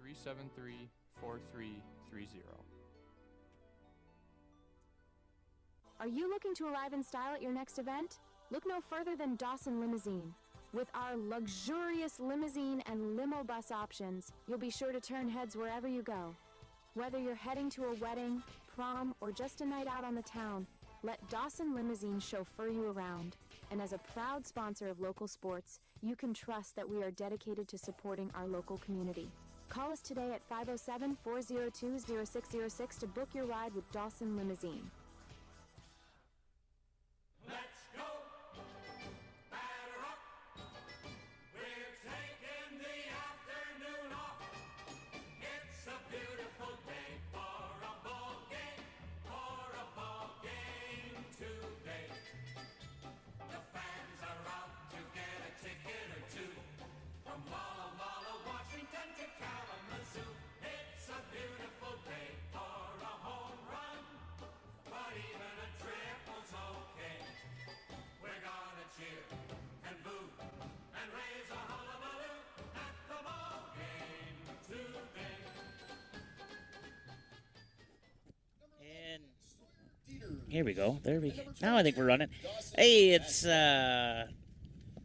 373-4330. Are you looking to arrive in style at your next event? Look no further than Dawson Limousine. With our luxurious limousine and limo bus options, you'll be sure to turn heads wherever you go. Whether you're heading to a wedding, prom, or just a night out on the town, let Dawson Limousine chauffeur you around. And as a proud sponsor of local sports, you can trust that we are dedicated to supporting our local community. Call us today at 507-402-0606 to book your ride with Dawson Limousine. Let's go! Batter up! We're taking the afternoon off. It's a beautiful day for a ball game today. The fans are out to get a ticket or two. From Walla Walla, Washington to Kalamazoo. It's a beautiful day for a home run. But even a triple's okay. We're gonna cheer and boo and raise a hullabaloo at the ball game today. And here we go. There we go. Now I think we're running. Hey, it's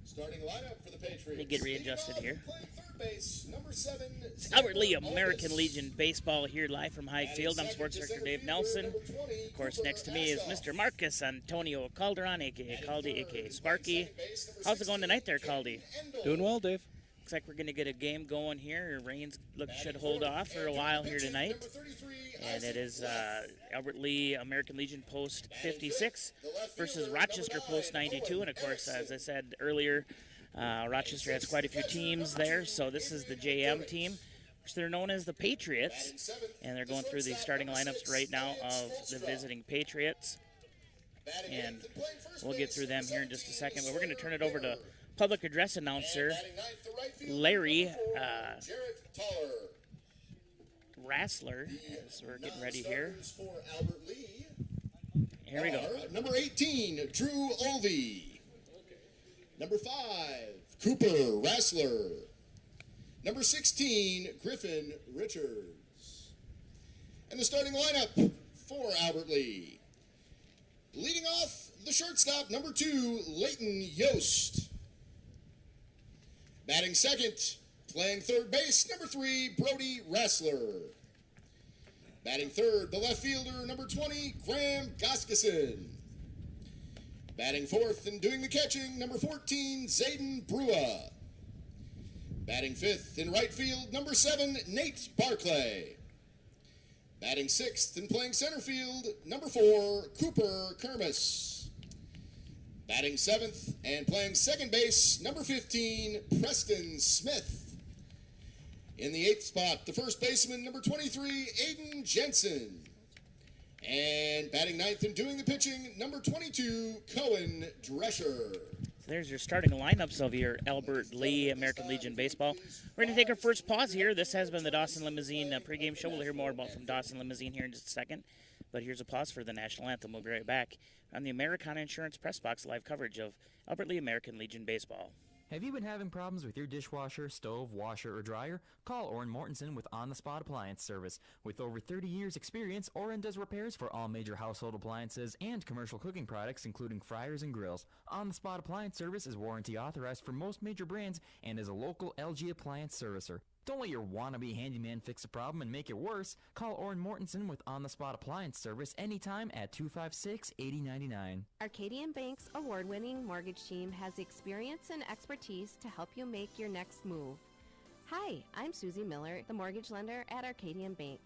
Starting lineup for the Patriots. let me get readjusted here. Playing third base, number 7. It's Albert Lee, American Legion Baseball here live from Hayek Field. I'm Sports Director Dave Nelson. Of course, next to me is Mr. Marcus Antonio Calderon, a.k.a. Caldy, a.k.a. Sparky. How's it going tonight there, Caldy? Doing well, Dave. Looks like we're going to get a game going here. Rains should hold off for a while here tonight. And it is Albert Lee, American Legion Post 56 versus Rochester Post 92. And, of course, as I said earlier, Rochester has quite a few teams there. So this is the JM team, which they're known as the Patriots. And they're going through the starting lineups right now of the visiting Patriots. And we'll get through them here in just a second. But we're going to turn it over to public address announcer Larry Rassler, as we're getting ready here. Here we go. Number 18, Drew Olvey. Number 5, Cooper Rassler. Number 16, Griffin Richards. And the starting lineup for Albert Lee. Leading off, the shortstop, number 2, Leighton Yost. Batting second, playing third base, number 3, Brody Rassler. Batting third, the left fielder, number 20, Graham Goskison. Batting fourth and doing the catching, number 14, Zayden Brua. Batting fifth in right field, number 7, Nate Barclay. Batting sixth and playing center field, number 4, Cooper Kermis. Batting seventh and playing second base, number 15, Preston Smith. In the eighth spot, the first baseman, number 23, Aiden Jensen. And batting ninth and doing the pitching, number 22, Cohen Drescher. There's your starting lineups of your Albert Lee American Legion Baseball. We're going to take our first pause here. This has been the Dawson Limousine pregame show. We'll hear more from Dawson Limousine here in just a second. But here's a pause for the national anthem. We'll be right back on the Americana Insurance Press Box live coverage of Albert Lee American Legion Baseball. Have you been having problems with your dishwasher, stove, washer, or dryer? Call Orrin Mortensen with On-the-Spot Appliance Service. With over 30 years experience, Orrin does repairs for all major household appliances and commercial cooking products, including fryers and grills. On-the-Spot Appliance Service is warranty authorized for most major brands and is a local LG appliance servicer. Don't let your wannabe handyman fix a problem and make it worse. Call Orrin Mortensen with On-the-Spot Appliance Service anytime at 256-8099. Arcadian Bank's award-winning mortgage team has the experience and expertise to help you make your next move. Hi, I'm Susie Miller, the mortgage lender at Arcadian Bank.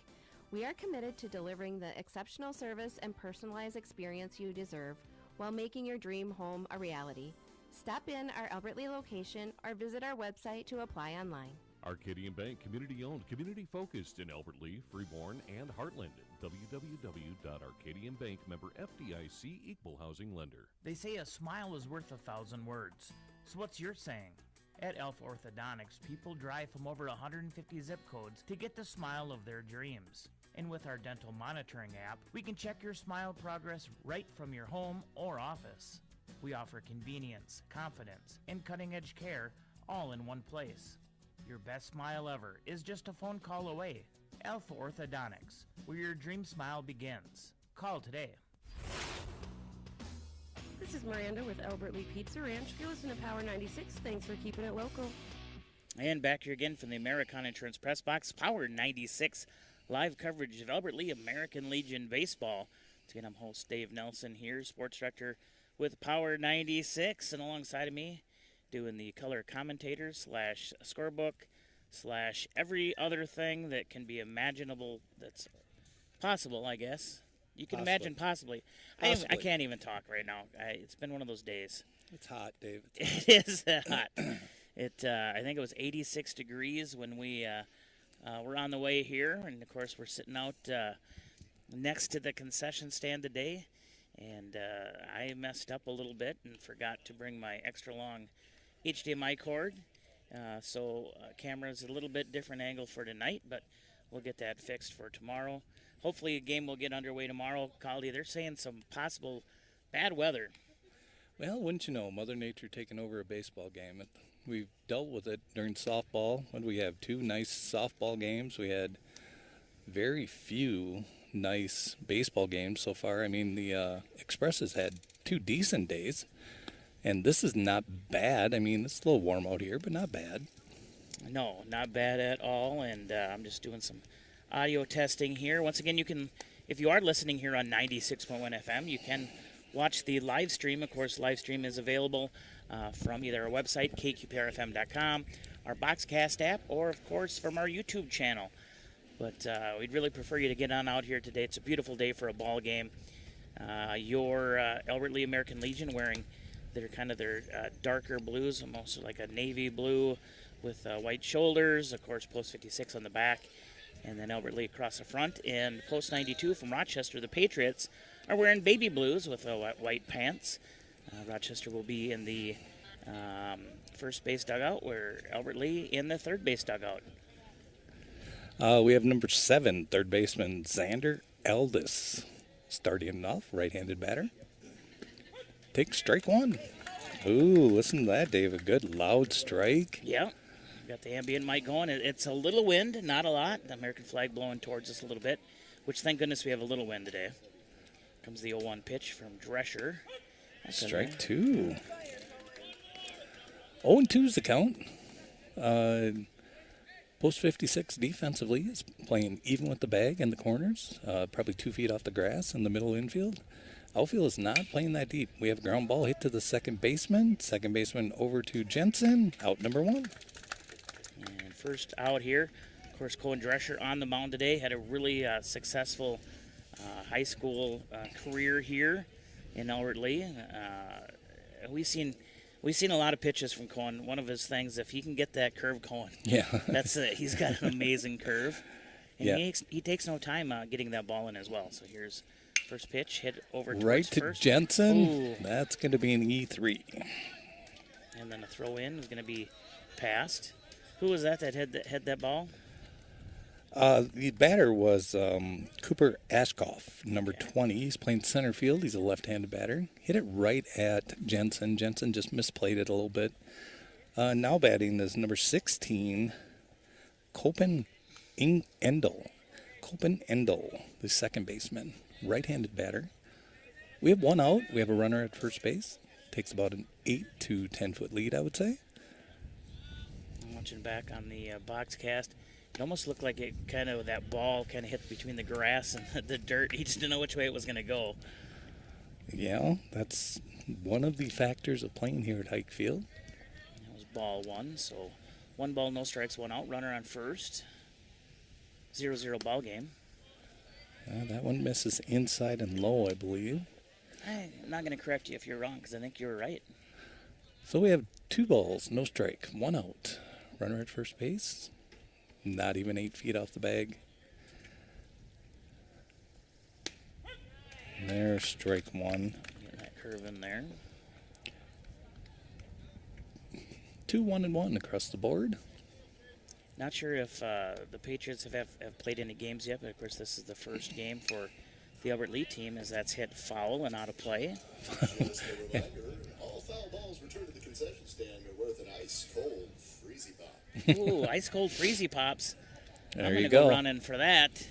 We are committed to delivering the exceptional service and personalized experience you deserve while making your dream home a reality. Stop in our Albert Lee location or visit our website to apply online. Arcadian Bank, community-owned, community-focused in Albert Lee, Freeborn, and Heartland. www.arcadianbank, member FDIC, equal housing lender. They say a smile is worth 1,000 words. So what's your saying? At Alpha Orthodontics, people drive from over 150 zip codes to get the smile of their dreams. And with our dental monitoring app, we can check your smile progress right from your home or office. We offer convenience, confidence, and cutting-edge care all in one place. Your best smile ever is just a phone call away. Alpha Orthodontics, where your dream smile begins. Call today. This is Miranda with Albert Lee Pizza Ranch. You're listening to Power 96. Thanks for keeping it local. And back here again from the Americana Insurance Press Box, Power 96, live coverage of Albert Lee American Legion Baseball. Again, I'm host Dave Nelson here, sports director with Power 96, and alongside of me, doing the color commentator / scorebook / every other thing that can be imaginable that's possible, I guess. You can imagine possibly. I can't even talk right now. It's been one of those days. It's hot, Dave. It is hot. I think it was 86 degrees when we were on the way here, and of course we're sitting out next to the concession stand today, and I messed up a little bit and forgot to bring my extra long HDMI cord, so camera's a little bit different angle for tonight, but we'll get that fixed for tomorrow. Hopefully a game will get underway tomorrow. Caldy, they're saying some possible bad weather. Well, wouldn't you know, Mother Nature taking over a baseball game. We've dealt with it during softball. When we have 2 nice softball games, we had very few nice baseball games so far. I mean, the Express has had 2 decent days, and this is not bad. I mean, it's a little warm out here, but not bad. No, not bad at all, and I'm just doing some audio testing here. Once again, you can, if you are listening here on 96.1 FM, you can watch the live stream. Of course, live stream is available from either our website, kqprfm.com, our Boxcast app, or, of course, from our YouTube channel. But we'd really prefer you to get on out here today. It's a beautiful day for a ball game. Your Albert Lee American Legion wearing their darker blues, almost like a navy blue with white shoulders, of course, post 56 on the back, and then Albert Lee across the front. And post 92 from Rochester, the Patriots, are wearing baby blues with white pants. Rochester will be in the first base dugout, where Albert Lee in the third base dugout. We have number 7, third baseman Xander Aldis. Starting off, right-handed batter. Take strike 1. Ooh, listen to that, Dave. A good loud strike. Yeah. Got the ambient mic going. It's a little wind, not a lot. The American flag blowing towards us a little bit, which thank goodness we have a little wind today. Comes the 0-1 pitch from Drescher. Strike 2. 0-2 is the count. Post 56 defensively is playing even with the bag in the corners, probably 2 feet off the grass in the middle infield. Outfield is not playing that deep. We have a ground ball hit to the second baseman. Second baseman over to Jensen. Out number 1. And first out here, of course, Cohen Drescher on the mound today. Had a really successful high school career here in Albert Lee. We've seen a lot of pitches from Cohen. One of his things, if he can get that curve going, that's it. He's got an amazing curve, and he takes no time getting that ball in as well. So here's first pitch, hit over right to first. Jensen. Ooh. That's going to be an E3, and then a throw in is going to be passed. Who was that had that ball? The batter was Cooper Ashkoff, number 20. He's playing center field. He's a left-handed batter. Hit it right at Jensen. Jensen just misplayed it a little bit. Now batting is number 16, Copen Endel. Copen Endel, the second baseman, right-handed batter. We have 1 out. We have a runner at first base. Takes about an 8 to 10-foot lead, I would say. I'm watching back on the Boxcast. It almost looked like that ball kind of hit between the grass and the dirt. He just didn't know which way it was going to go. Yeah, that's one of the factors of playing here at Hayek Field. That was ball 1, so 1 ball, no strikes, 1 out. Runner on first. 0-0 ball game. That one misses inside and low, I believe. I'm not going to correct you if you're wrong, because I think you're right. So we have 2 balls, no strike, 1 out. Runner at first base. Not even 8 feet off the bag. There's strike 1. Getting that curve in there. 2 1-1 across the board. Not sure if the Patriots have played any games yet, but of course this is the first game for the Albert Lee team, as that's hit foul and out of play. All foul balls returned to the concession stand are worth an ice cold freezy pop. Ooh, ice cold freezy pops. There I'm you gonna go go. running for that.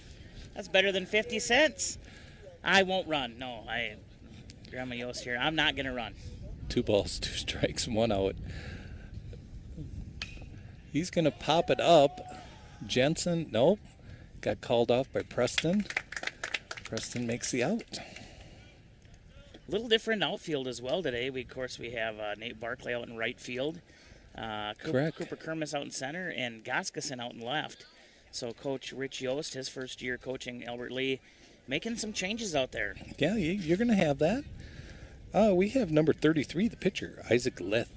That's better than 50 cents. I won't run. No, Grandma Yost here. I'm not gonna run. 2 balls, 2 strikes, 1 out. He's going to pop it up. Jensen, nope. Got called off by Preston. Preston makes the out. A little different outfield as well today. Of course, we have Nate Barkley out in right field. Correct. Cooper Kermis out in center and Goskison out in left. So Coach Rich Yost, his first year coaching Albert Lee, making some changes out there. Yeah, you're going to have that. We have number 33, the pitcher, Isaac Leth.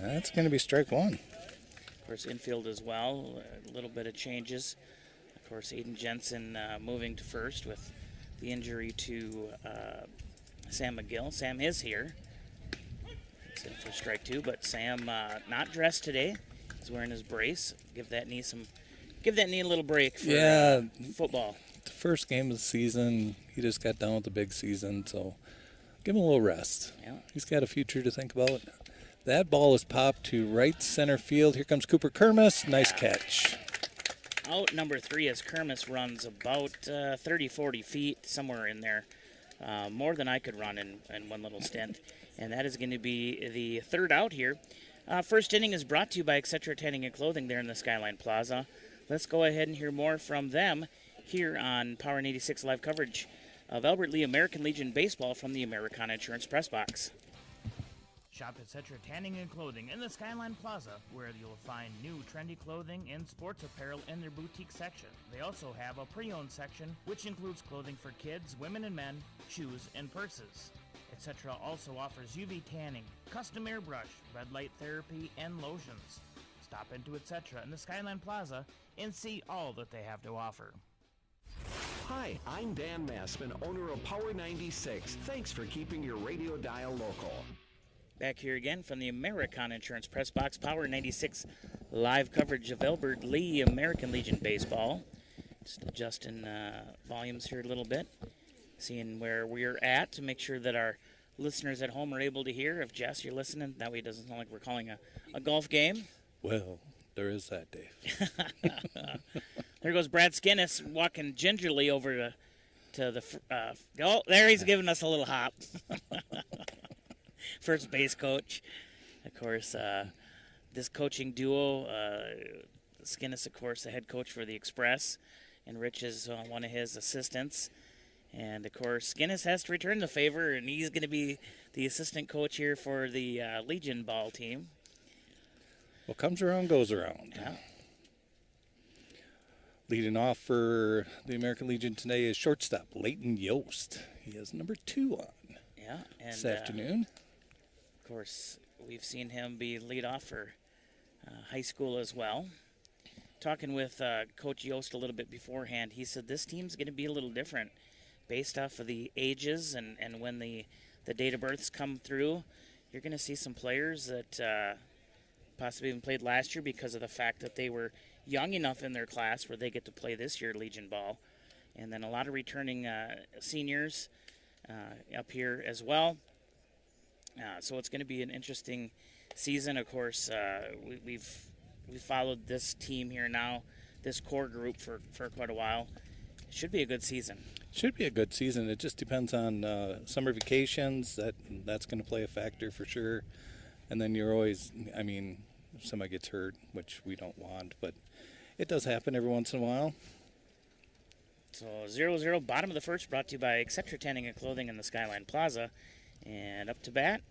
That's going to be strike 1. Of course, infield as well, a little bit of changes. Of course, Aiden Jensen moving to first with the injury to Sam McGill. Sam is here. It's in for strike 2, but Sam not dressed today. He's wearing his brace. Give that knee a little break for football. The first game of the season, he just got done with the big season, so give him a little rest. Yeah. He's got a future to think about. That ball is popped to right center field. Here comes Cooper Kermis. Nice catch. Out number 3 as Kermis runs about 30, 40 feet, somewhere in there. More than I could run in one little stint. And that is going to be the third out here. First inning is brought to you by Etc. Tanning and Clothing there in the Skyline Plaza. Let's go ahead and hear more from them here on Power 86 live coverage of Albert Lee American Legion Baseball from the Americana Insurance Press Box. Shop at Cetra Tanning and Clothing in the Skyline Plaza, where you'll find new trendy clothing and sports apparel in their boutique section. They also have a pre-owned section, which includes clothing for kids, women and men, shoes, and purses. Etc. also offers UV tanning, custom airbrush, red light therapy, and lotions. Stop into Etc. in the Skyline Plaza and see all that they have to offer. Hi, I'm Dan Massman, owner of Power 96. Thanks for keeping your radio dial local. Back here again from the Americana Insurance Press Box, Power 96 live coverage of Albert Lee American Legion Baseball. Just adjusting volumes here a little bit, seeing where we're at to make sure that our listeners at home are able to hear. If Jess, you're listening, that way it doesn't sound like we're calling a golf game. Well, there is that, Dave. There goes Brad Skinnis walking gingerly over to the. Oh, there he's giving us a little hop. First base coach. Of course, this coaching duo, Skinnis, of course, the head coach for the Express, and Rich is one of his assistants. And, of course, Skinnis has to return the favor, and he's going to be the assistant coach here for the Legion ball team. What comes around goes around. Yeah. Leading off for the American Legion today is shortstop Leighton Yost. He has number 2 on And this afternoon. Of course, we've seen him be lead off for high school as well. Talking with Coach Yost a little bit beforehand, he said this team's going to be a little different based off of the ages and when the date of births come through. You're going to see some players that possibly even played last year because of the fact that they were young enough in their class where they get to play this year Legion ball. And then a lot of returning seniors up here as well. So it's going to be an interesting season. Of course, we've followed this team here now, this core group for quite a while. It should be a good season. Should be a good season. It just depends on summer vacations. That's going to play a factor for sure. And then you're always, if somebody gets hurt, which we don't want, but it does happen every once in a while. So 0-0, bottom of the first, brought to you by Etc. Tanning and Clothing in the Skyline Plaza. And up to bat,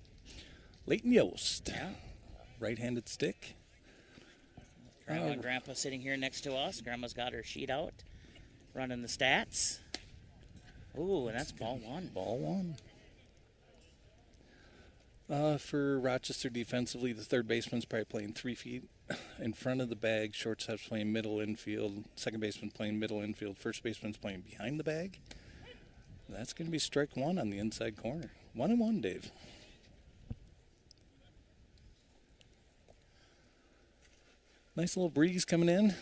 Leighton Yost. Yeah. Right-handed stick. Grandma and Grandpa sitting here next to us. Grandma's got her sheet out, running the stats. Ooh, and that's ball 1. Ball 1. For Rochester defensively, the third baseman's probably playing 3 feet in front of the bag. Shortstop's playing middle infield. Second baseman's playing middle infield. First baseman's playing behind the bag. That's going to be strike 1 on the inside corner. 1-1, Dave. Nice little breeze coming in,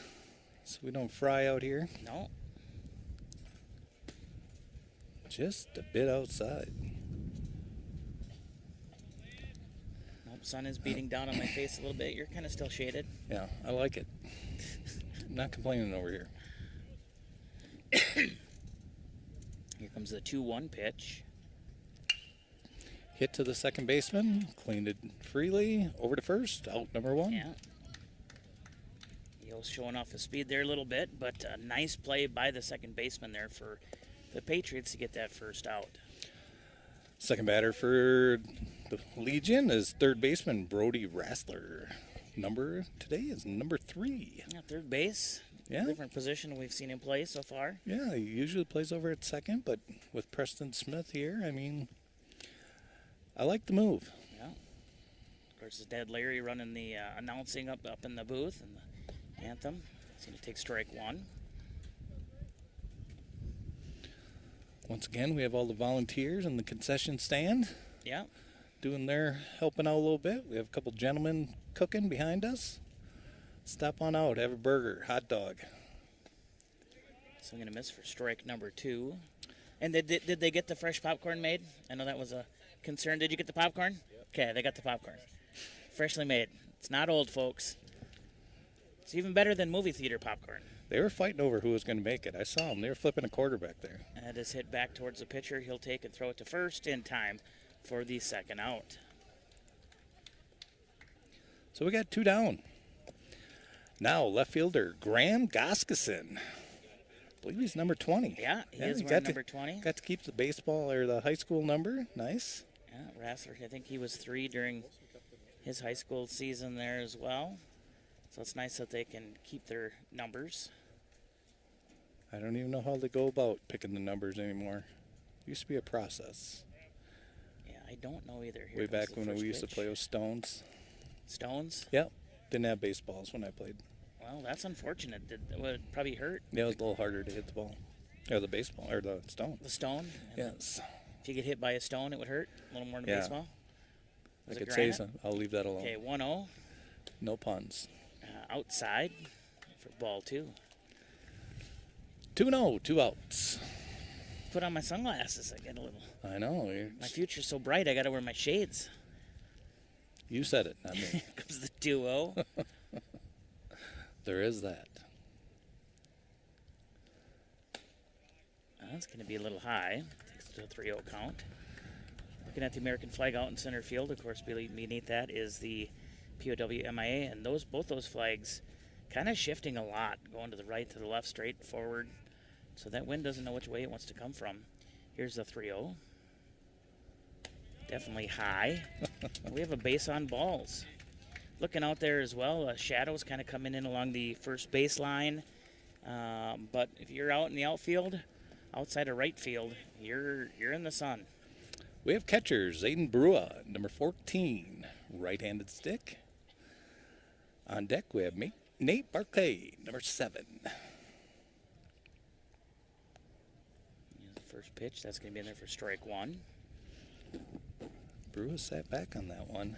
so we don't fry out here. No. Just a bit outside. Sun is beating down on my face a little bit. You're kind of still shaded. Yeah, I like it. Not complaining over here. Here comes the 2-1 pitch. Hit to the second baseman. Cleaned it freely. Over to first. Out number 1. Yeah. Yo's showing off his speed there a little bit, but a nice play by the second baseman there for the Patriots to get that first out. Second batter for the Legion is third baseman Brody Rassler. Number today is number 3. Yeah, third base. Yeah. Different position we've seen him play so far. Yeah, he usually plays over at second, but with Preston Smith here, I mean, I like the move. Yeah. Of course, his dad Larry running the announcing up in the booth and the anthem. He's going to take strike 1. Once again, we have all the volunteers in the concession stand. Yeah. Doing their helping out a little bit. We have a couple gentlemen cooking behind us. Stop on out, have a burger, hot dog. So I'm going to miss for strike number 2. And did they get the fresh popcorn made? I know that was a concern. Did you get the popcorn? Yep. Okay, they got the popcorn. Freshly made. It's not old, folks. It's even better than movie theater popcorn. They were fighting over who was going to make it. I saw them. They were flipping a quarterback there. That is hit back towards the pitcher. He'll take and throw it to first in time for the second out. So we got 2 down. Now left fielder Graham Goskison. I believe he's number 20. Yeah, he is wearing number 20. Got to keep the baseball or the high school number. Nice. Yeah, Rassler, I think he was 3 during his high school season there as well. So it's nice that they can keep their numbers. I don't even know how they go about picking the numbers anymore. It used to be a process. Yeah, I don't know either. Here Way back comes the when we first used to play with stones. Stones? Yep. Didn't have baseballs when I played. Well, that's unfortunate. It would probably hurt. Yeah, it was a little harder to hit the ball. Or the baseball, or the stone. The stone? Yes. If you get hit by a stone, it would hurt a little more than baseball? I could say so. I'll leave that alone. Okay, 1-0. No puns. Outside for ball 2. 2-0, 2 outs. Put on my sunglasses. I get a little. I know. My future's so bright, I got to wear my shades. You said it, not me. Here comes the 2-0. There is that. That's going to be a little high. Takes it to a 3-0 count. Looking at the American flag out in center field, of course, beneath that is the POW MIA, and both those flags kind of shifting a lot, going to the right, to the left, straight, forward. So that wind doesn't know which way it wants to come from. Here's the 3-0. Definitely high. We have a base on balls. Looking out there as well, shadows kind of coming in along the first baseline. But if you're out in the outfield, outside of right field, you're in the sun. We have catchers, Aiden Brua, number 14, right-handed stick. On deck, we have Nate Barclay, number 7. Here's the first pitch. That's going to be in there for strike 1. Brua sat back on that one.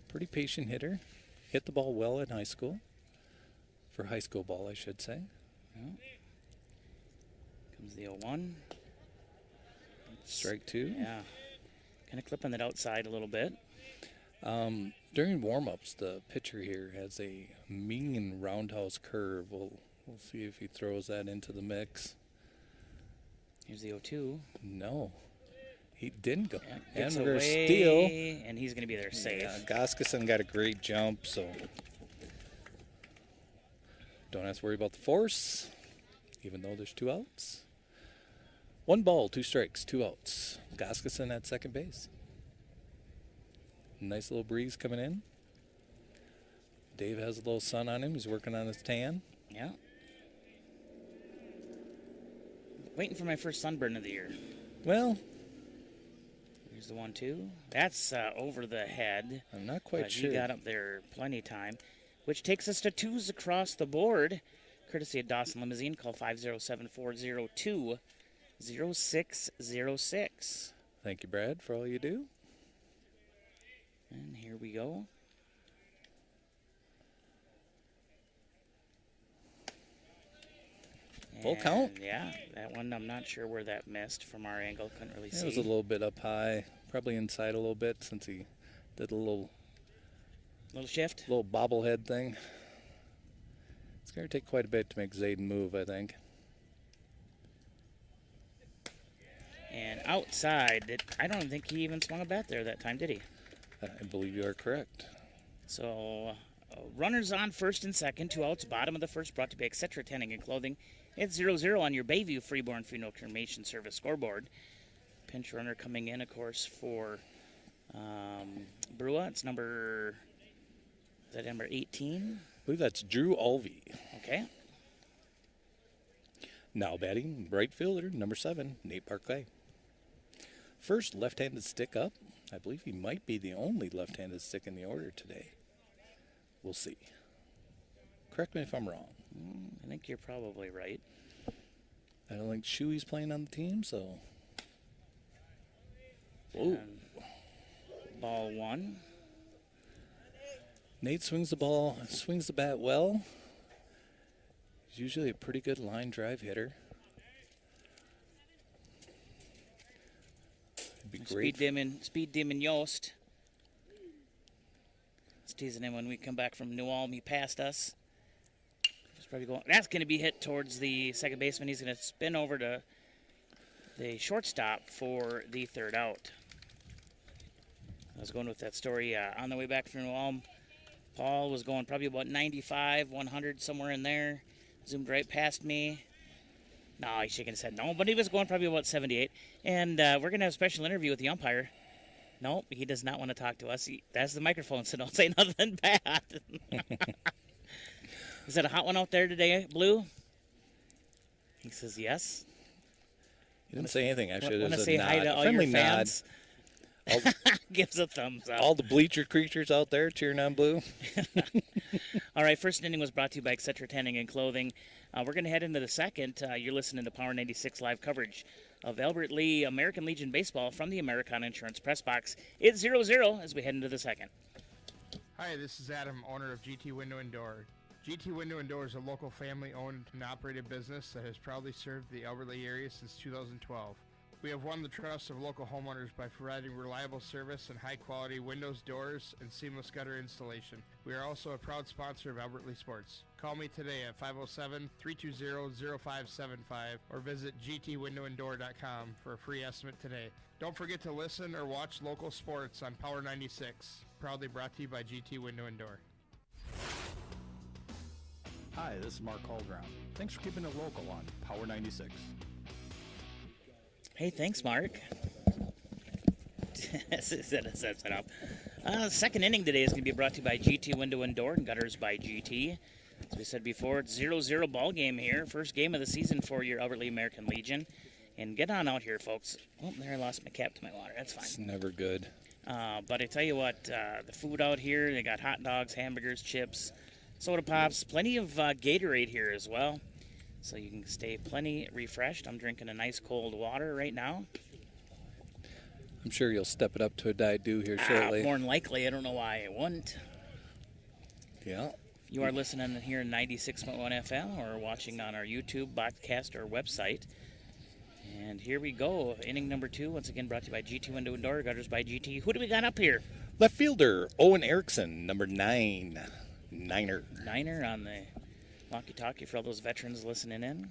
Pretty patient hitter. Hit the ball well in high school. For high school ball, I should say. Yeah. Comes the 0-1. Strike 2. Yeah. Kind of clipping that outside a little bit. During warm-ups, the pitcher here has a mean roundhouse curve. We'll see if he throws that into the mix. Here's the 0-2. No. He didn't go. Yeah, and we're going to steal. And he's going to be there safe. Yeah, Goskison got a great jump, so don't have to worry about the force, even though there's 2 outs. 1 ball, 2 strikes, 2 outs. Goskison at second base. Nice little breeze coming in. Dave has a little sun on him. He's working on his tan. Yeah. Waiting for my first sunburn of the year. Well, here's the 1-2. That's over the head. I'm not quite sure. He got up there plenty of time, which takes us to 2s across the board. Courtesy of Dawson Limousine. Call 507-402-0606. Thank you, Brad, for all you do. And here we go. Full count? Yeah, that one, I'm not sure where that missed from our angle. Couldn't really see. It was a little bit up high, probably inside a little bit since he did a little Little shift. Little bobblehead thing. It's going to take quite a bit to make Zayden move, I think. And outside, I don't think he even swung a bat there that time, did he? I believe you are correct. So, runners on first and second, 2 outs, bottom of the first, brought to you by Etc. Tanning and Clothing. It's 0-0 on your Bayview Freeborn Funeral Cremation Service scoreboard. Pinch runner coming in, of course, for Brua. It's number 18? I believe that's Drew Alvey. Okay. Now batting, right fielder, number 7, Nate Barclay. First left-handed stick up. I believe he might be the only left-handed stick in the order today. We'll see. Correct me if I'm wrong. I think you're probably right. I don't think Shuey's playing on the team, so. Ooh. Ball 1. Nate swings the bat well. He's usually a pretty good line drive hitter. Be great. Speed demon Yost. It's teasing him when we come back from New Ulm. He passed us. He's probably going. That's going to be hit towards the second baseman. He's going to spin over to the shortstop for the third out. I was going with that story on the way back from New Ulm. Paul was going probably about 95, 100, somewhere in there. Zoomed right past me. No, he's shaking his head. No, but he was going probably about 78. And we're going to have a special interview with the umpire. Nope, he does not want to talk to us. That's the microphone, so don't say nothing bad. Is it a hot one out there today, Blue? He says yes. He didn't say anything. I should have said say nod. Hi to all Friendly your nod. fans. Gives a thumbs up. All the bleacher creatures out there cheering on Blue. All right, first inning was brought to you by Etc. Tanning and Clothing. We're going to head into the second. You're listening to Power 96 live coverage of Albert Lee American Legion Baseball from the Americana Insurance Press Box. It's 0-0 as we head into the second. Hi, this is Adam, owner of GT Window and Door. GT Window and Door is a local family-owned and operated business that has proudly served the Albert Lee area since 2012. We have won the trust of local homeowners by providing reliable service and high-quality windows, doors, and seamless gutter installation. We are also a proud sponsor of Albert Lee Sports. Call me today at 507-320-0575 or visit gtwindowanddoor.com for a free estimate today. Don't forget to listen or watch local sports on Power 96. Proudly brought to you by GT Window and Door. Hi, this is Mark Holdrown. Thanks for keeping it local on Power 96. Hey, thanks, Mark. Set up. Second inning today is going to be brought to you by GT Window and Door and Gutters by GT. As we said before, it's 0-0 ball game here. First game of the season for your Albert Lee American Legion. And get on out here, folks. Oh, there I lost my cap to my water. That's fine. It's never good. But I tell you what, the food out here, they got hot dogs, hamburgers, chips, soda pops, plenty of Gatorade here as well. So you can stay plenty refreshed. I'm drinking a nice cold water right now. I'm sure you'll step it up to a Diet Dew here shortly. More than likely. I don't know why I wouldn't. Yeah. You are listening here in 96.1 FM or watching on our YouTube, podcast, or website. And here we go. Inning number 2, once again brought to you by GT Window and Door, Gutters by GT. Who do we got up here? Left fielder, Owen Erickson, number 9. Niner on the walkie-talkie for all those veterans listening in.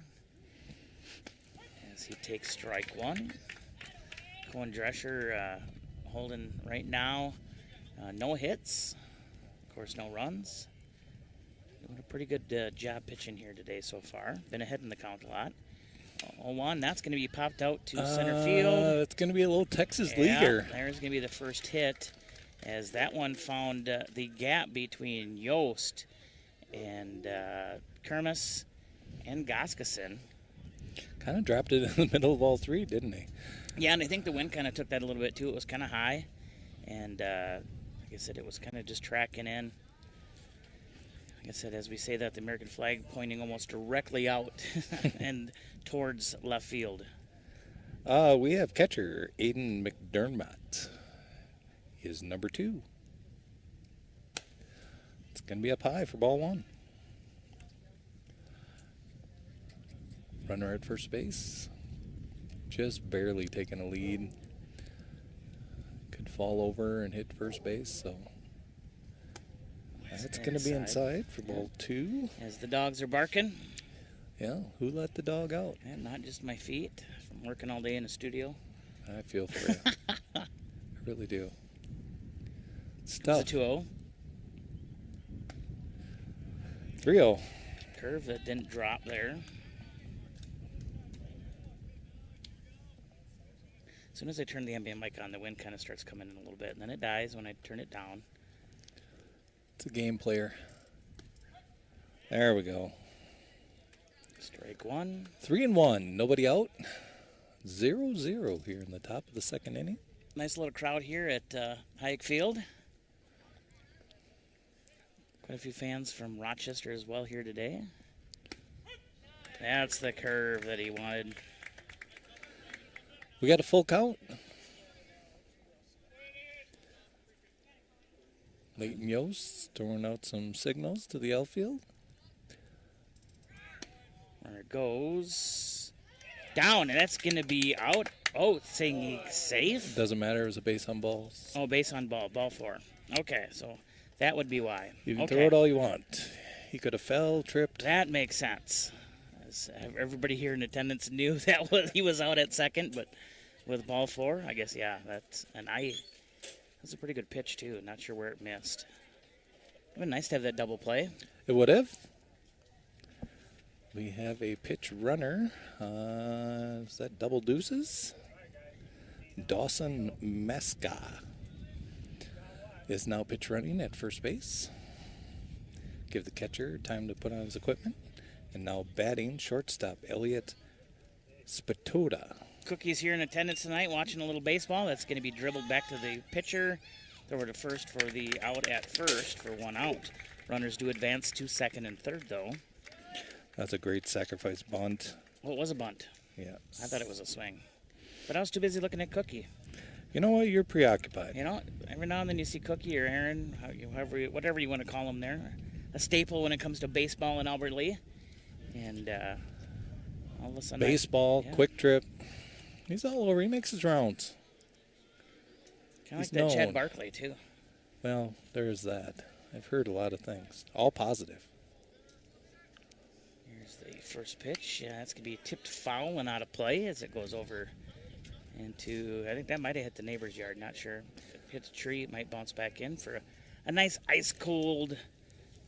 As he takes strike 1. Cohen Drescher holding right now. No hits. Of course, no runs. Doing a pretty good job pitching here today so far. Been ahead in the count a lot. 0-1, that's going to be popped out to center field. It's going to be a little Texas leaguer. There's going to be the first hit, as that one found the gap between Yost and Kermis and Goskison. Kind of dropped it in the middle of all three, didn't he? Yeah, and I think the wind kind of took that a little bit too. It was kind of high, and like I said, it was kind of just tracking in. Like I said, as we say that, the American flag pointing almost directly out and towards left field. We have catcher Aiden McDermott. He is number 2. It's going to be up high for ball 1. Runner at first base. Just barely taking a lead. Could fall over and hit first base, so That's going to be inside for ball 2. As the dogs are barking. Yeah, who let the dog out? And not just my feet from working all day in the studio. I feel for you. I really do. It's tough. It's a 2-0. 3-0. Curve that didn't drop there. As soon as I turn the ambient mic on, the wind kind of starts coming in a little bit, and then it dies when I turn it down. It's a game player. There we go. Strike 1. 3-1. Nobody out. 0-0 here in the top of the second inning. Nice little crowd here at Hayek Field. Quite a few fans from Rochester as well here today. That's the curve that he wanted. We got a full count. Leighton Yost throwing out some signals to the outfield. There it goes. Down, and that's going to be out. Oh, saying he's safe? Doesn't matter. It was a base on balls. Oh, base on ball. Ball 4. Okay, so that would be why. You can okay. throw it all you want. He could have fell, tripped. That makes sense. As everybody here in attendance knew that he was out at second, but with ball 4, I guess, yeah, that's a pretty good pitch, too. Not sure where it missed. It would have been nice to have that double play. It would have. We have a pitch runner. Is that double deuces? Dawson Meska is now pitch running at first base. Give the catcher time to put on his equipment. And now batting shortstop Elliot Spatoda. Cookie's here in attendance tonight watching a little baseball. That's going to be dribbled back to the pitcher. Over to first for the out at first for 1 out. Runners do advance to second and third, though. That's a great sacrifice bunt. Well, it was a bunt. Yeah. I thought it was a swing. But I was too busy looking at Cookie. You know what? You're preoccupied. You know, every now and then you see Cookie or Aaron, whatever you want to call them there. A staple when it comes to baseball in Albert Lee. And all of a sudden... Baseball, quick trip. He's all over. He makes his rounds. Kind of like that Chad Barkley, too. Well, there's that. I've heard a lot of things. All positive. Here's the first pitch. That's going to be tipped foul and out of play as it goes over into... I think that might have hit the neighbor's yard. Not sure. If it hits a tree, it might bounce back in for a nice ice-cold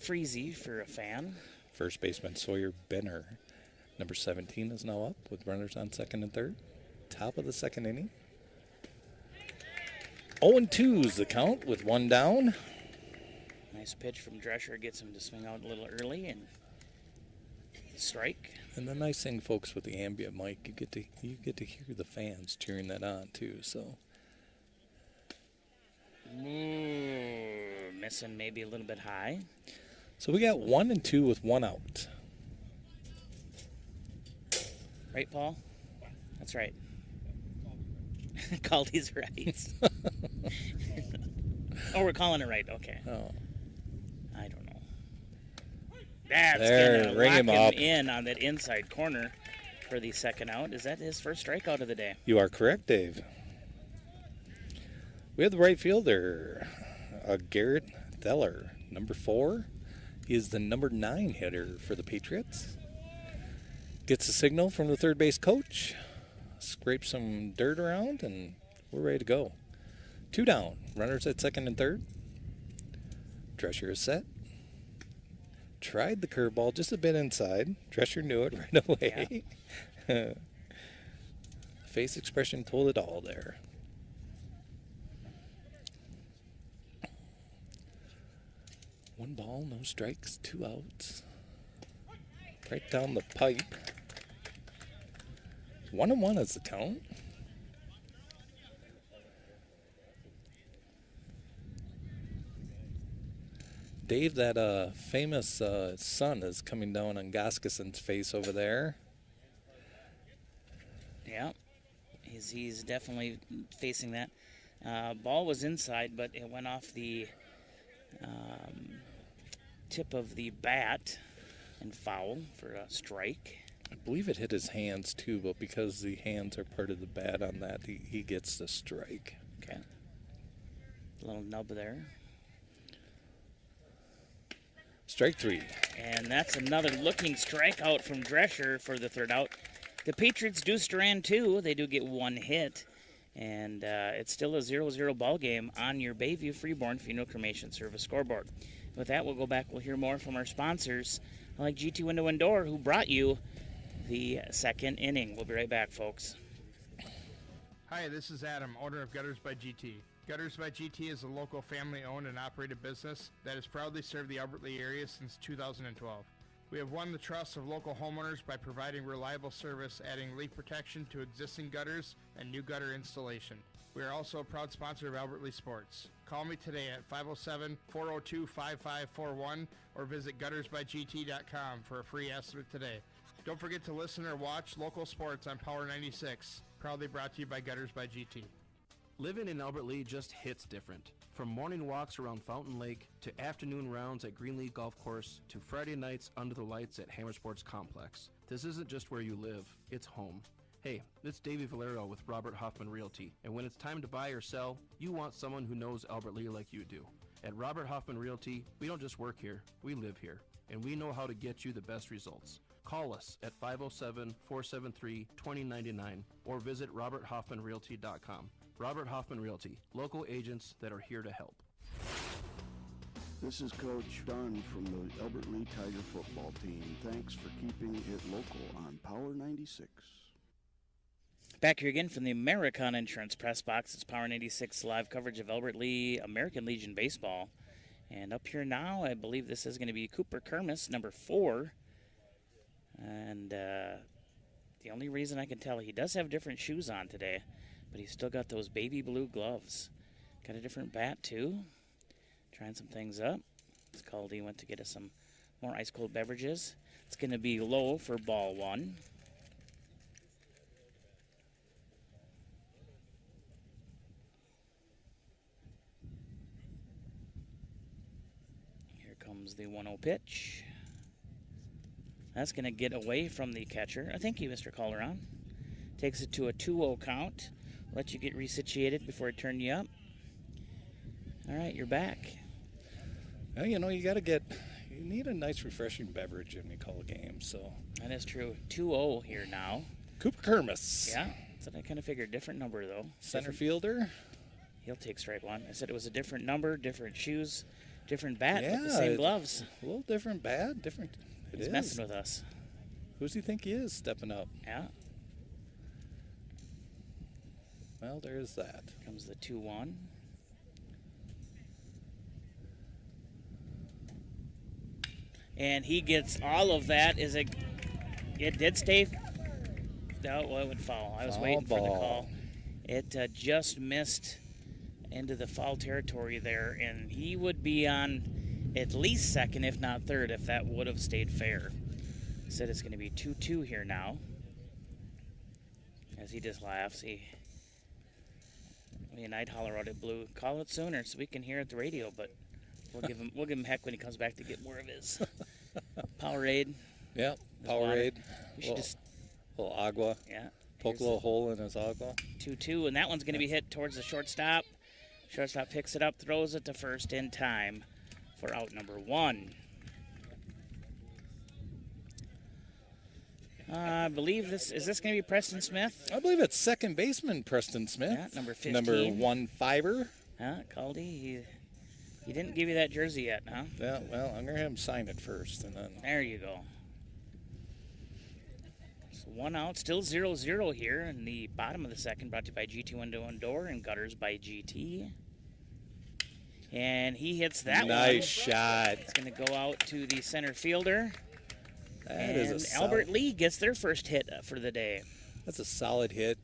freezy for a fan. First baseman Sawyer Benner, number 17, is now up with runners on second and third. Top of the second inning. 0-2 is the count with 1 down. Nice pitch from Drescher. Gets him to swing out a little early and strike. And the nice thing, folks, with the ambient mic, you get to hear the fans cheering that on too. So. Missing maybe a little bit high. So we got 1 and 2 with 1 out. Right, Paul? That's right. Caldy's right. Oh, we're calling it right. Okay. Oh. I don't know. That's going to lock him in on that inside corner for the second out. Is that his first strikeout of the day? You are correct, Dave. We have the right fielder, Garrett Theller, number 4. He is the number 9 hitter for the Patriots. Gets a signal from the third base coach. Scrapes some dirt around, and we're ready to go. 2 down. Runners at second and third. Drescher is set. Tried the curveball just a bit inside. Drescher knew it right away. Yeah. Face expression told it all there. One ball, no strikes, 2 outs. Right down the pipe. 1-1 is the count. Dave, that famous sun is coming down on Goskison's face over there. Yeah, he's definitely facing that. Ball was inside, but it went off the tip of the bat and foul for a strike. I believe it hit his hands too, but because the hands are part of the bat on that, he gets the strike. Okay. A little nub there. Strike 3. And that's another looking strikeout from Drescher for the third out. The Patriots do strand two. They do get one hit. And it's still a 0-0 ball game on your Bayview Freeborn Funeral Cremation Service scoreboard. With that, we'll go back. We'll hear more from our sponsors, like GT Window and Door, who brought you the second inning. We'll be right back, folks. Hi, this is Adam, owner of Gutters by GT. Gutters by GT is a local family-owned and operated business that has proudly served the Albert Lea area since 2012. We have won the trust of local homeowners by providing reliable service, adding leak protection to existing gutters and new gutter installation. We are also a proud sponsor of Albert Lea Sports. Call me today at 507-402-5541 or visit guttersbygt.com for a free estimate today. Don't forget to listen or watch local sports on Power 96, proudly brought to you by Gutters by GT. Living in Albert Lea just hits different. From morning walks around Fountain Lake to afternoon rounds at Greenlee Golf Course to Friday nights under the lights at Hammer Sports Complex. This isn't just where you live, it's home. Hey, it's Davey Valero with Robert Hoffman Realty, and when it's time to buy or sell, you want someone who knows Albert Lea like you do. At Robert Hoffman Realty, we don't just work here, we live here, and we know how to get you the best results. Call us at 507-473-2099 or visit roberthoffmanrealty.com. Robert Hoffman Realty, local agents that are here to help. This is Coach Dunn from the Albert Lea Tiger football team. Thanks for keeping it local on Power 96. Back here again from the Americon Insurance Press Box. It's Power 96 live coverage of Albert Lea American Legion baseball. And up here now, I believe this is going to be Cooper Kermis, number 4. And the only reason I can tell, he does have different shoes on today, but he's still got those baby blue gloves. Got a different bat, too. Trying some things up. It's called, he went to get us some more ice-cold beverages. It's going to be low for ball 1. Here comes the 1-0 pitch. That's going to get away from the catcher. Thank you, Mr. Calderon. Takes it to a 2-0 count. Let you get resituated before I turn you up. All right, you're back. Well, you need a nice refreshing beverage when you call a game, so. That is true. 2-0 here now. Cooper Kermis. Yeah, so I kind of figured different number, though. Center fielder. He'll take strike 1. I said it was a different number, different shoes, different bat, yeah, but the same gloves. A little different bat, different. He's messing with us. Who's he think he is stepping up? Yeah. Well, there's that. Comes the 2-1. And he gets all of that. It did stay. No, well, it would foul. I was waiting for the call. It just missed into the foul territory there, and he would be on at least second, if not third, if that would have stayed fair. Said it's going to be 2-2 here now. As he just laughs, me and I'd holler out at Blue, call it sooner so we can hear it at the radio, but we'll give him heck when he comes back to get more of his Powerade. Yeah, Powerade. We should just little agua. Yeah. Poke a little hole in his agua. 2-2, and that one's going to be hit towards the shortstop. Shortstop picks it up, throws it to first in time for out number 1. I believe this going to be Preston Smith? I believe it's second baseman Preston Smith. Yeah, number 15. Number 1-5er. Caldy, he didn't give you that jersey yet, huh? Yeah, well, I'm going to have him sign it first, and then. There you go. So 1 out, still 0-0 here in the bottom of the second, brought to you by GT Window and Door and Gutters by GT. And he hits that one. Nice shot. It's going to go out to the center fielder. That is a Albert Lea gets their first hit for the day. That's a solid hit.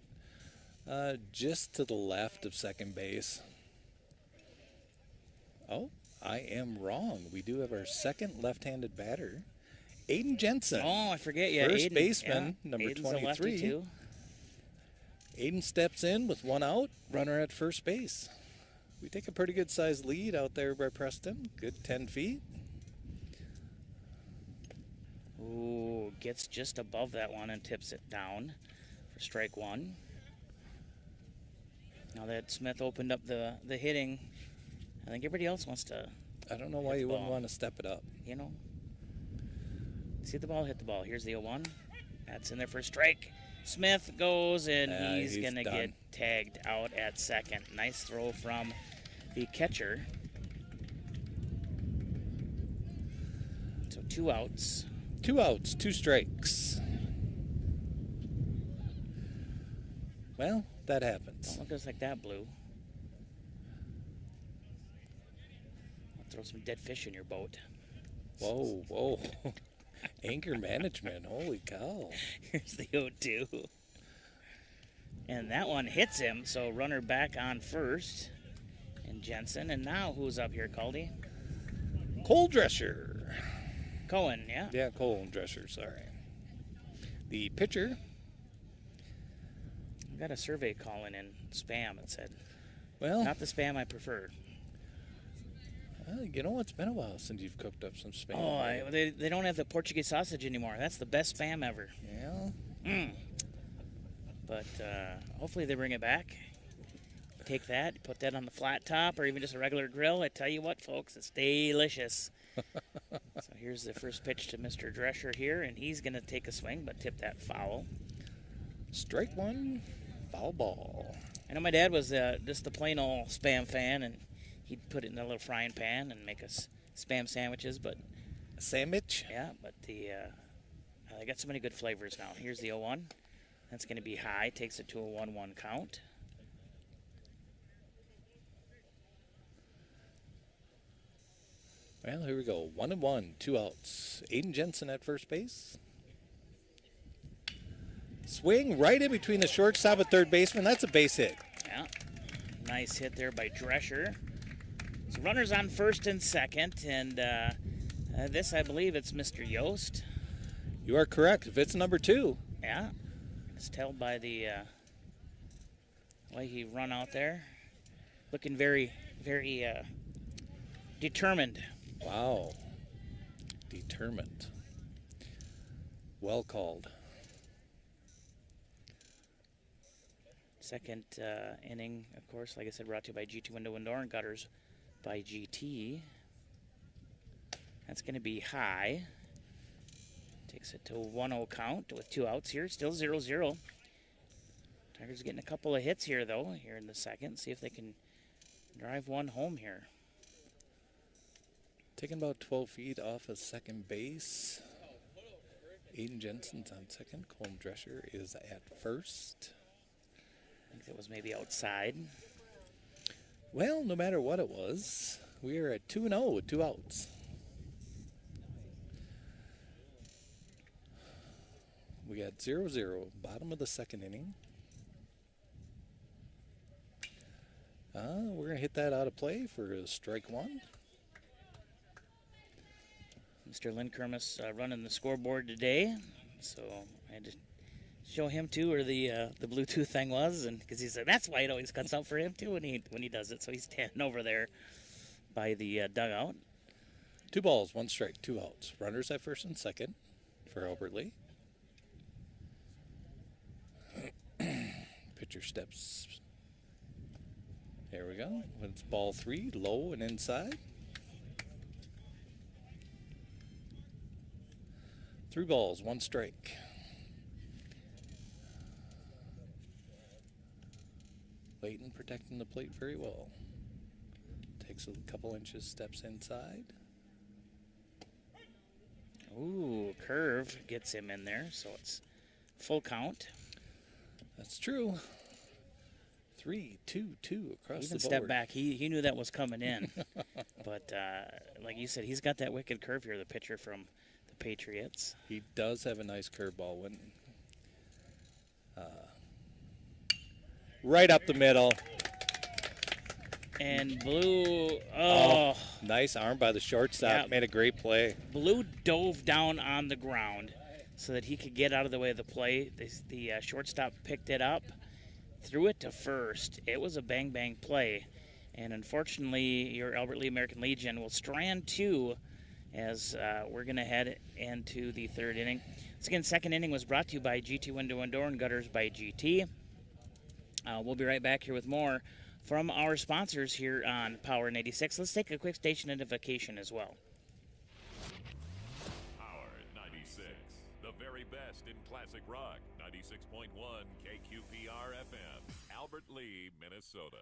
Just to the left of second base. Oh, I am wrong. We do have our second left-handed batter, Aiden Jensen. Oh, I forget. Yeah, First Aiden, baseman, number Aiden's 23. A lefty too. Aiden steps in with 1 out, runner at first base. We take a pretty good-sized lead out there by Preston. Good 10 feet. Ooh, gets just above that one and tips it down for strike 1. Now that Smith opened up the hitting, I think everybody else wants to I don't know why you wouldn't want to step it up. You know. See the ball, hit the ball. Here's the 0-1. That's in there for a strike. Smith goes, and he's going to get tagged out at second. Nice throw from the catcher. So 2 outs. 2 outs, 2 strikes. Well, that happens. Don't look just like that, Blue. I'll throw some dead fish in your boat. Whoa, whoa. Anger management, holy cow. Here's the 0-2. And that one hits him, so runner back on first. And Jensen. And now who's up here, Caldy? Cole Drescher. Cohen, yeah? Yeah, Cole Drescher, sorry. The pitcher. I got a survey calling in spam, it said. Well, not the spam I prefer. You know, it's been a while since you've cooked up some spam. Oh, they don't have the Portuguese sausage anymore. That's the best spam ever. Yeah. But hopefully they bring it back. Take that, put that on the flat top, or even just a regular grill. I tell you what, folks, it's delicious. So here's the first pitch to Mr. Drescher here, and he's going to take a swing, but tip that foul. Strike 1, foul ball. I know my dad was just the plain old spam fan, and he'd put it in a little frying pan and make us spam sandwiches. But a sandwich? Yeah, but they got so many good flavors now. Here's the 0-1. That's going to be high. Takes it to a 1-1 count. Well, here we go. 1-1, 2 outs. Aiden Jensen at first base. Swing right in between the shortstop and third baseman. That's a base hit. Yeah. Nice hit there by Drescher. So runners on first and second, and this, I believe, it's Mr. Yost. You are correct. If it's number 2. Yeah. It's told by the way he run out there. Looking very, very determined. Wow. Determined. Well called. Second inning, of course, like I said, brought to you by GT Window and Door and Gutters by GT. That's going to be high. Takes it to a 1-0 count with 2 outs here. Still 0-0. Tigers getting a couple of hits here, though, here in the second. See if they can drive one home here. Taking about 12 feet off of second base. Aiden Jensen's on second. Colm Drescher is at first. I think that was maybe outside. Well, no matter what it was, we are at 2-0 with 2 outs. We got 0-0, bottom of the second inning. We're going to hit that out of play for strike 1. Mr. Lynn Kermis running the scoreboard today, so I had to show him too where the Bluetooth thing was, and because he said that's why it always cuts out for him too when he does it. So he's standing over there by the dugout. 2 balls, 1 strike, 2 outs. Runners at first and second for Albert Lee. Pitcher steps. There we go. It's ball 3, low and inside. 3 balls, 1 strike. Layton protecting the plate very well. Takes a couple inches, steps inside. Ooh, curve gets him in there, so it's full count. That's true. 3-2-2 across the board. Even step back. He knew that was coming in. But like you said, he's got that wicked curve here, the pitcher from the Patriots. He does have a nice curveball. When right up the middle. And Blue, nice arm by the shortstop. Yeah. Made a great play. Blue dove down on the ground so that he could get out of the way of the play. The shortstop picked it up, threw it to first. It was a bang-bang play. And unfortunately, your Albert Lee American Legion will strand 2 as we're going to head into the 3rd inning. Once again, 2nd inning was brought to you by GT Window and Door and Gutters by GT. We'll be right back here with more from our sponsors here on Power 96. Let's take a quick station identification as well. Power 96, the very best in classic rock. 96.1 KQPR FM, Albert Lee, Minnesota.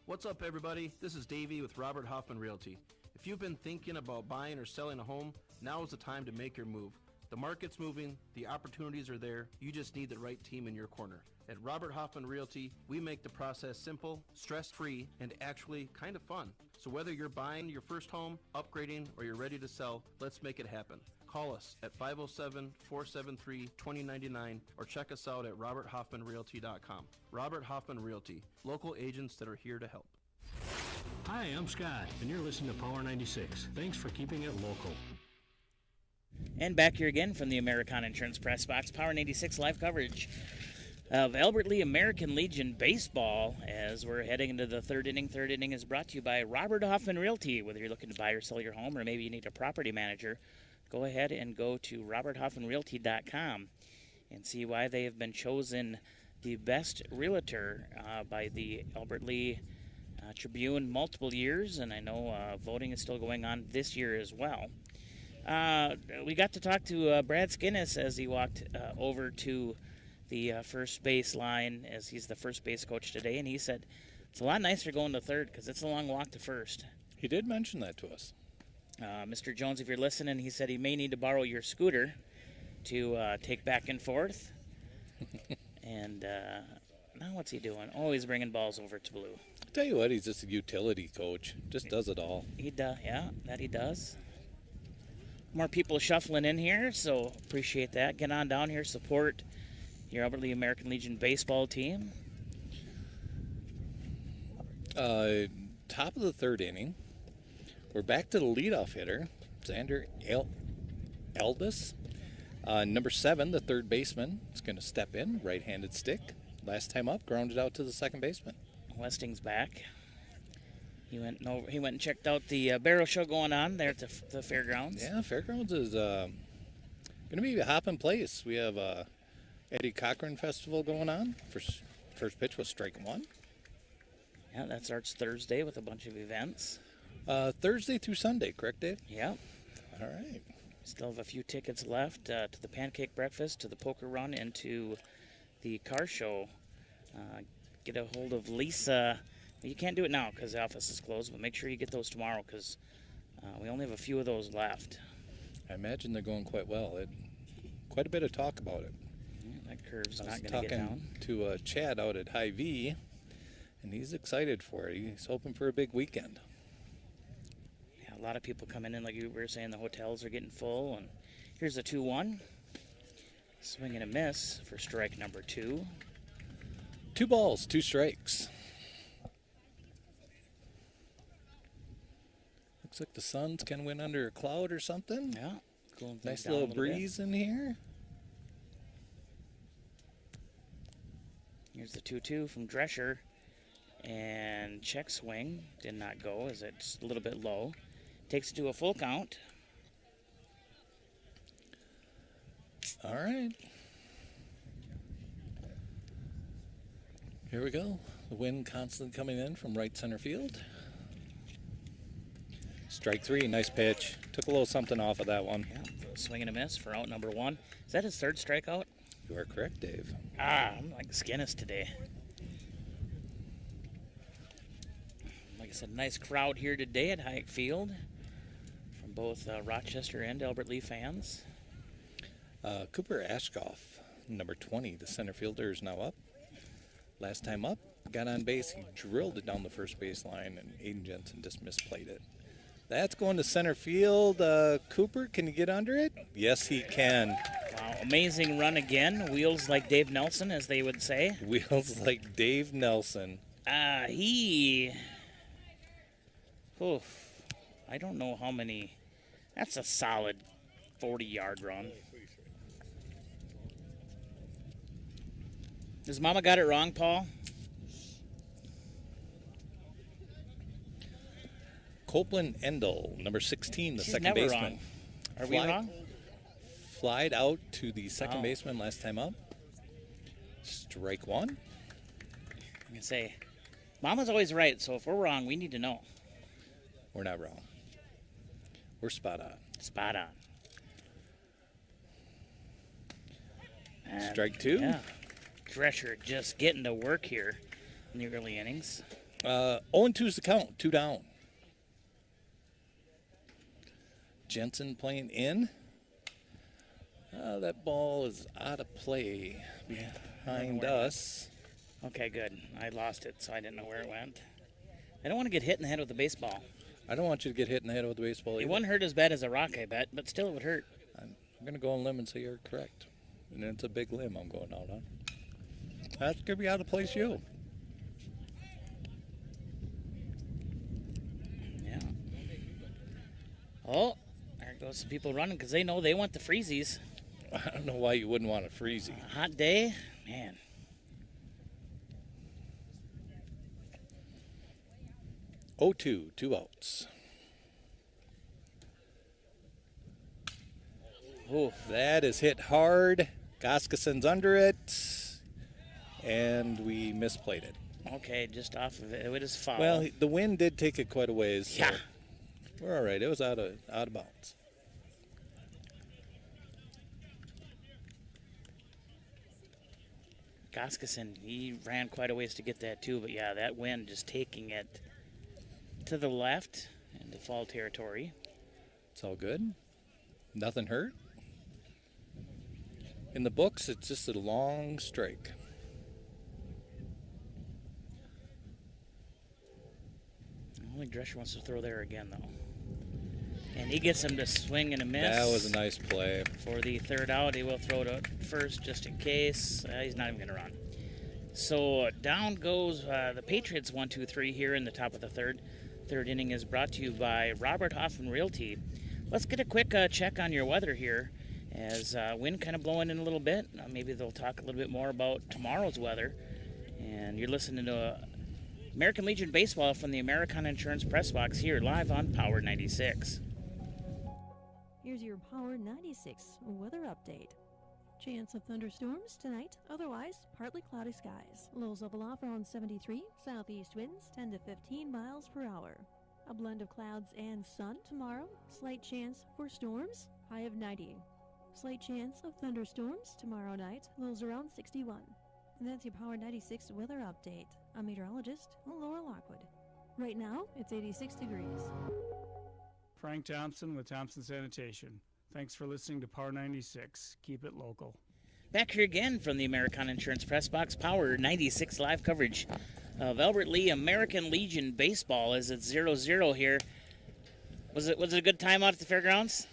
What's up, everybody? This is Davey with Robert Hoffman Realty. If you've been thinking about buying or selling a home, now is the time to make your move. The market's moving, the opportunities are there, you just need the right team in your corner. At Robert Hoffman Realty, we make the process simple, stress-free, and actually kind of fun. So whether you're buying your first home, upgrading, or you're ready to sell, let's make it happen. Call us at 507-473-2099 or check us out at roberthoffmanrealty.com. Robert Hoffman Realty, local agents that are here to help. Hi, I'm Scott, and you're listening to Power 96. Thanks for keeping it local. And back here again from the Americana Insurance Press Box, Power 96 live coverage of Albert Lee American Legion Baseball as we're heading into the third inning. Third inning is brought to you by Robert Hoffman Realty. Whether you're looking to buy or sell your home or maybe you need a property manager, go ahead and go to roberthoffmanrealty.com and see why they have been chosen the best realtor by the Albert Lee Tribune multiple years, and I know voting is still going on this year as well. We got to talk to Brad Skinnis as he walked over to the first base line, as he's the first base coach today, and he said it's a lot nicer going to third because it's a long walk to first. He did mention that to us. Mr. Jones, if you're listening, he said he may need to borrow your scooter to take back and forth. And now what's he doing? Oh, he's bringing balls over to Blue. I'll tell you what, he's just a utility coach. Just does it all. He does, yeah, that he does. More people shuffling in here, so appreciate that. Get on down here, support your Albert Lee American Legion baseball team. Top of the third inning. We're back to the leadoff hitter, Xander Eldis. Number 7, the third baseman, is going to step in, right-handed stick. Last time up, grounded out to the second baseman. Westing's back. He went and checked out the barrel show going on there at the fairgrounds. Yeah, fairgrounds is going to be a hopping place. We have Eddie Cochran Festival going on. First pitch was strike 1. Yeah, that starts Thursday with a bunch of events. Thursday through Sunday, correct, Dave? Yeah. All right. Still have a few tickets left to the pancake breakfast, to the poker run, and to the car show. Get a hold of Lisa. You can't do it now because the office is closed, but make sure you get those tomorrow because we only have a few of those left. I imagine they're going quite well. Quite a bit of talk about it. Yeah, that curve's not going to get down. I was talking to Chad out at Hy-Vee, and he's excited for it. He's hoping for a big weekend. Yeah, a lot of people coming in, like you were saying, the hotels are getting full. And here's the 2-1. Swing and a miss for strike number 2. 2 balls, 2 strikes. Looks like the sun's kind of went under a cloud or something. Yeah. Cooling things nice down little a breeze bit in here. Here's the 2-2 from Drescher. And check swing. Did not go as it's a little bit low. Takes it to a full count. All right. Here we go. The wind constantly coming in from right center field. Strike 3, nice pitch. Took a little something off of that one. Yeah, swing and a miss for out number 1. Is that his third strikeout? You are correct, Dave. I'm like Skinnis today. Like I said, nice crowd here today at Hayek Field from both Rochester and Albert Lee fans. Cooper Ashkoff, number 20, the center fielder, is now up. Last time up, got on base, he drilled it down the first base line, and Aiden Jensen just misplayed it. That's going to center field. Cooper, can you get under it? Yes, he can. Wow, amazing run again. Wheels like Dave Nelson, as they would say. Wheels like Dave Nelson. I don't know how many. That's a solid 40-yard run. Has Mama got it wrong, Paul? Copeland Endel, number 16, the She's second never baseman. Wrong. Are we wrong? Flied out to the second baseman last time up. Strike 1. I'm going to say, Mama's always right, so if we're wrong, we need to know. We're not wrong. We're spot on. Spot on. And, Strike two. Yeah. Drescher just getting to work here in the early innings. 0-2 is the count. 2 down. Jensen playing in. That ball is out of play behind us. Okay, good. I lost it, so I didn't know where it went. I don't want to get hit in the head with a baseball. I don't want you to get hit in the head with a baseball either. It wouldn't hurt as bad as a rock, I bet, but still it would hurt. I'm going to go on limb and say you're correct. And it's a big limb I'm going out on. That's going to be out of place, you. Yeah. Oh, there goes some people running because they know they want the freezies. I don't know why you wouldn't want a freezy. Hot day, man. Oh, 2 outs. Oh, that is hit hard. Goskesen's under it, and we misplayed it. Okay, just off of it. It is foul. Well, the wind did take it quite a ways. So yeah. We're all right. It was out of bounds. Goskesen, he ran quite a ways to get that too, but yeah, that wind just taking it to the left into foul territory. It's all good. Nothing hurt. In the books, it's just a long strike. I think Drescher wants to throw there again, though. And he gets him to swing and a miss. That was a nice play. For the third out, he will throw to first just in case. He's not even going to run. So down goes the Patriots 1-2-3 here in the top of the third. Third inning is brought to you by Robert Hoffman Realty. Let's get a quick check on your weather here. As wind kind of blowing in a little bit. Maybe they'll talk a little bit more about tomorrow's weather. And you're listening to American Legion Baseball from the Americana Insurance Press Box here live on Power 96. Here's your Power 96 weather update. Chance of thunderstorms tonight, otherwise partly cloudy skies. Lows level off around 73, southeast winds 10 to 15 miles per hour. A blend of clouds and sun tomorrow, slight chance for storms, high of 90. Slight chance of thunderstorms tomorrow night, lows around 61. And that's your Power 96 weather update. I'm meteorologist Laura Lockwood. Right now, it's 86 degrees. Frank Thompson with Thompson Sanitation. Thanks for listening to Power 96. Keep it local. Back here again from the Americana Insurance Press Box, Power 96 live coverage of Albert Lee American Legion Baseball as it's 0-0 here. Was it a good time out at the fairgrounds?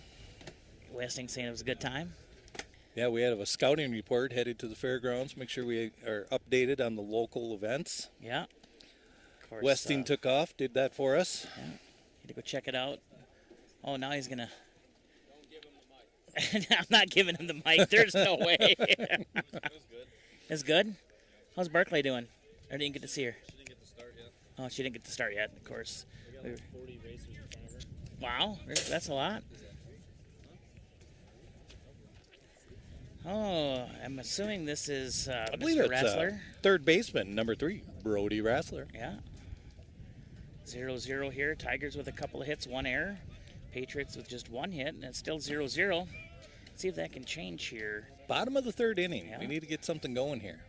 Westing saying it was a good time. Yeah, we had a scouting report headed to the fairgrounds. Make sure we are updated on the local events. Yeah. Of course, Westing took off, did that for us. Yeah. Had to go check it out. Oh, now he's going to... I'm not giving him the mic. There's no way. It was good. It's good? How's Barclay doing? I didn't get to see her. She didn't get to start yet. Oh, she didn't get to start yet, of course. We got like 40 racers in front of her. Wow, that's a lot. Oh, I'm assuming this is I believe Mr. it's Rassler. Third baseman, number 3, Brody Rassler. Yeah. 0-0 here. Tigers with a couple of hits, 1 error. Patriots with just 1 hit, and it's still 0-0. Let's see if that can change here. Bottom of the third inning. Yeah. We need to get something going here.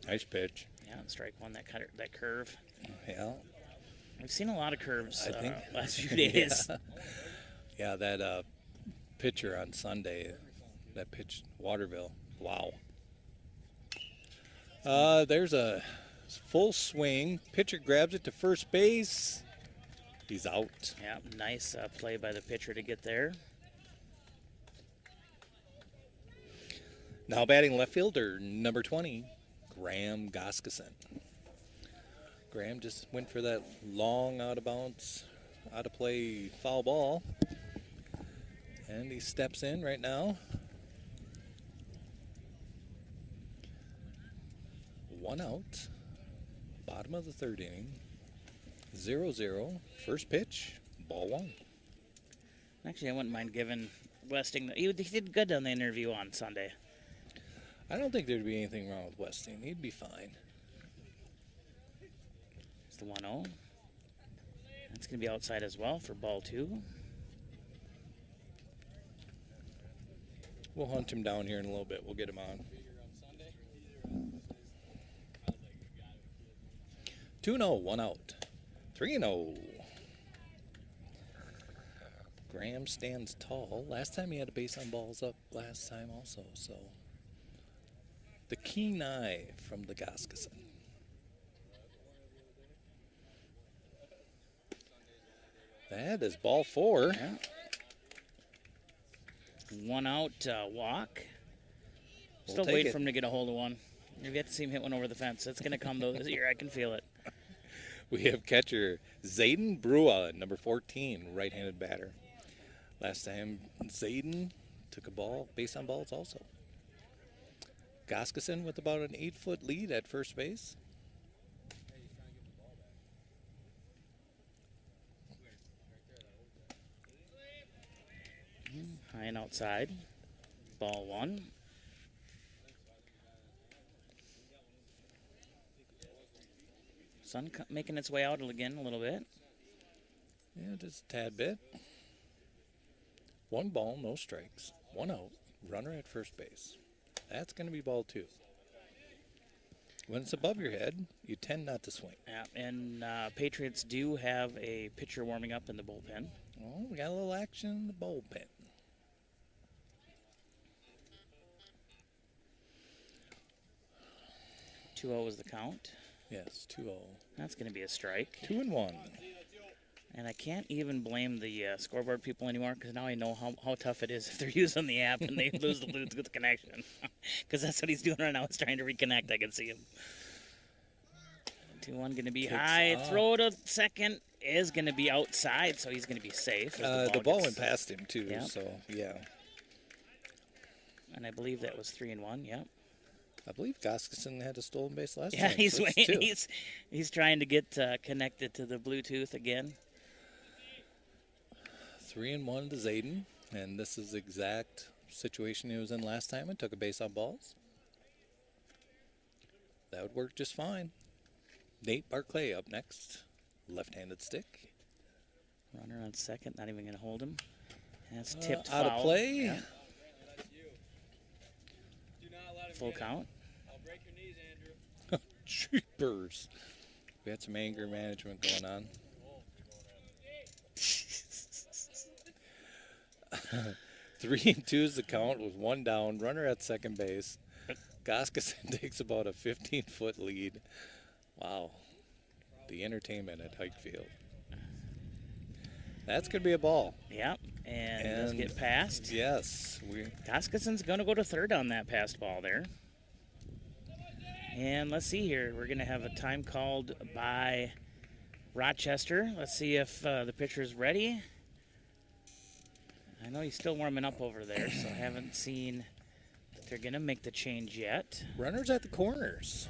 Nice pitch. Yeah, strike one, that curve. Yeah. We've seen a lot of curves I think last few days. Yeah, that pitcher on Sunday, that pitch, Waterville. Wow. There's a full swing. Pitcher grabs it to first base. He's out. Yeah, nice play by the pitcher to get there. Now batting left fielder, number 20, Graham Goskesen. Graham just went for that long out of bounds, out of play foul ball. And he steps in right now. 1 out. Bottom of the third inning. 0-0. First pitch. Ball 1. Actually, I wouldn't mind giving Westing. He did good on the interview on Sunday. I don't think there'd be anything wrong with Westing. He'd be fine. It's the 1-0. That's going to be outside as well for ball 2. We'll hunt him down here in a little bit. We'll get him on. 2-0, 1 out. 3-0. Graham stands tall. Last time he had a base on balls up last time also, so. The keen eye from the Goskison. That is ball 4. Yeah. 1 out walk. Still waiting for him to get a hold of one. You've yet to see him hit one over the fence. It's going to come though this year. I can feel it. We have catcher Zayden Brua, number 14, right-handed batter. Last time Zayden took a ball, base on balls also. Goskison with about an 8-foot lead at first base. High and outside. Ball 1. Sun making its way out again a little bit. Yeah, just a tad bit. 1 ball, no strikes. 1 out. Runner at first base. That's going to be ball 2. When it's above your head, you tend not to swing. Yeah, and Patriots do have a pitcher warming up in the bullpen. Oh, we got a little action in the bullpen. Two 2-0 is the count. Yes, 2-0. That's going to be a strike. 2-1. And I can't even blame the scoreboard people anymore because now I know how tough it is if they're using the app and they lose the connection. Because that's what he's doing right now. He's trying to reconnect. I can see him. 2-1 going to be high. Throw to second is going to be outside, so he's going to be safe. The ball went past him, too, so, yeah. And I believe that was 3-1, yep. I believe Goskison had a stolen base last time. Yeah, he's waiting. He's trying to get connected to the Bluetooth again. 3-1 to Zayden, and this is the exact situation he was in last time and took a base on balls. That would work just fine. Nate Barclay up next. Left-handed stick. Runner on second, not even going to hold him. That's tipped out foul. Of play. Yeah. Full count. I'll break your knees, Andrew. Jeepers. We had some anger management going on. 3-2 is the count with 1 down. Runner at second base. Goskison takes about a 15-foot lead. Wow. The entertainment at Hike Field. That's going to be a ball. Yep, and does get passed. Yes. Goskison's going to go to third on that passed ball there. And let's see here. We're going to have a time called by Rochester. Let's see if the pitcher's ready. I know he's still warming up over there, so I haven't seen that they're going to make the change yet. Runners at the corners.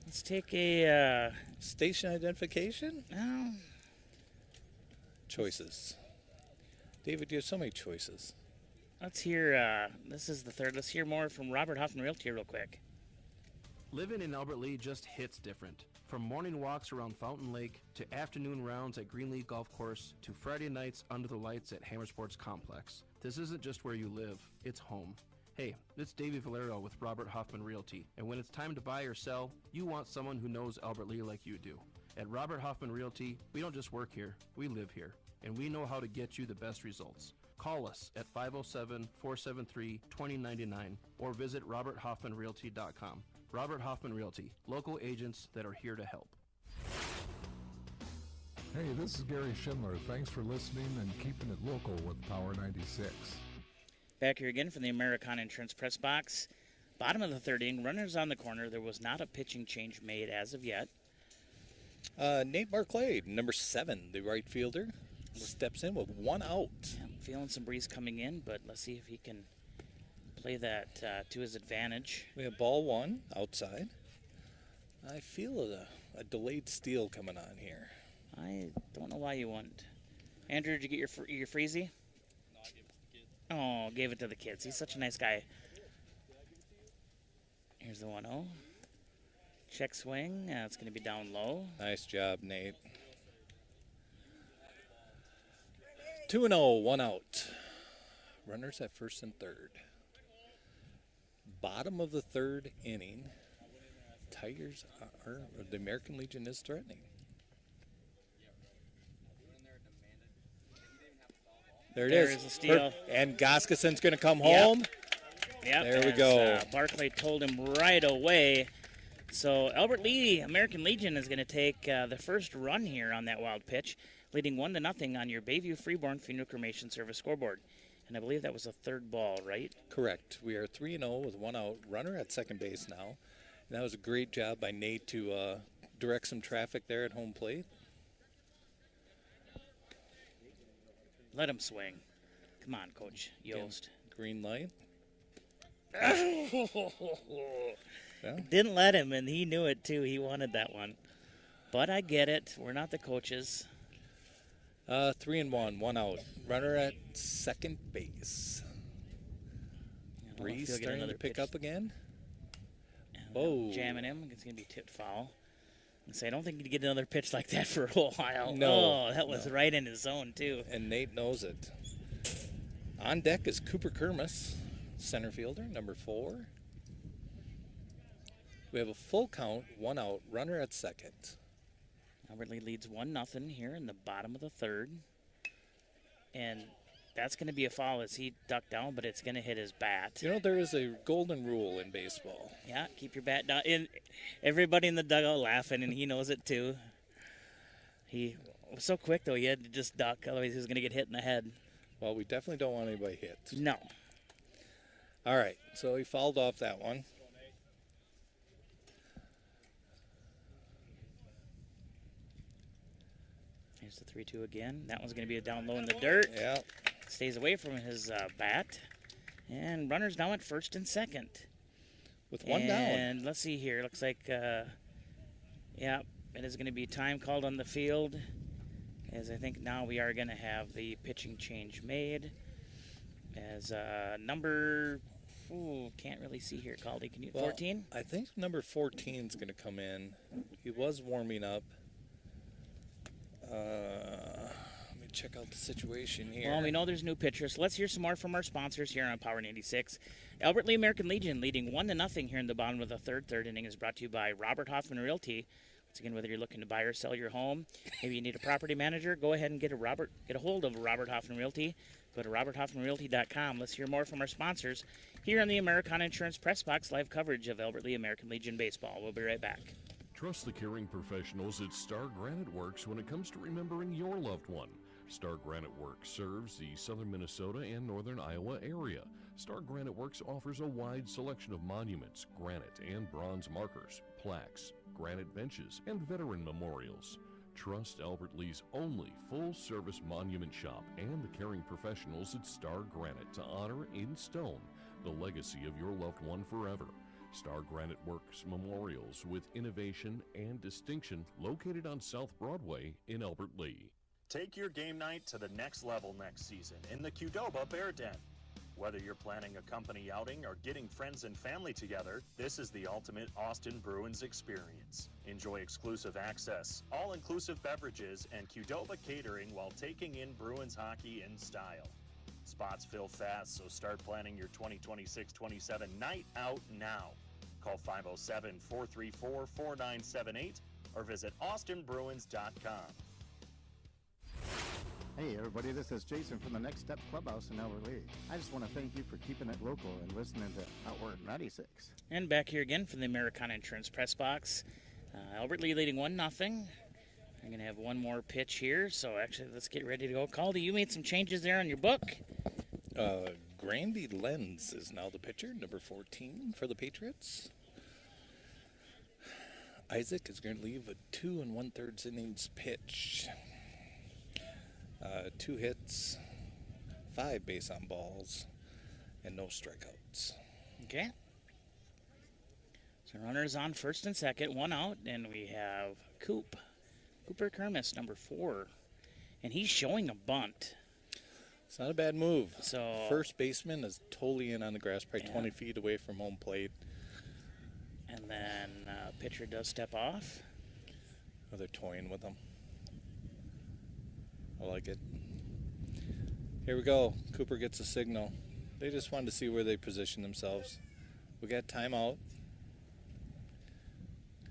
Let's take a... station identification? No. Choices. David, you have so many choices. Let's hear, this is the third. Let's hear more from Robert Hoffman Realty real quick. Living in Albert Lee just hits different. From morning walks around Fountain Lake to afternoon rounds at Greenlee Golf Course to Friday nights under the lights at Hammer Sports Complex. This isn't just where you live, it's home. Hey, it's Davey Valero with Robert Hoffman Realty, and when it's time to buy or sell, you want someone who knows Albert Lee like you do. At Robert Hoffman Realty, we don't just work here, we live here, and we know how to get you the best results. Call us at 507-473-2099 or visit roberthoffmanrealty.com. Robert Hoffman Realty, local agents that are here to help. Hey, this is Gary Schindler. Thanks for listening and keeping it local with Power 96. Back here again from the Americana Insurance Press Box. Bottom of the third inning, runners on the corner. There was not a pitching change made as of yet. Nate Barclay, number 7, the right fielder, steps in with 1 out. Yeah, feeling some breeze coming in, but let's see if he can play that to his advantage. We have ball 1 outside. I feel a delayed steal coming on here. I don't know why you wouldn't. Andrew, did you get your freezy? No, I gave it to the kids. Oh, gave it to the kids. He's such a nice guy. Here's the 1-0. Check swing. It's going to be down low. Nice job, Nate. 2-0, 1 out. Runners at first and third. Bottom of the third inning. Tigers are, the American Legion is threatening. There it is. There's a steal. And Goskison's going to come home. Yep. There we go. Barclay told him right away. So Albert Lee, American Legion, is going to take the first run here on that wild pitch, leading 1-0 on your Bayview Freeborn Funeral Cremation Service scoreboard. And I believe that was a third ball, right? Correct. We are 3-0 with 1 out. Runner at second base now. And that was a great job by Nate to direct some traffic there at home plate. Let him swing. Come on, Coach Yost. Green light. Didn't let him, and he knew it too. He wanted that one. But I get it. We're not the coaches. 3-1, 1 out. Runner at second base. Breeze starting to pick up again. Oh, jamming him. It's going to be tipped foul. I don't think he'd get another pitch like that for a while. No. Oh, that was right in his zone, too. And Nate knows it. On deck is Cooper Kermis, center fielder, number 4. We have a full count, 1 out, runner at second. Albert Lee leads 1-0 here in the bottom of the third. And that's going to be a foul as he ducked down, but it's going to hit his bat. You know, there is a golden rule in baseball. Yeah, keep your bat down. And everybody in the dugout laughing, and he knows it too. He was so quick, though, he had to just duck, otherwise he was going to get hit in the head. Well, we definitely don't want anybody hit. No. All right, so he fouled off that one. Here's the 3-2 again. That one's going to be a down low in the dirt. Yeah. Stays away from his bat. And runners now at first and second. With one down. And let's see here. Looks like, yeah, it is going to be time called on the field. As I think now we are going to have the pitching change made. As number, can't really see here, Caldy. Can you, 14? I think number 14 is going to come in. He was warming up. Let me check out the situation here. Well, we know there's new pitchers, so let's hear some more from our sponsors here on Power 96. Albert Lee American Legion leading 1-0 here in the bottom of the third. Third inning is brought to you by Robert Hoffman Realty. Once again, whether you're looking to buy or sell your home, maybe you need a property manager, go ahead and get a hold of Robert Hoffman Realty. Go to roberthoffmanrealty.com. Let's hear more from our sponsors here on the Americana Insurance Press Box live coverage of Albert Lee American Legion baseball. We'll be right back. Trust the caring professionals at Star Granite Works when it comes to remembering your loved one. Star Granite Works serves the southern Minnesota and northern Iowa area. Star Granite Works offers a wide selection of monuments, granite and bronze markers, plaques, granite benches, and veteran memorials. Trust Albert Lee's only full-service monument shop and the caring professionals at Star Granite to honor in stone the legacy of your loved one forever. Star Granite Works Memorials with innovation and distinction located on South Broadway in Albert Lee. Take your game night to the next level next season in the Qdoba Bear Den. Whether you're planning a company outing or getting friends and family together, this is the ultimate Austin Bruins experience. Enjoy exclusive access, all-inclusive beverages, and Qdoba catering while taking in Bruins hockey in style. Spots fill fast, so start planning your 2026-27 night out now. Call 507-434-4978 or visit austinbruins.com. Hey everybody, this is Jason from the Next Step Clubhouse in Albert Lee. I just want to thank you for keeping it local and listening to Outward 96. And back here again from the Americana Insurance Press Box. Albert Lee leading 1-0. I'm going to have one more pitch here, so actually let's get ready to go. Caldy, you made some changes there on your book. Grandy Lenz is now the pitcher, number 14 for the Patriots. Isaac is going to leave a 2 1/3 innings pitch. 2 hits, 5 base on balls, and no strikeouts. Okay. So runners on first and second, 1 out, and we have Cooper Kermis, number 4. And he's showing a bunt. It's not a bad move. So first baseman is totally in on the grass, probably 20 feet away from home plate. And then pitcher does step off. Oh, they're toying with them. I like it. Here we go. Cooper gets a signal. They just wanted to see where they position themselves. We got timeout.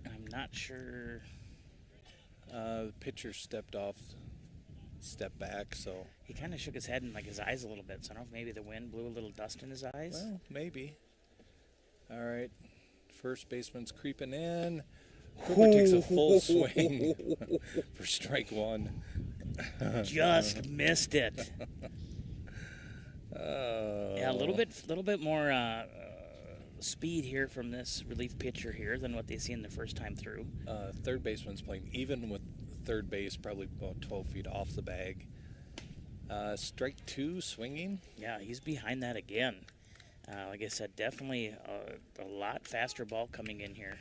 I'm not sure. The pitcher stepped back, so. He kind of shook his head and like his eyes a little bit, so I don't know if maybe the wind blew a little dust in his eyes. Well, maybe. All right. First baseman's creeping in. Cooper takes a full swing for strike one. Just missed it. Yeah, a little bit more speed here from this relief pitcher here than what they see in the first time through. Third baseman's playing even with third base, probably about 12 feet off the bag. Strike two, swinging. Yeah, he's behind that again. Like I said, definitely a lot faster ball coming in here.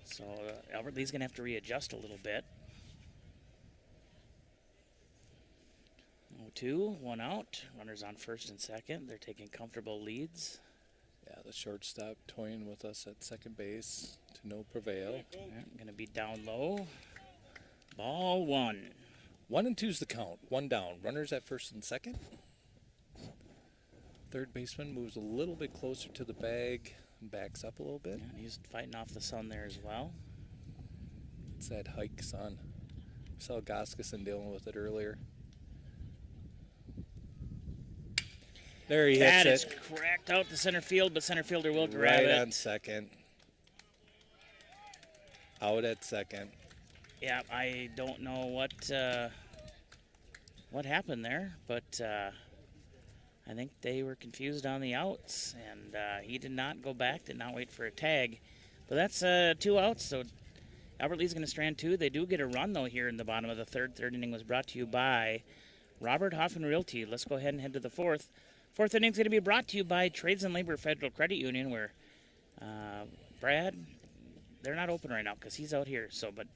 So Albert Lee's going to have to readjust a little bit. 0-2, one out. Runners on first and second. They're taking comfortable leads. Yeah, the shortstop toying with us at second base to no prevail. Going to be down low. Ball one. 1 and 2's the count. One down. Runners at first and second. Third baseman moves a little bit closer to the bag and backs up a little bit. Yeah, and he's fighting off the sun there as well. It's that hike sun. We saw Goskison dealing with it earlier. There he hits it. That is cracked out to center field, but center fielder will grab it. Right on second. Out at second. Yeah, I don't know what happened there, but I think they were confused on the outs, and he did not go back, did not wait for a tag. But that's 2 outs, so Albert Lee's going to strand 2. They do get a run, though, here in the bottom of the third. Third inning was brought to you by Robert Hoffman Realty. Let's go ahead and head to the fourth. Fourth inning is going to be brought to you by Trades and Labor Federal Credit Union, where Brad, they're not open right now because he's out here. So, but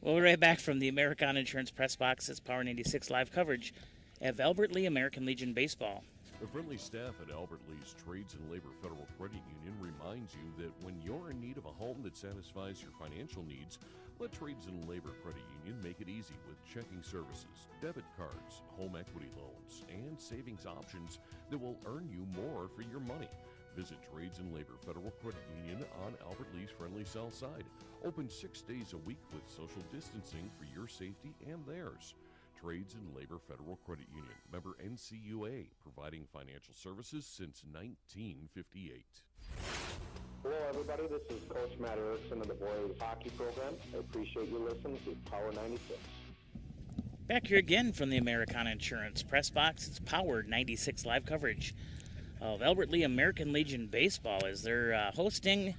we'll be right back from the Americana Insurance Press Box. It's Power 96 live coverage of Albert Lee American Legion Baseball. The friendly staff at Albert Lee's Trades and Labor Federal Credit Union reminds you that when you're in need of a home that satisfies your financial needs, let Trades and Labor Credit Union make it easy with checking services, debit cards, home equity loans, and savings options that will earn you more for your money. Visit Trades and Labor Federal Credit Union on Albert Lee's friendly south side. Open 6 days a week with social distancing for your safety and theirs. Trades and Labor Federal Credit Union, member NCUA, providing financial services since 1958. Hello, everybody. This is Coach Matt Erickson of the boys hockey program. I appreciate you listening to Power 96. Back here again from the Americana Insurance Press Box. It's Power 96 live coverage of Albert Lee American Legion Baseball as they're hosting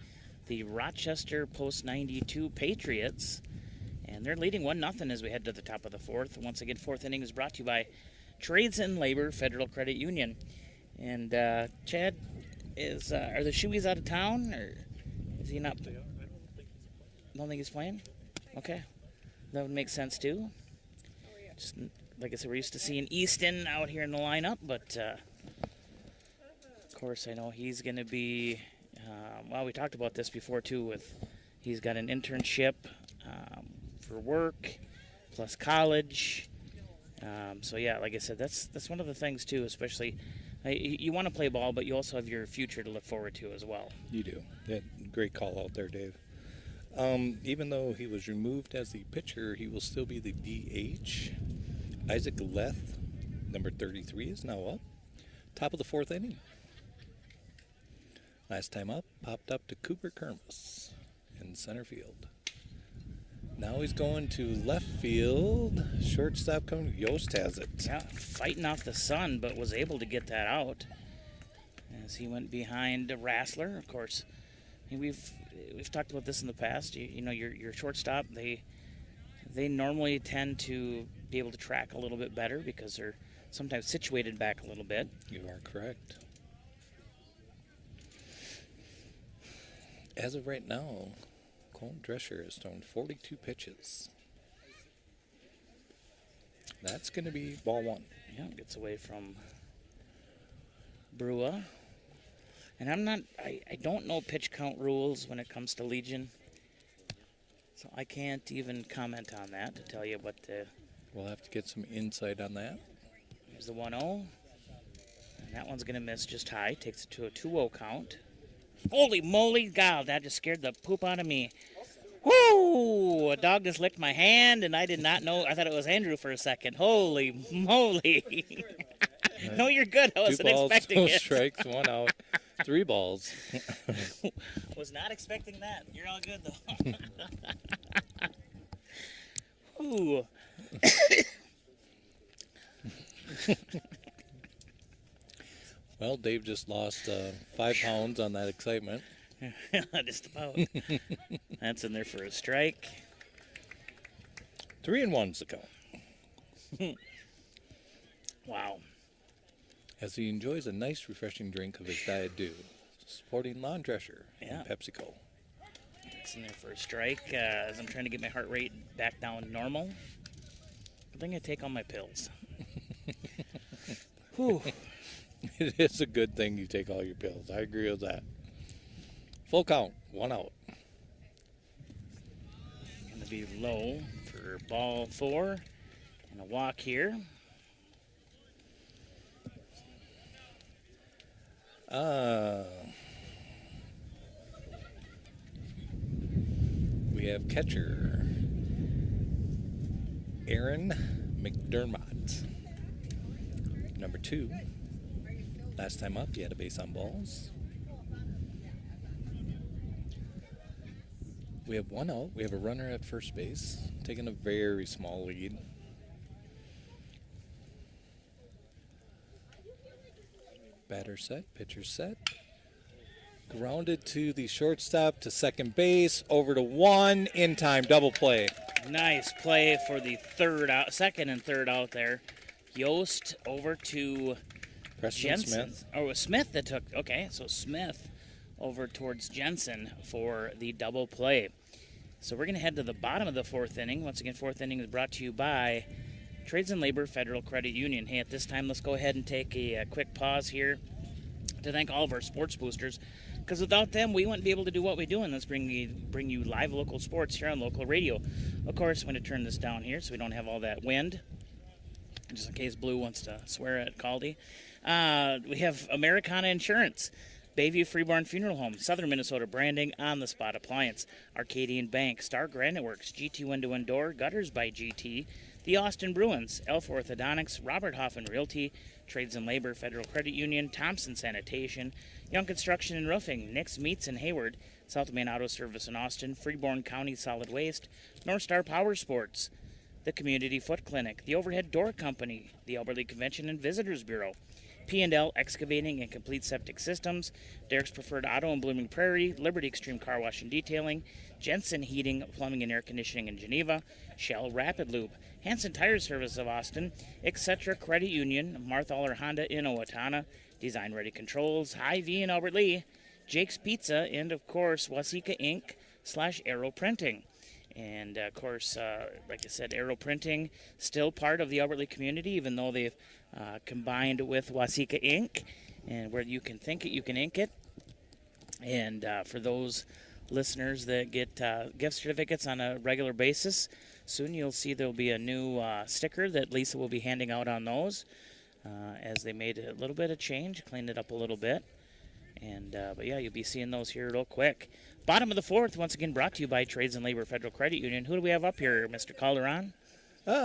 the Rochester Post 92 Patriots. And they're leading 1-0 as we head to the top of the fourth. Once again, fourth inning is brought to you by Trades and Labor Federal Credit Union. And Chad, are the Shoeys out of town, or is he not? Don't think he's playing? Okay. That would make sense, too. Just, like I said, we're used to seeing Easton out here in the lineup, but of course I know he's going to be, well, we talked about this before, too, with he's got an internship for work, plus college. So yeah, like I said, that's one of the things too. Especially, you want to play ball, but you also have your future to look forward to as well. You do. Yeah, great call out there, Dave. Even though he was removed as the pitcher, he will still be the DH. Isaac Leth, number 33, is now up. Top of the fourth inning. Last time up, popped up to Cooper Kermis in center field. Now he's going to left field. Shortstop coming. Yost has it. Yeah, fighting off the sun, but was able to get that out as he went behind Rassler. Of course, we've talked about this in the past. You know, your shortstop, they normally tend to be able to track a little bit better because they're sometimes situated back a little bit. You are correct. As of right now, Colton Drescher has thrown 42 pitches. That's going to be ball one. Yeah, gets away from Brua. And I don't know pitch count rules when it comes to Legion. So I can't even comment on that to tell you what the... We'll have to get some insight on that. Here's the 1-0. And that one's going to miss just high. Takes it to a 2-0 count. Holy moly, God, that just scared the poop out of me. Woo! A dog just licked my hand, and I did not know. I thought it was Andrew for a second. Holy moly. No, you're good. I wasn't expecting it. 2 strikes, 1 out, 3 balls. Was not expecting that. You're all good, though. Ooh. Well, Dave just lost 5 pounds on that excitement. Just about. That's in there for a strike. 3-1's the count. Wow. As he enjoys a nice, refreshing drink of his Diet Dew, supporting Lawn Drescher and PepsiCo. It's in there for a strike as I'm trying to get my heart rate back down to normal. I think I take all my pills. Whew. It is a good thing you take all your pills. I agree with that. Full count, 1 out. Going to be low for ball 4 and a walk here. We have catcher Aaron McDermott. Number 2. Last time up, he had a base on balls. We have 1 out. We have a runner at first base, taking a very small lead. Batter set, pitcher set. Grounded to the shortstop, to second base, over to 1, in time, double play. Nice play for the second and third out there. Yost over to Preston Jensen. Smith. Oh, it was Smith that took, okay, so Smith over towards Jensen for the double play. So we're going to head to the bottom of the 4th inning. Once again, 4th inning is brought to you by Trades and Labor Federal Credit Union. Hey, at this time, let's go ahead and take a quick pause here to thank all of our sports boosters, because without them, we wouldn't be able to do what we do, and let's bring you live local sports here on local radio. Of course, I'm going to turn this down here so we don't have all that wind, just in case Blue wants to swear at Caldy. We have Americana Insurance, Bayview Freeborn Funeral Home, Southern Minnesota Branding, On the Spot Appliance, Arcadian Bank, Star Granite Works, GT Window and Door, Gutters by GT, the Austin Bruins, Elf Orthodontics, Robert Hoffman Realty, Trades and Labor Federal Credit Union, Thompson Sanitation, Young Construction and Roofing, Nick's Meats in Hayward, South Main Auto Service in Austin, Freeborn County Solid Waste, North Star Power Sports, the Community Foot Clinic, the Overhead Door Company, the Alberta Convention and Visitors Bureau, P&L Excavating and Complete Septic Systems, Derek's Preferred Auto in Blooming Prairie, Liberty Extreme Car Wash and Detailing, Jensen Heating, Plumbing and Air Conditioning in Geneva, Shell Rapid Lube, Hanson Tire Service of Austin, Etc. Credit Union, Marthaler Honda in Owatonna, Design Ready Controls, Hy-Vee in Albert Lee, Jake's Pizza, and of course, Wasika Inc. /Aero Printing. And of course, like I said, Aero Printing still part of the Albert Lee community, even though they've combined with Wasika Inc. And where you can think it, you can ink it. And for those listeners that get gift certificates on a regular basis, soon you'll see there'll be a new sticker that Lisa will be handing out on those, as they made a little bit of change, cleaned it up a little bit. And but yeah, you'll be seeing those here real quick. Bottom of the 4th, once again brought to you by Trades and Labor Federal Credit Union. Who do we have up here, Mr. Calderon?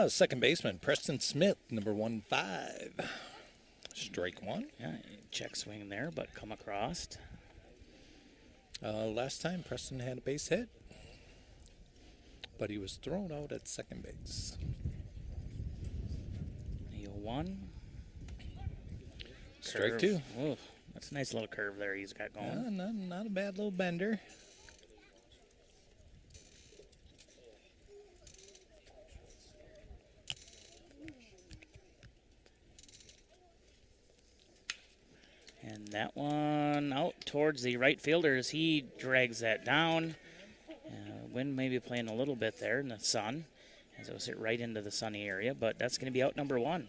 Second baseman, Preston Smith, number 1-5. Strike 1. Yeah, check swing there, but come across. Last time, Preston had a base hit, but he was thrown out at second base. He'll 1. Strike 2. Ooh, that's a nice little curve there he's got going. Not a bad little bender. And that one out towards the right fielder as he drags that down. Wind maybe playing a little bit there in the sun, as it was hit right into the sunny area, but that's going to be out number 1.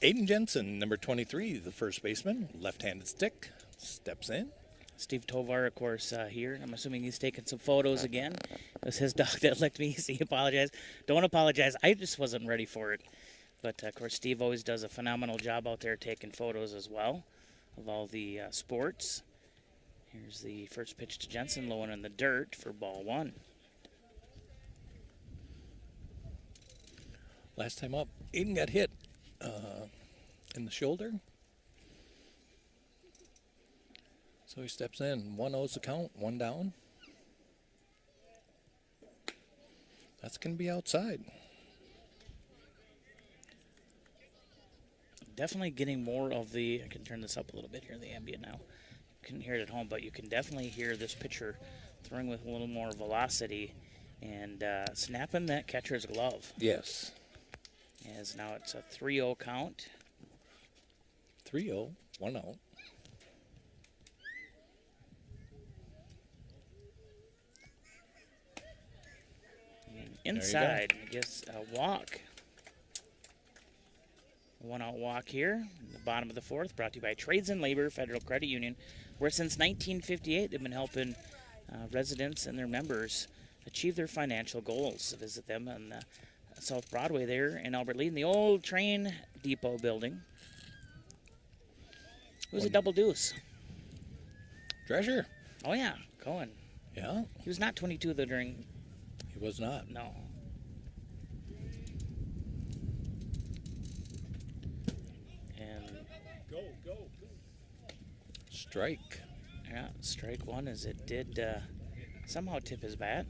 Aiden Jensen, number 23, the first baseman, left-handed stick, steps in. Steve Tovar, of course, here. I'm assuming he's taking some photos again. It was his dog that licked me, so he apologized. Don't apologize. I just wasn't ready for it. But, of course, Steve always does a phenomenal job out there taking photos as well of all the sports. Here's the first pitch to Jensen, low one in the dirt for ball one. Last time up, Aiden got hit in the shoulder. So he steps in. 1-0's the count, one down. That's going to be outside. Definitely getting more of the, I can turn this up a little bit here, the ambient now. You couldn't hear it at home, but you can definitely hear this pitcher throwing with a little more velocity and snapping that catcher's glove. Yes. As now it's a 3-0 count. 3-0, 1-0. Inside, I guess, a walk. One-out walk here, in the bottom of the fourth, brought to you by Trades and Labor Federal Credit Union, where since 1958 they've been helping residents and their members achieve their financial goals. Visit them on South Broadway there in Albert Lea in the old train depot building. It was a double deuce. Treasure. Oh, yeah, Cohen. Yeah. He was not 22 though during... He was not. No. Go. Strike. Yeah, strike one as it did somehow tip his bat.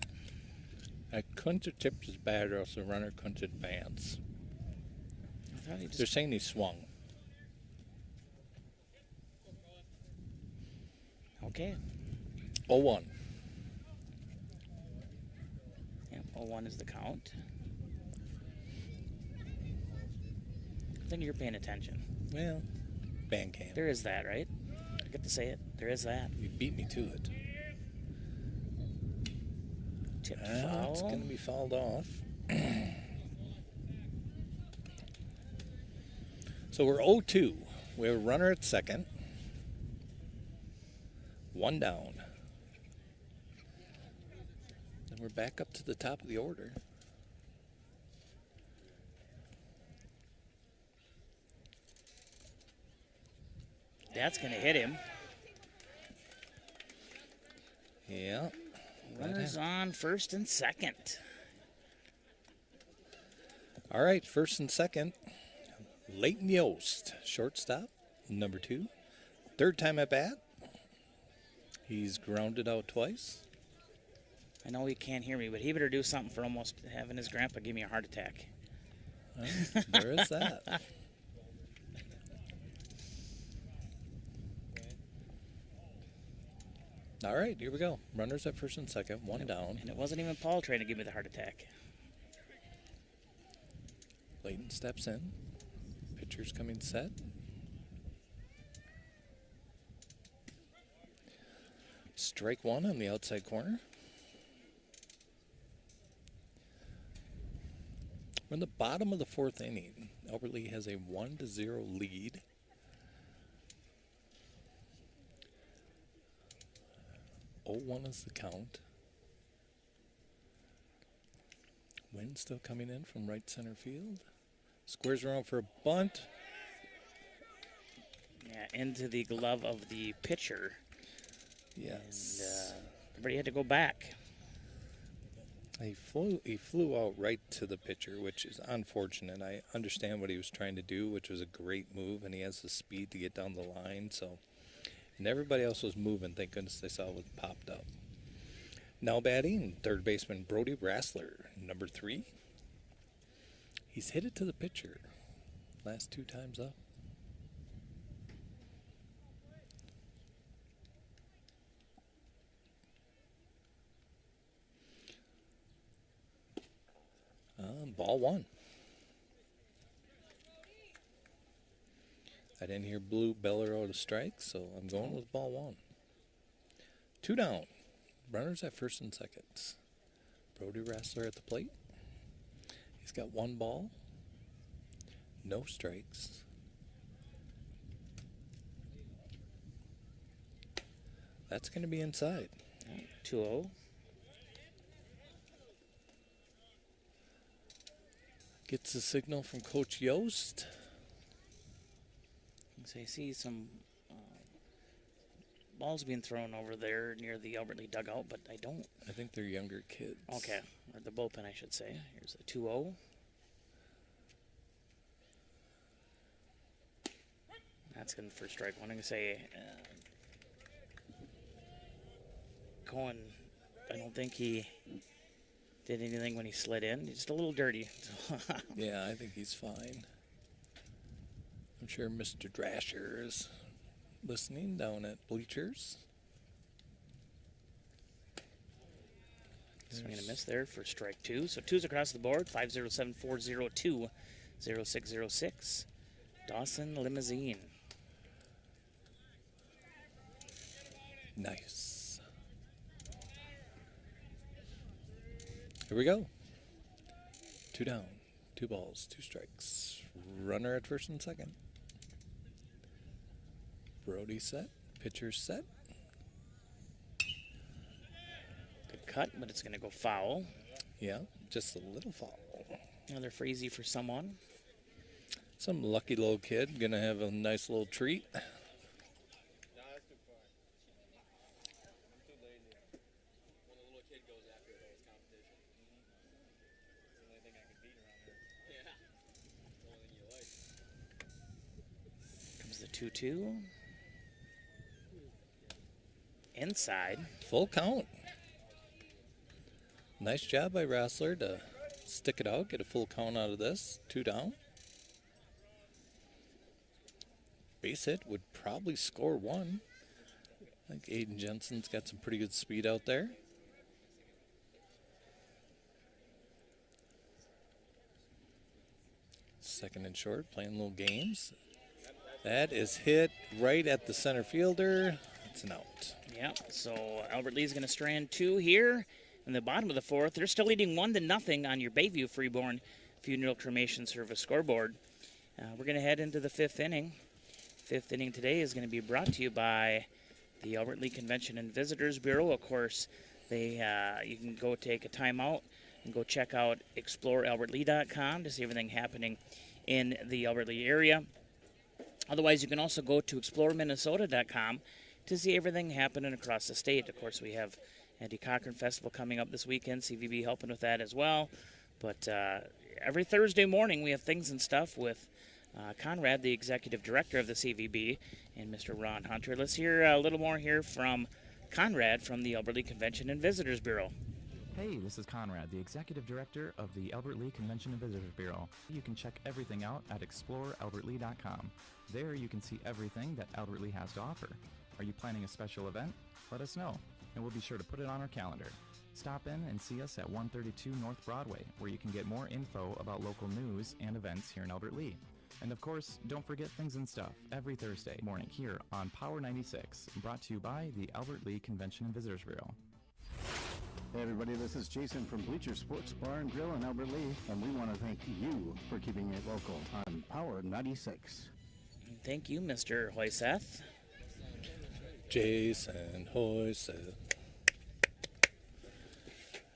I couldn't have tipped his bat or else the runner couldn't advance. I thought he just... They're saying he swung. Okay. 0-1. Yep, 0-1 is the count. I think you're paying attention. Well, band cam. There is that, right? I get to say it. There is that. You beat me to it. Tipped foul. It's going to be fouled off. So we're 0-2. We have a runner at second. One down. And we're back up to the top of the order. That's going to hit him. Yeah. Runners on first and second. All right, first and second. Leighton Yost, shortstop, number 2. Third time at bat. He's grounded out twice. I know he can't hear me, but he better do something for almost having his grandpa give me a heart attack. There is that. All right, here we go. Runners at first and second, one down. And it wasn't even Paul trying to give me the heart attack. Leighton steps in. Pitcher's coming set. Strike one on the outside corner. We're in the bottom of the fourth inning. Albert Lea has a 1-0 lead. One is the count. Wind still coming in from right center field. Squares around for a bunt. Yeah, into the glove of the pitcher. Yes. And everybody had to go back. He flew out right to the pitcher, which is unfortunate. I understand what he was trying to do, which was a great move, and he has the speed to get down the line. So, and everybody else was moving. Thank goodness they saw what popped up. Now batting, third baseman Brody Rassler, number 3. He's hit it to the pitcher last 2 times up. Ball 1. I didn't hear Blue Beller out of strike, so I'm going with ball 1. 2 down. Runners at first and second. Brody Rassler at the plate. He's got 1 ball. No strikes. That's going to be inside. 2-0. Gets the signal from Coach Yost. So I see some balls being thrown over there near the Albert Lee dugout, but I don't. I think they're younger kids. Okay, or the bullpen, I should say. Here's the 2-0. That's good for strike one. I'm going to say Cohen, I don't think he did anything when he slid in. He's just a little dirty. Yeah, I think he's fine. I'm sure Mr. Drasher is listening down at bleachers. Swing and a miss there for strike two. So twos across the board. 507-402-0606. Dawson Limousine. Nice. Here we go. 2 down, 2 balls, 2 strikes. Runner at first and second. Brody set. Pitcher set. Good cut, but it's going to go foul. Yeah, just a little foul. Another freezy for someone. Some lucky little kid going to have a nice little treat. Comes the 2-2. Inside. Full count. Nice job by Rassler to stick it out, get a full count out of this. 2 down. Base hit would probably score 1. I think Aiden Jensen's got some pretty good speed out there. Second and short, playing little games. That is hit right at the center fielder. It's an out. Yep, so Albert Lee's going to strand 2 here in the bottom of the 4th. They're still leading 1-0 on your Bayview Freeborn Funeral Cremation Service scoreboard. We're going to head into the 5th inning. 5th inning today is going to be brought to you by the Albert Lee Convention and Visitors Bureau. Of course, you can go take a timeout and go check out explorealbertlee.com to see everything happening in the Albert Lee area. Otherwise, you can also go to exploreminnesota.com to see everything happening across the state. Of course, we have Andy Cochran Festival coming up this weekend, CVB helping with that as well. But every Thursday morning, we have things and stuff with Conrad, the executive director of the CVB, and Mr. Ron Hunter. Let's hear a little more here from Conrad from the Albert Lee Convention and Visitors Bureau. Hey, this is Conrad, the Executive Director of the Albert Lee Convention and Visitors Bureau. You can check everything out at explorealbertlee.com. There you can see everything that Albert Lee has to offer. Are you planning a special event? Let us know, and we'll be sure to put it on our calendar. Stop in and see us at 132 North Broadway, where you can get more info about local news and events here in Albert Lee. And of course, don't forget Things and Stuff every Thursday morning here on Power 96, brought to you by the Albert Lee Convention and Visitors Bureau. Hey everybody, this is Jason from Bleacher Sports Bar and Grill in Albert Lee, and we want to thank you for keeping it local on Power 96. Thank you, Mr. Hoyseth. Jason Hoyseth.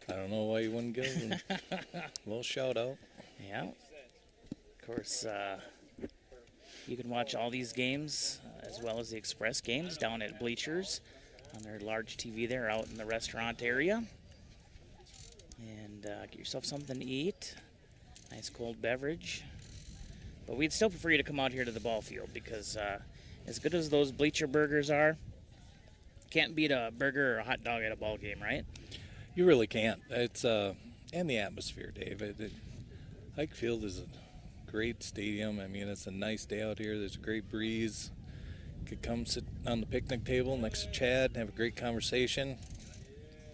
I don't know why you wouldn't give him a little shout out. Yeah. Of course, you can watch all these games as well as the Express games down at Bleachers on their large TV there out in the restaurant area. And get yourself something to eat. Nice cold beverage. But we'd still prefer you to come out here to the ball field because as good as those bleacher burgers are, can't beat a burger or a hot dog at a ball game, right? You really can't. It's and the atmosphere, Dave. Hike Field is a great stadium. I mean, it's a nice day out here. There's a great breeze. Could come sit on the picnic table next to Chad and have a great conversation.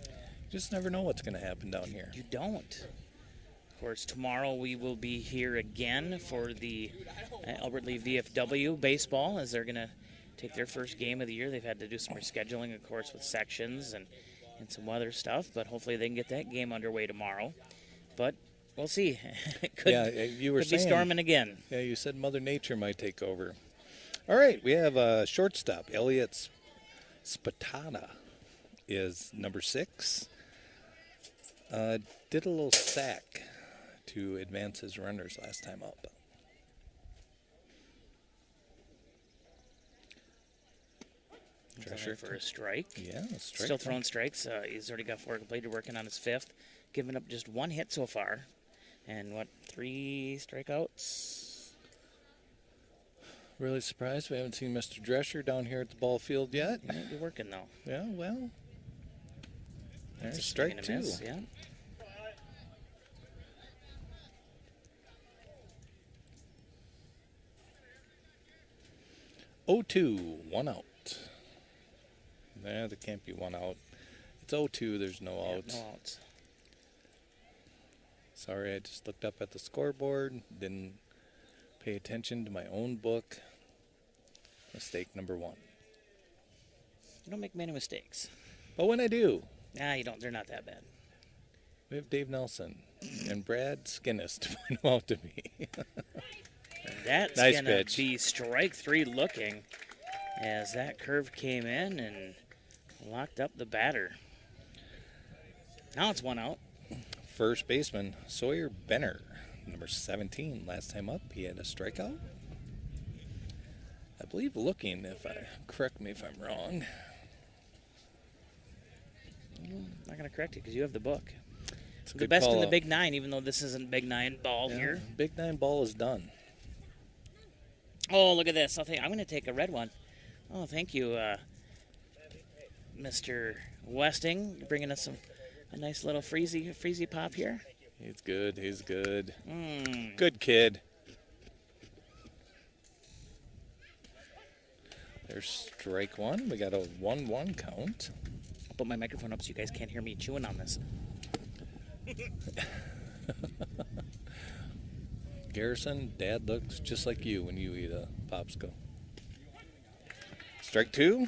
You just never know what's going to happen down here. You don't. Of course, tomorrow we will be here again for the Albert Lee VFW baseball as they're going to take their first game of the year. They've had to do some rescheduling, of course, with sections and some weather stuff, but hopefully they can get that game underway tomorrow. But we'll see. You were could saying, be storming again. Yeah, you said Mother Nature might take over. All right, we have a shortstop. Elliott Spatana is number 6. Did a little sack to advance his runners last time up. Drescher for a strike. Yeah, a strike. Still throwing strikes. He's already got 4 completed, working on his 5th. Giving up just 1 hit so far. And 3 strikeouts? Really surprised we haven't seen Mr. Drescher down here at the ball field yet. He might be working, though. Yeah, well. There's That's strike 2. Miss, yeah. Oh, 2, 1 out. There can't be 1 out. It's 0-2, there's no outs. No outs. Sorry, I just looked up at the scoreboard, didn't pay attention to my own book. Mistake number 1. You don't make many mistakes. But when I do. Nah, you don't. They're not that bad. We have Dave Nelson and Brad Skinnis to point them out to me. That's nice going pitch. to be strike 3 looking as that curve came in and locked up the batter. Now it's 1 out. First baseman Sawyer Benner, number 17. Last time up, he had a strikeout. I believe looking, correct me if I'm wrong. I'm not going to correct you because you have the book. It's a The good best in the call. Big 9, even though this isn't Big 9 ball Yeah, here. Big 9 ball is done. Oh, look at this. I'm going to take a red one. Oh, thank you, Mr. Westing. You're bringing us a nice little freezy pop here. He's good. He's good. Mm. Good kid. There's strike 1. We got a 1-1 count. I'll put my microphone up so you guys can't hear me chewing on this. Garrison, Dad looks just like you when you eat a popsicle. Strike 2.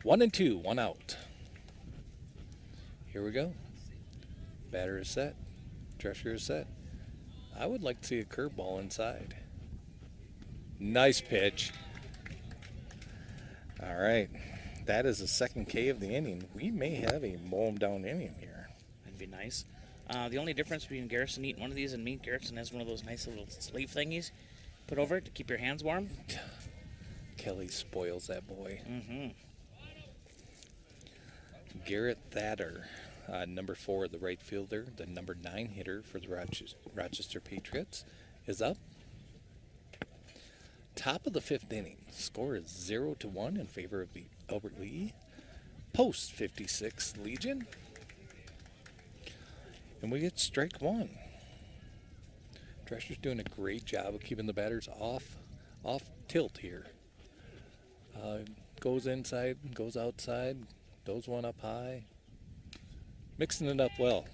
1-2, 1 out. Here we go. Batter is set. Drescher is set. I would like to see a curveball inside. Nice pitch. All right. That is the second K of the inning. We may have a mow 'em down inning here. That'd be nice. The only difference between Garrison eating one of these and me, Garrison has one of those nice little sleeve thingies put over it to keep your hands warm. Kelly spoils that boy. Mm-hmm. Garrett Thader, number 4, the right fielder, the number 9 hitter for the Rochester Patriots, is up. Top of the 5th inning. Score is 0-1 in favor of the Albert Lee Post 56 Legion. And we get strike 1. Drescher's doing a great job of keeping the batters off tilt here. Goes inside, goes outside, throws one up high. Mixing it up well.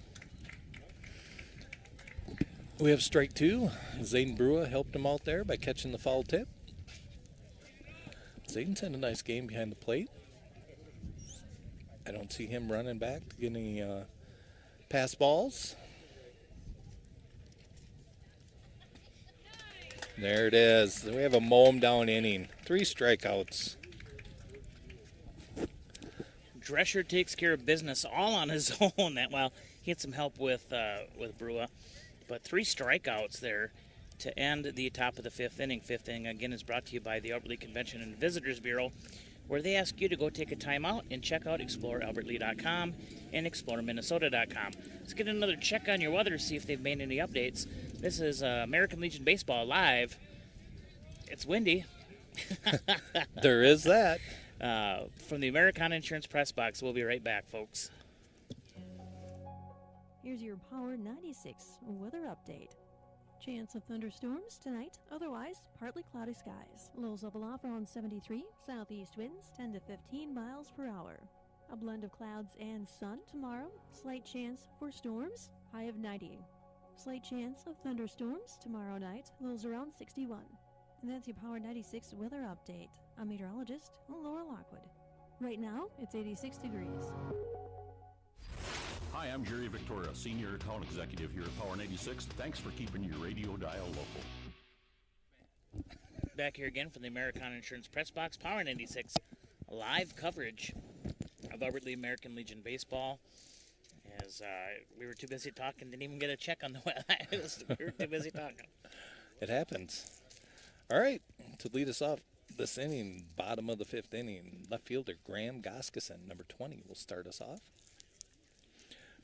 We have strike 2. Zayden Brua helped him out there by catching the foul tip. Zayden's had a nice game behind the plate. I don't see him running back to get any pass balls. There it is. We have a mow 'em down inning. 3 strikeouts. Drescher takes care of business all on his own. Well, he had some help with Brua, but 3 strikeouts there to end the top of the 5th inning. 5th inning, again, is brought to you by the Albert Lee Convention and Visitors Bureau, where they ask you to go take a time out and check out ExploreAlbertLee.com and ExploreMinnesota.com. Let's get another check on your weather to see if they've made any updates. This is American Legion Baseball live. It's windy. There is that. From the Americana Insurance Press Box. We'll be right back, folks. Here's your Power 96 weather update. Chance of thunderstorms tonight, otherwise partly cloudy skies. Lows level off around 73, southeast winds 10 to 15 miles per hour. A blend of clouds and sun tomorrow. Slight chance for storms, high of 90. Slight chance of thunderstorms tomorrow night, lows around 61. And that's your Power 96 weather update. I'm meteorologist Laura Lockwood. Right now, it's 86 degrees. Hi, I'm Jerry Victoria, Senior Account Executive here at Power 96. Thanks for keeping your radio dial local. back here again from the Americana Insurance Press Box, Power 96, live coverage of Albert Lee American Legion baseball. As we were too busy talking, didn't even get a check on the website. We were too busy talking. It happens. All right, to lead us off this inning, bottom of the 5th inning, left fielder Graham Goskison, number 20, will start us off.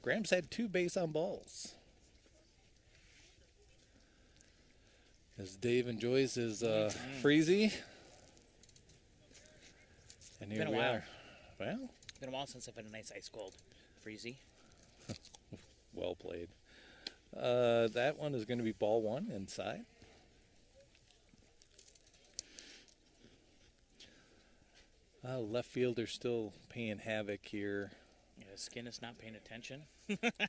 Graham's had 2 base on balls. As Dave enjoys his freezy. And here we are. Well, been a while since I've had a nice ice cold freezy. Well played. That one is going to be ball 1 inside. Left fielder still paying havoc here. Yeah, Skinnis not paying attention.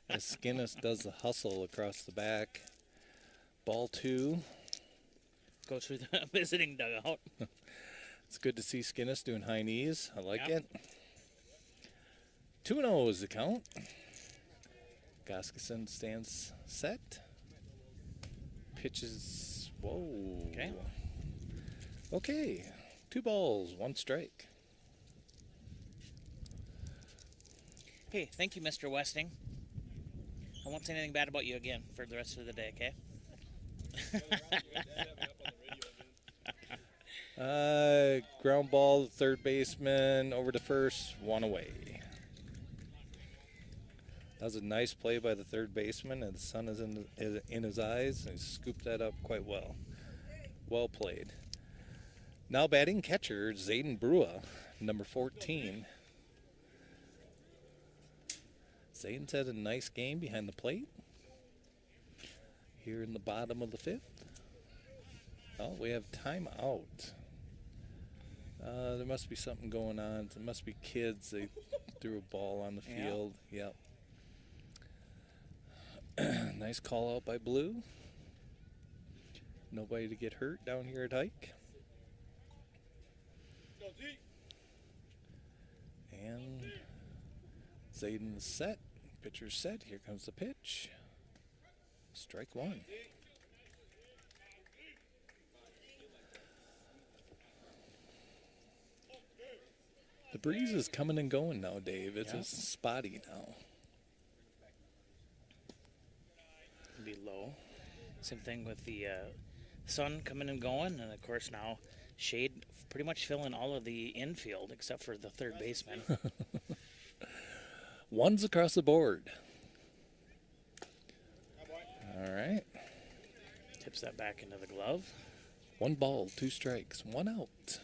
As Skinnis does the hustle across the back. Ball 2. Go through the visiting dugout. It's good to see Skinnis doing high knees. I like it. 2-0 is the count. Goskison stands set. Pitches. Whoa. Okay. Okay. 2 balls, 1 strike. Hey, thank you, Mr. Westing. I won't say anything bad about you again for the rest of the day, okay? Ground ball, the third baseman, over to first, 1 away. That was a nice play by the third baseman, and the sun is in his eyes, and he scooped that up quite well. Well played. Now batting catcher, Zayden Brua, number 14. Zayden's had a nice game behind the plate. Here in the bottom of the 5th. Oh, we have timeout. There must be something going on. There must be kids. They threw a ball on the field. Yep. Nice call out by Blue. Nobody to get hurt down here at Hike. And Zayden is set. Pitcher's set. Here comes the pitch. Strike 1. The breeze is coming and going now, Dave. It's spotty now. Be low. Same thing with the sun coming and going, and of course now shade pretty much filling all of the infield except for the third baseman. 1's across the board. All right. Tips that back into the glove. 1 ball, 2 strikes, 1 out.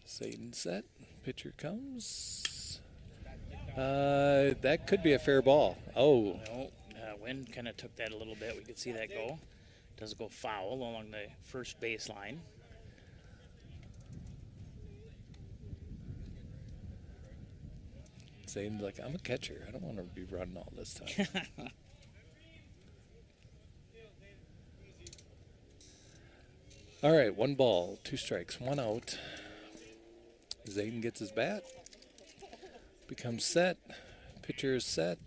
Zayden set. Pitcher comes. That could be a fair ball. Oh. No, wind kind of took that a little bit. We could see that go. Does go foul along the first baseline. Zayden's like, I'm a catcher. I don't want to be running all this time. All right, 1 ball, 2 strikes, 1 out. Zayden gets his bat. Becomes set. Pitcher is set.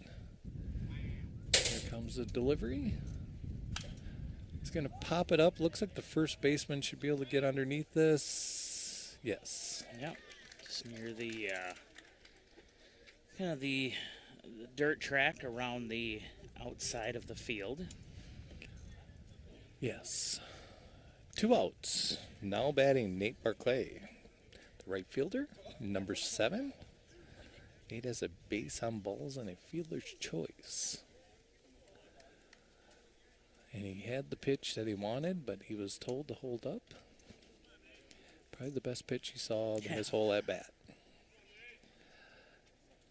Here comes the delivery. He's going to pop it up. Looks like the first baseman should be able to get underneath this. Yes. Yep. Just near the kind of the dirt track around the outside of the field. Yes. 2 outs. Now batting Nate Barclay, the right fielder, number 7. Nate has a base on balls and a fielder's choice. And he had the pitch that he wanted, but he was told to hold up. Probably the best pitch he saw in his whole at bat.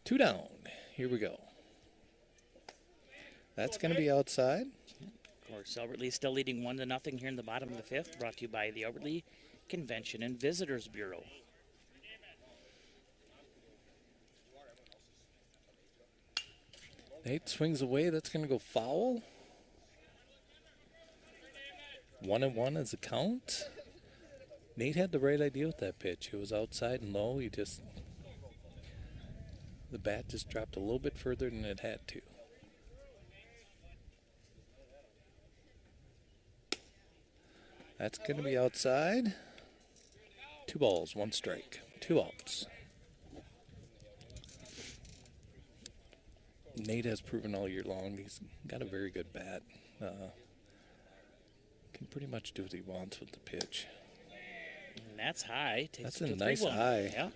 2 down. Here we go. That's going to be outside. Of course, Albert Lee still leading 1-0 here in the bottom of the 5th, brought to you by the Albert Lee Convention and Visitors Bureau. Nate swings away. That's going to go foul. 1-1 is the count. Nate had the right idea with that pitch. It was outside and low. He just The bat just dropped a little bit further than it had to. That's going to be outside. 2 balls, 1 strike, 2 outs. Nate has proven all year long he's got a very good bat. Can pretty much do what he wants with the pitch. And that's high. Takes That's a nice high. Yeah.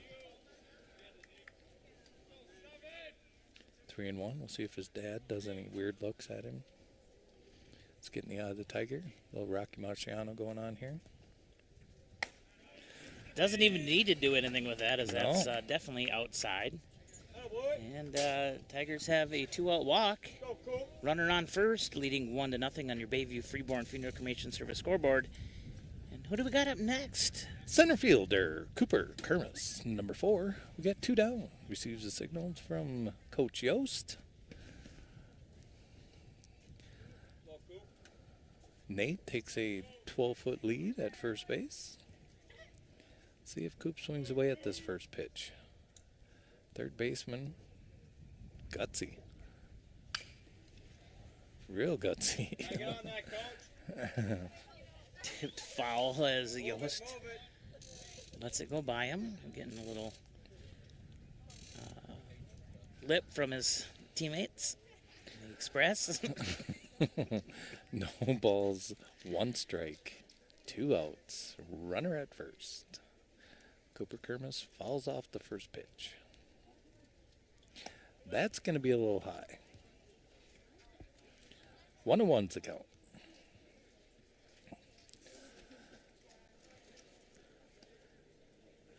3-1. We'll see if his dad does any weird looks at him. Let's get in the eye of the tiger. A little Rocky Marciano going on here. Doesn't even need to do anything with that, as No. that's definitely outside. And Tigers have a 2-out walk. Runner on first, leading 1-0 on your Bayview Freeborn Funeral Cremation Service scoreboard. And who do we got up next? Center fielder Cooper Kermis, number 4. We got 2 down. Receives the signals from Coach Yost. Nate takes a 12-foot lead at first base. See if Coop swings away at this first pitch. Third baseman, gutsy. Real gutsy. Tipped foul as Yost lets it go by him. Getting a little lip from his teammates. The Express. No balls, 1 strike, 2 outs. Runner at first. Cooper Kermis fouls off the first pitch. That's going to be a little high. 1-1's the count.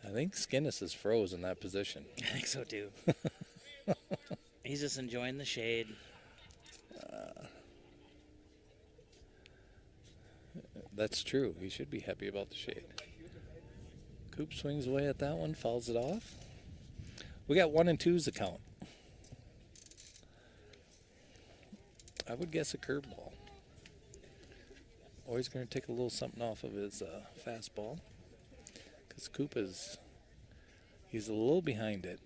I think Skinnis is froze in that position. I think so too. He's just enjoying the shade. That's true. He should be happy about the shade. Coop swings away at that one, fouls it off. We got 1 and 2's the count. I would guess a curveball. Always going to take a little something off of his fastball. Because Coop he's a little behind it.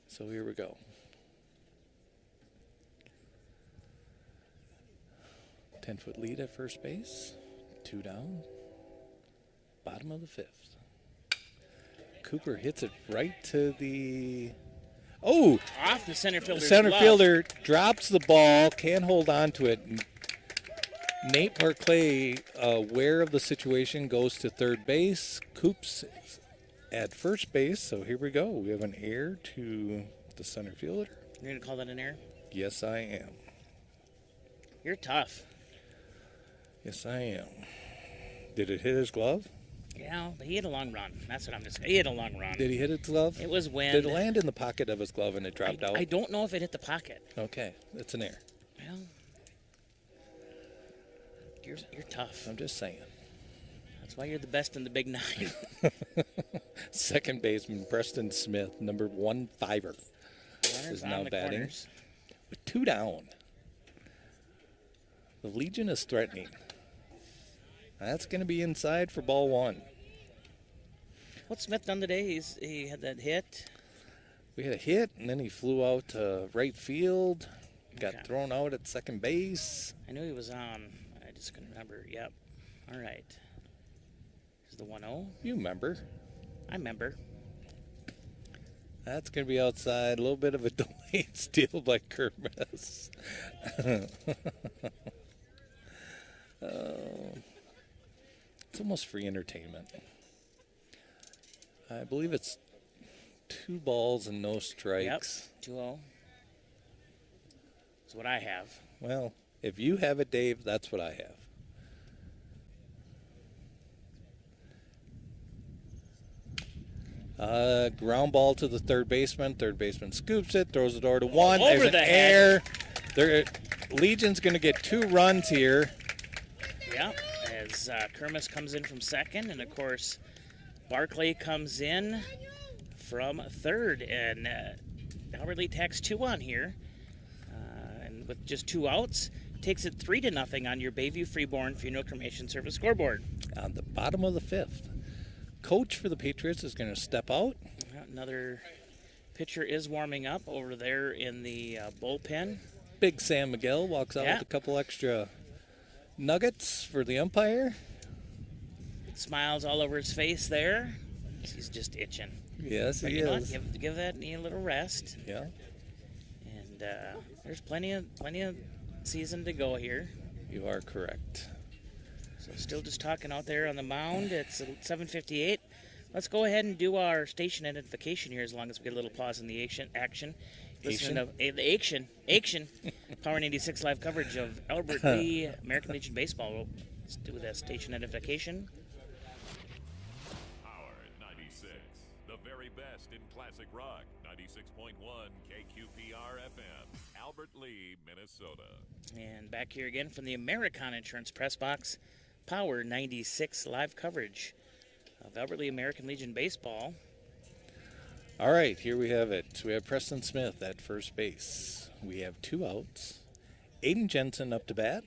So here we go. 10-foot lead at first base. 2 down. Bottom of the 5th. Cooper hits it right to the... Oh! Off the center fielder's center glove. fielder drops the ball, can't hold on to it. Nate Barclay, aware of the situation, goes to third base. Coop's at first base, so here we go. We have an error to the center fielder. You're going to call that an error? Yes, I am. You're tough. Yes, I am. Did it hit his glove? Yeah, but he had a long run. That's what I'm just saying. He had a long run. Did he hit his glove? It was wind. Did it land in the pocket of his glove and it dropped out? I don't know if it hit the pocket. Okay, it's an error. Well, you're tough. I'm just saying. That's why you're the best in the Big Nine. Second baseman Preston Smith, number 1 5er, is now batting with 2 down. The Legion is threatening. That's going to be inside for ball 1. What's Smith done today? He had that hit. We had a hit, and then he flew out to right field. Got thrown out at second base. I knew he was on. I just couldn't remember. Yep. All right. Is the 1-0? You remember. I remember. That's going to be outside. A little bit of a delayed steal by Kermis. It's almost free entertainment. I believe it's 2 balls and no strikes. Yep. 2-0. That's what I have. Well, if you have it, Dave, that's what I have. Ground ball to the third baseman. Third baseman scoops it, throws it over to 1. Over There's an the error. Legion's going to get 2 runs here. Yep. As Kermis comes in from second, and of course Barclay comes in from third, and Albert Lee tacks 2 on here, and with just 2 outs, takes it 3-0 on your Bayview Freeborn Funeral Cremation Service scoreboard. On the bottom of the 5th, coach for the Patriots is going to step out. Another Pitcher is warming up over there in the bullpen. Big Sam Miguel walks out with a couple extra nuggets for the umpire. Smiles all over his face there. He's just itching. Yes, but he you know is. what? Give that knee a little rest. Yeah. And there's plenty of season to go here. You are correct. So still just talking out there on the mound. It's 7:58. Let's go ahead and do our station identification here as long as we get a little pause in the action. Listening to the action. Power 96 live coverage of Albert Lee American Legion Baseball. Let's do the station identification. Power 96, the very best in classic rock. 96.1 KQPR FM, Albert Lee, Minnesota. And back here again from the Americon Insurance Press Box, Power 96 live coverage of Albert Lee American Legion Baseball. All right, here we have it. We have Preston Smith at first base. We have 2 outs. Aiden Jensen up to bat.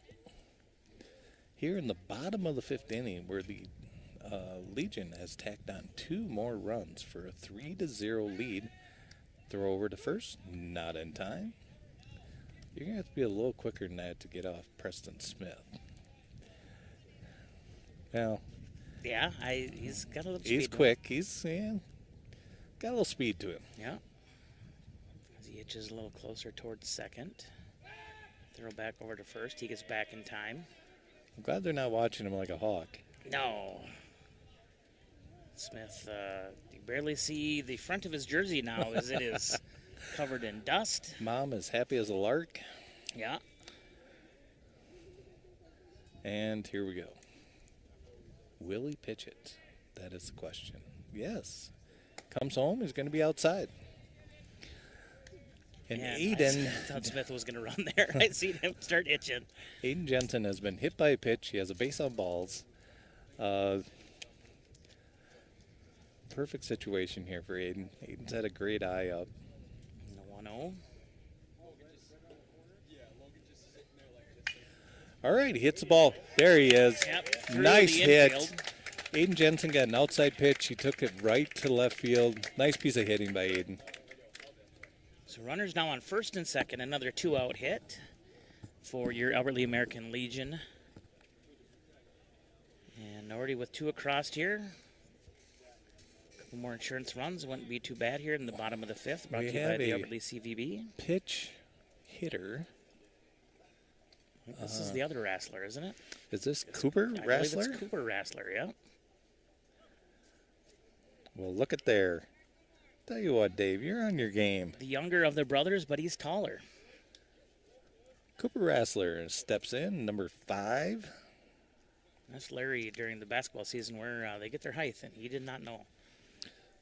Here in the bottom of the 5th inning, where the Legion has tacked on 2 more runs for a 3-0 lead. Throw over to first, not in time. You're going to have to be a little quicker than that to get off Preston Smith. Now, yeah, he's got a little speed. He's quick. He's got a little speed to him. Yeah. As he itches a little closer towards second. Throw back over to first. He gets back in time. I'm glad they're not watching him like a hawk. No. Smith, you barely see the front of his jersey now as it is covered in dust. Mom is happy as a lark. Yeah. And here we go. Will he pitch it? That is the question. Yes. Comes home, he's going to be outside. And Aiden... I thought Smith was going to run there. I seen him start itching. Aiden Jensen has been hit by a pitch. He has a base on balls. Perfect situation here for Aiden. Aiden's had a great eye up. The 1-0. All right, he hits the ball. There he is. Yep, nice hit. Aiden Jensen got an outside pitch. He took it right to left field. Nice piece of hitting by Aiden. So runners now on first and second. Another 2-out hit for your Albert Lee American Legion. And already with 2 across here. A couple more insurance runs. Wouldn't be too bad here in the bottom of the 5th. Brought to you by the Albert Lee CVB. Pitch hitter. This is the other Rassler, isn't it? Is this Cooper Rassler? I believe it's Cooper Rassler, yeah. Well, look at there. Tell you what, Dave, you're on your game. The younger of the brothers, but he's taller. Cooper Rassler steps in, number 5. That's Larry during the basketball season where they get their height, and he did not know.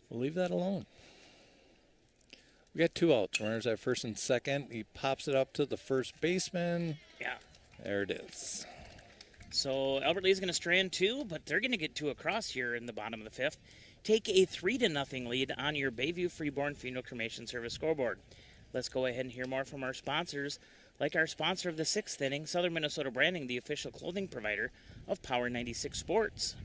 We'll leave that alone. We got 2 outs. Runners at first and second. He pops it up to the first baseman. Yeah. There it is. So Albert Lee's going to strand 2, but they're going to get 2 across here in the bottom of the 5th. Take a 3-0 lead on your Bayview Freeborn Funeral Cremation Service scoreboard. Let's go ahead and hear more from our sponsors, like our sponsor of the 6th inning, Southern Minnesota Branding, the official clothing provider of Power 96 Sports.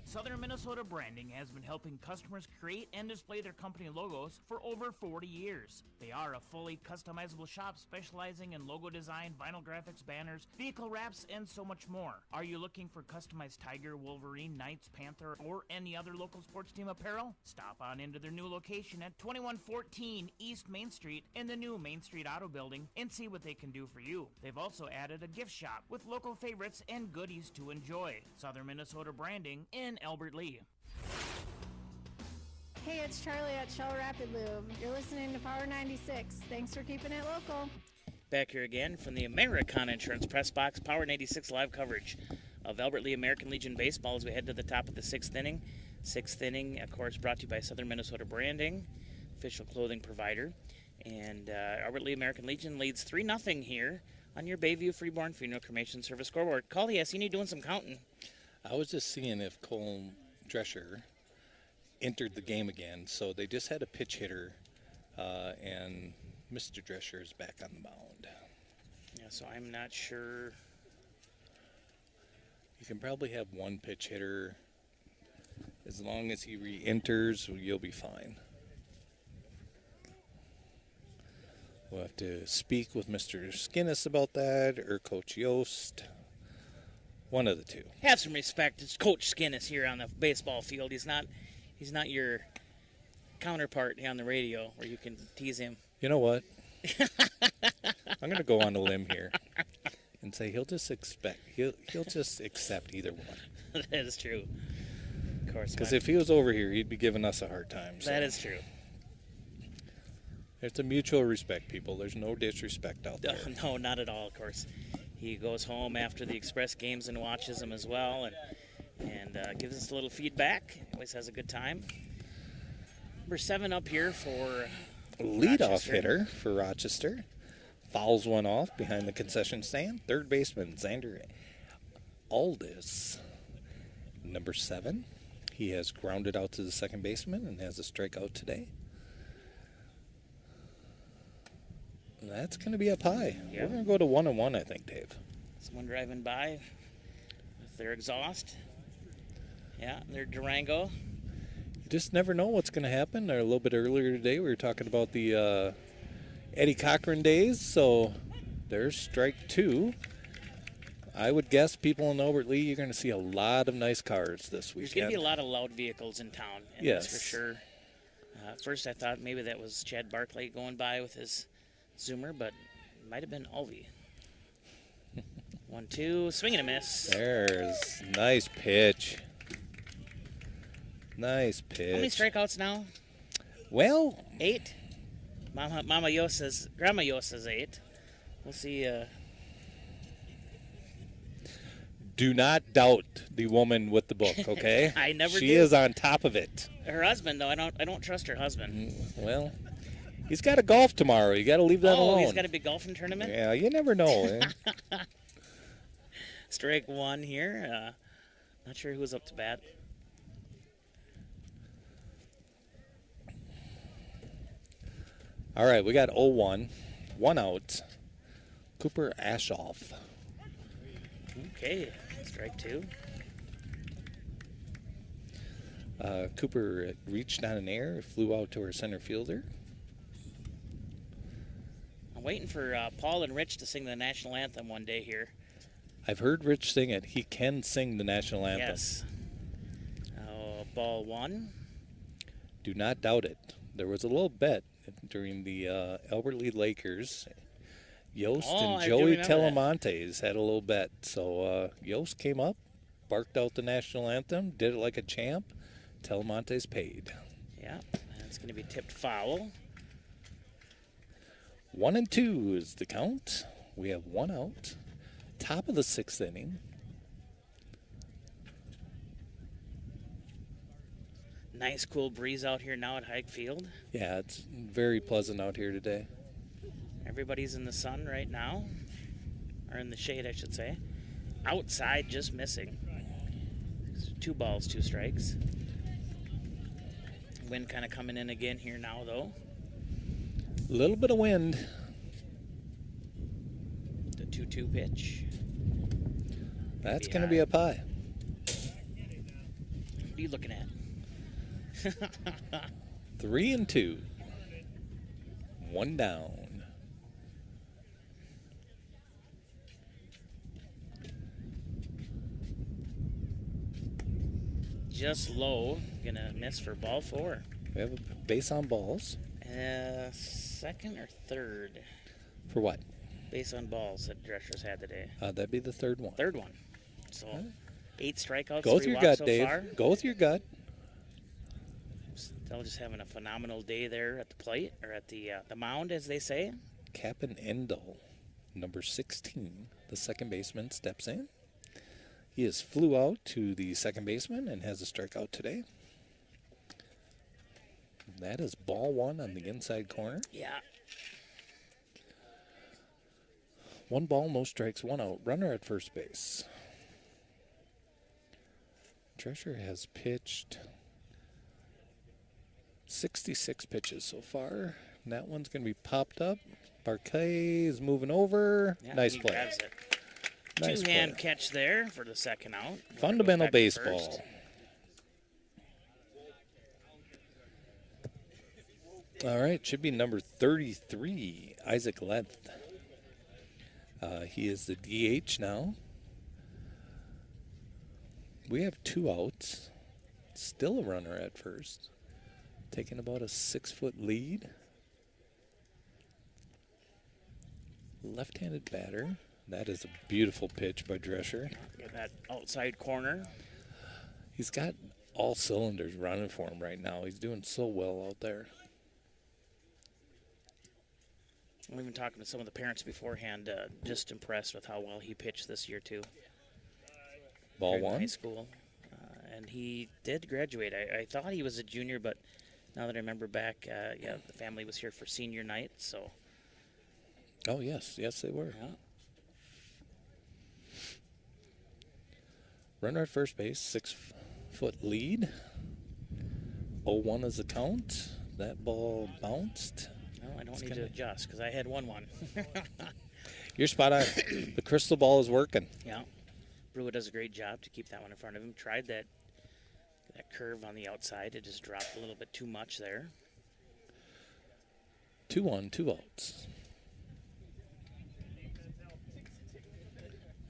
Southern Minnesota Branding has been helping customers create and display their company logos for over 40 years. They are a fully customizable shop specializing in logo design, vinyl graphics, banners, vehicle wraps, and so much more. Are you looking for customized Tiger, Wolverine, Knights, Panther, or any other local sports team apparel? Stop on into their new location at 2114 East Main Street in the new Main Street Auto Building and see what they can do for you. They've also added a gift shop with local favorites and goodies to enjoy. Southern Minnesota Branding in Albert Lee. Hey, it's Charlie at Shell Rapid Lube. You're listening to Power 96. Thanks for keeping it local. Back here again from the Americon Insurance Press Box, Power 96 live coverage of Albert Lee American Legion Baseball as we head to the top of the 6th inning. 6th inning, of course, brought to you by Southern Minnesota Branding, official clothing provider. And Albert Lee American Legion leads 3-0 here on your Bayview Freeborn Funeral Cremation Service scoreboard. Coley, I seen you doing some counting. I was just seeing if Cole Drescher entered the game again. So they just had a pitch hitter, and Mr. Drescher is back on the mound. Yeah, so I'm not sure. You can probably have one pitch hitter. As long as he re-enters, you'll be fine. We'll have to speak with Mr. Skinnis about that or Coach Yost. One of the two. Have some respect. It's Coach Skinnis here on the baseball field. He's not your counterpart on the radio where you can tease him. You know what? I'm going to go on a limb here and say he'll just accept either one. That is true. Of course. Because if he was over here, he'd be giving us a hard time. So. That is true. It's a mutual respect, people. There's no disrespect out there. No, not at all, of course. He goes home after the Express games and watches them as well and gives us a little feedback. Always has a good time. Number 7 up here for leadoff hitter for Rochester. Fouls one off behind the concession stand. Third baseman, Xander Aldis. Number 7. He has grounded out to the second baseman and has a strikeout today. That's going to be up high. Yep. We're going to go to 1-1, I think, Dave. Someone driving by with their exhaust. Yeah, their Durango. You just never know what's going to happen. A little bit earlier today, we were talking about the Eddie Cochran days. So there's strike 2. I would guess people in Albert Lee, you're going to see a lot of nice cars this weekend. There's going to be a lot of loud vehicles in town. And yes. That's for sure. First, I thought maybe that was Chad Barkley going by with his Zoomer, but it might have been Alvy. 1-2, swing and a miss. There's nice pitch. Nice pitch. How many strikeouts now? Well, 8. Grandma Yo says 8. We'll see. Do not doubt the woman with the book, okay? I never She do. is on top of it. Her husband, though, I don't trust her husband. Well, he's got a golf tomorrow. You got to leave that alone. Oh, he's got a big golfing tournament? Yeah, you never know. Strike 1 here. Not sure who's up to bat. All right, we got 0-1. 1 out. Cooper Ashoff. Okay, strike 2. Cooper reached on an air, flew out to our center fielder. I'm waiting for Paul and Rich to sing the national anthem one day here. I've heard Rich sing it. He can sing the national anthem. Yes. Ball 1. Do not doubt it. There was a little bet during the Albert Lee Lakers. Yost and Joey Telemontes had a little bet. So Yost came up, barked out the national anthem, did it like a champ. Telemontes paid. Yeah, and it's going to be tipped foul. 1-2 is the count. We have 1 out. Top of the 6th inning. Nice cool breeze out here now at Hayek Field. Yeah, it's very pleasant out here today. Everybody's in the sun right now, or in the shade, I should say. Outside, just missing. 2 balls, 2 strikes. Wind kind of coming in again here now, though. A little bit of wind. The 2-2 pitch. That's going to be up high. What are you looking at? 3-2. 1 down. Just low. Gonna miss for ball 4. We have a base on balls. Second or third? For what? Base on balls that Drescher's had today. That'd be the third one. Third one. So 8 strikeouts. Go with 3 your walks gut, so Dave. far. Go with your gut. Still just having a phenomenal day there at the plate, or at the mound, as they say. Captain Endel, number 16, the second baseman, steps in. He has flew out to the second baseman and has a strikeout today. That is ball 1 on the inside corner. Yeah. 1 ball, no strikes, 1 out. Runner at first base. Drescher has pitched 66 pitches so far. And that one's going to be popped up. Barquet is moving over. Yeah, nice he play. grabs it. Nice Two-hand play. catch there for the second out. Fundamental Goes back to baseball. first. All right, should be number 33, Isaac Length. He is the DH now. We have 2 outs. Still a runner at first. Taking about a 6-foot lead. Left-handed batter. That is a beautiful pitch by Drescher. Get that outside corner. He's got all cylinders running for him right now. He's doing so well out there. I'm even talking to some of the parents beforehand, just impressed with how well he pitched this year, too. Ball Here in one? high school. And he did graduate. I thought he was a junior, but now that I remember back, the family was here for senior night, so. Oh, yes. Yes, they were. Yeah. Runner at first base, 6-foot lead. 0-1 is the count. That ball bounced. No, I don't need to adjust because I had 1-1. You're spot on. The crystal ball is working. Yeah. Brewer does a great job to keep that one in front of him. Tried that curve on the outside. It just dropped a little bit too much there. 2-1, 2 outs.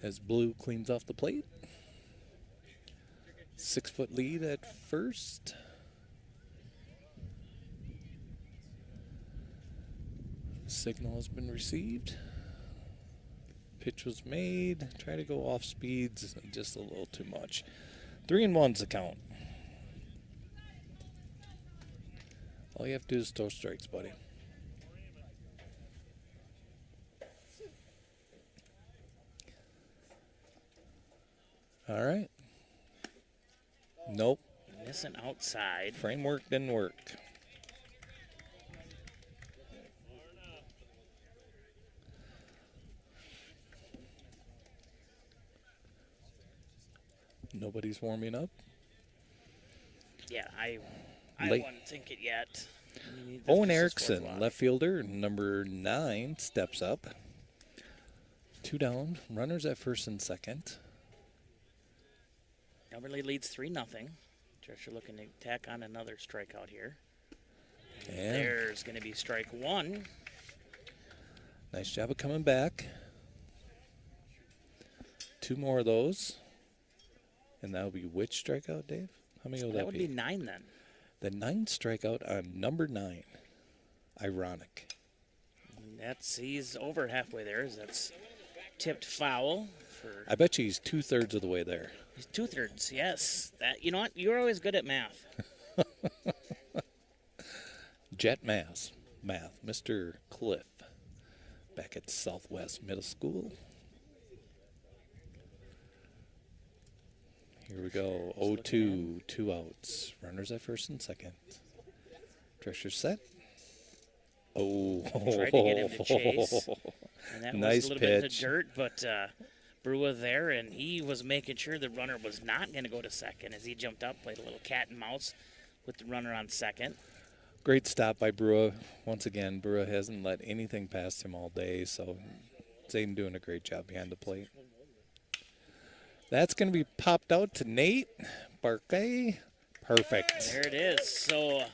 As Blue cleans off the plate. 6-foot lead at first. Signal has been received. Pitch was made. Try to go off speeds just a little too much. 3-1's the count. All you have to do is throw strikes, buddy. All right. Nope. Missing outside. Framework didn't work. Nobody's warming up. Yeah, I Late. wouldn't think it yet. Owen Erickson, left fielder, number 9, steps up. 2 down. Runners at first and second. Elberly leads 3-0. Drescher looking to tack on another strikeout here. And there's going to be strike 1. Nice job of coming back. 2 more of those. And that would be which strikeout, Dave? How many will that be? That would be 9 then. The 9th strikeout on number 9. Ironic. He's over halfway there. That's tipped foul. I bet you he's 2/3 of the way there. He's 2/3, yes. You know what? You're always good at math. Jet math, Mr. Cliff, back at Southwest Middle School. Here we go. 0-2, 2 outs. Runners at first and second. Drescher set. Oh, tried to get him to chase. And that nice was a little pitch. bit in the dirt, but Brewer there, and he was making sure the runner was not going to go to second as he jumped up, played a little cat and mouse with the runner on second. Great stop by Brewer. Once again, Brewer hasn't let anything past him all day, so Zayden doing a great job behind the plate. That's going to be popped out to Nate Barkay. Perfect. There it is. So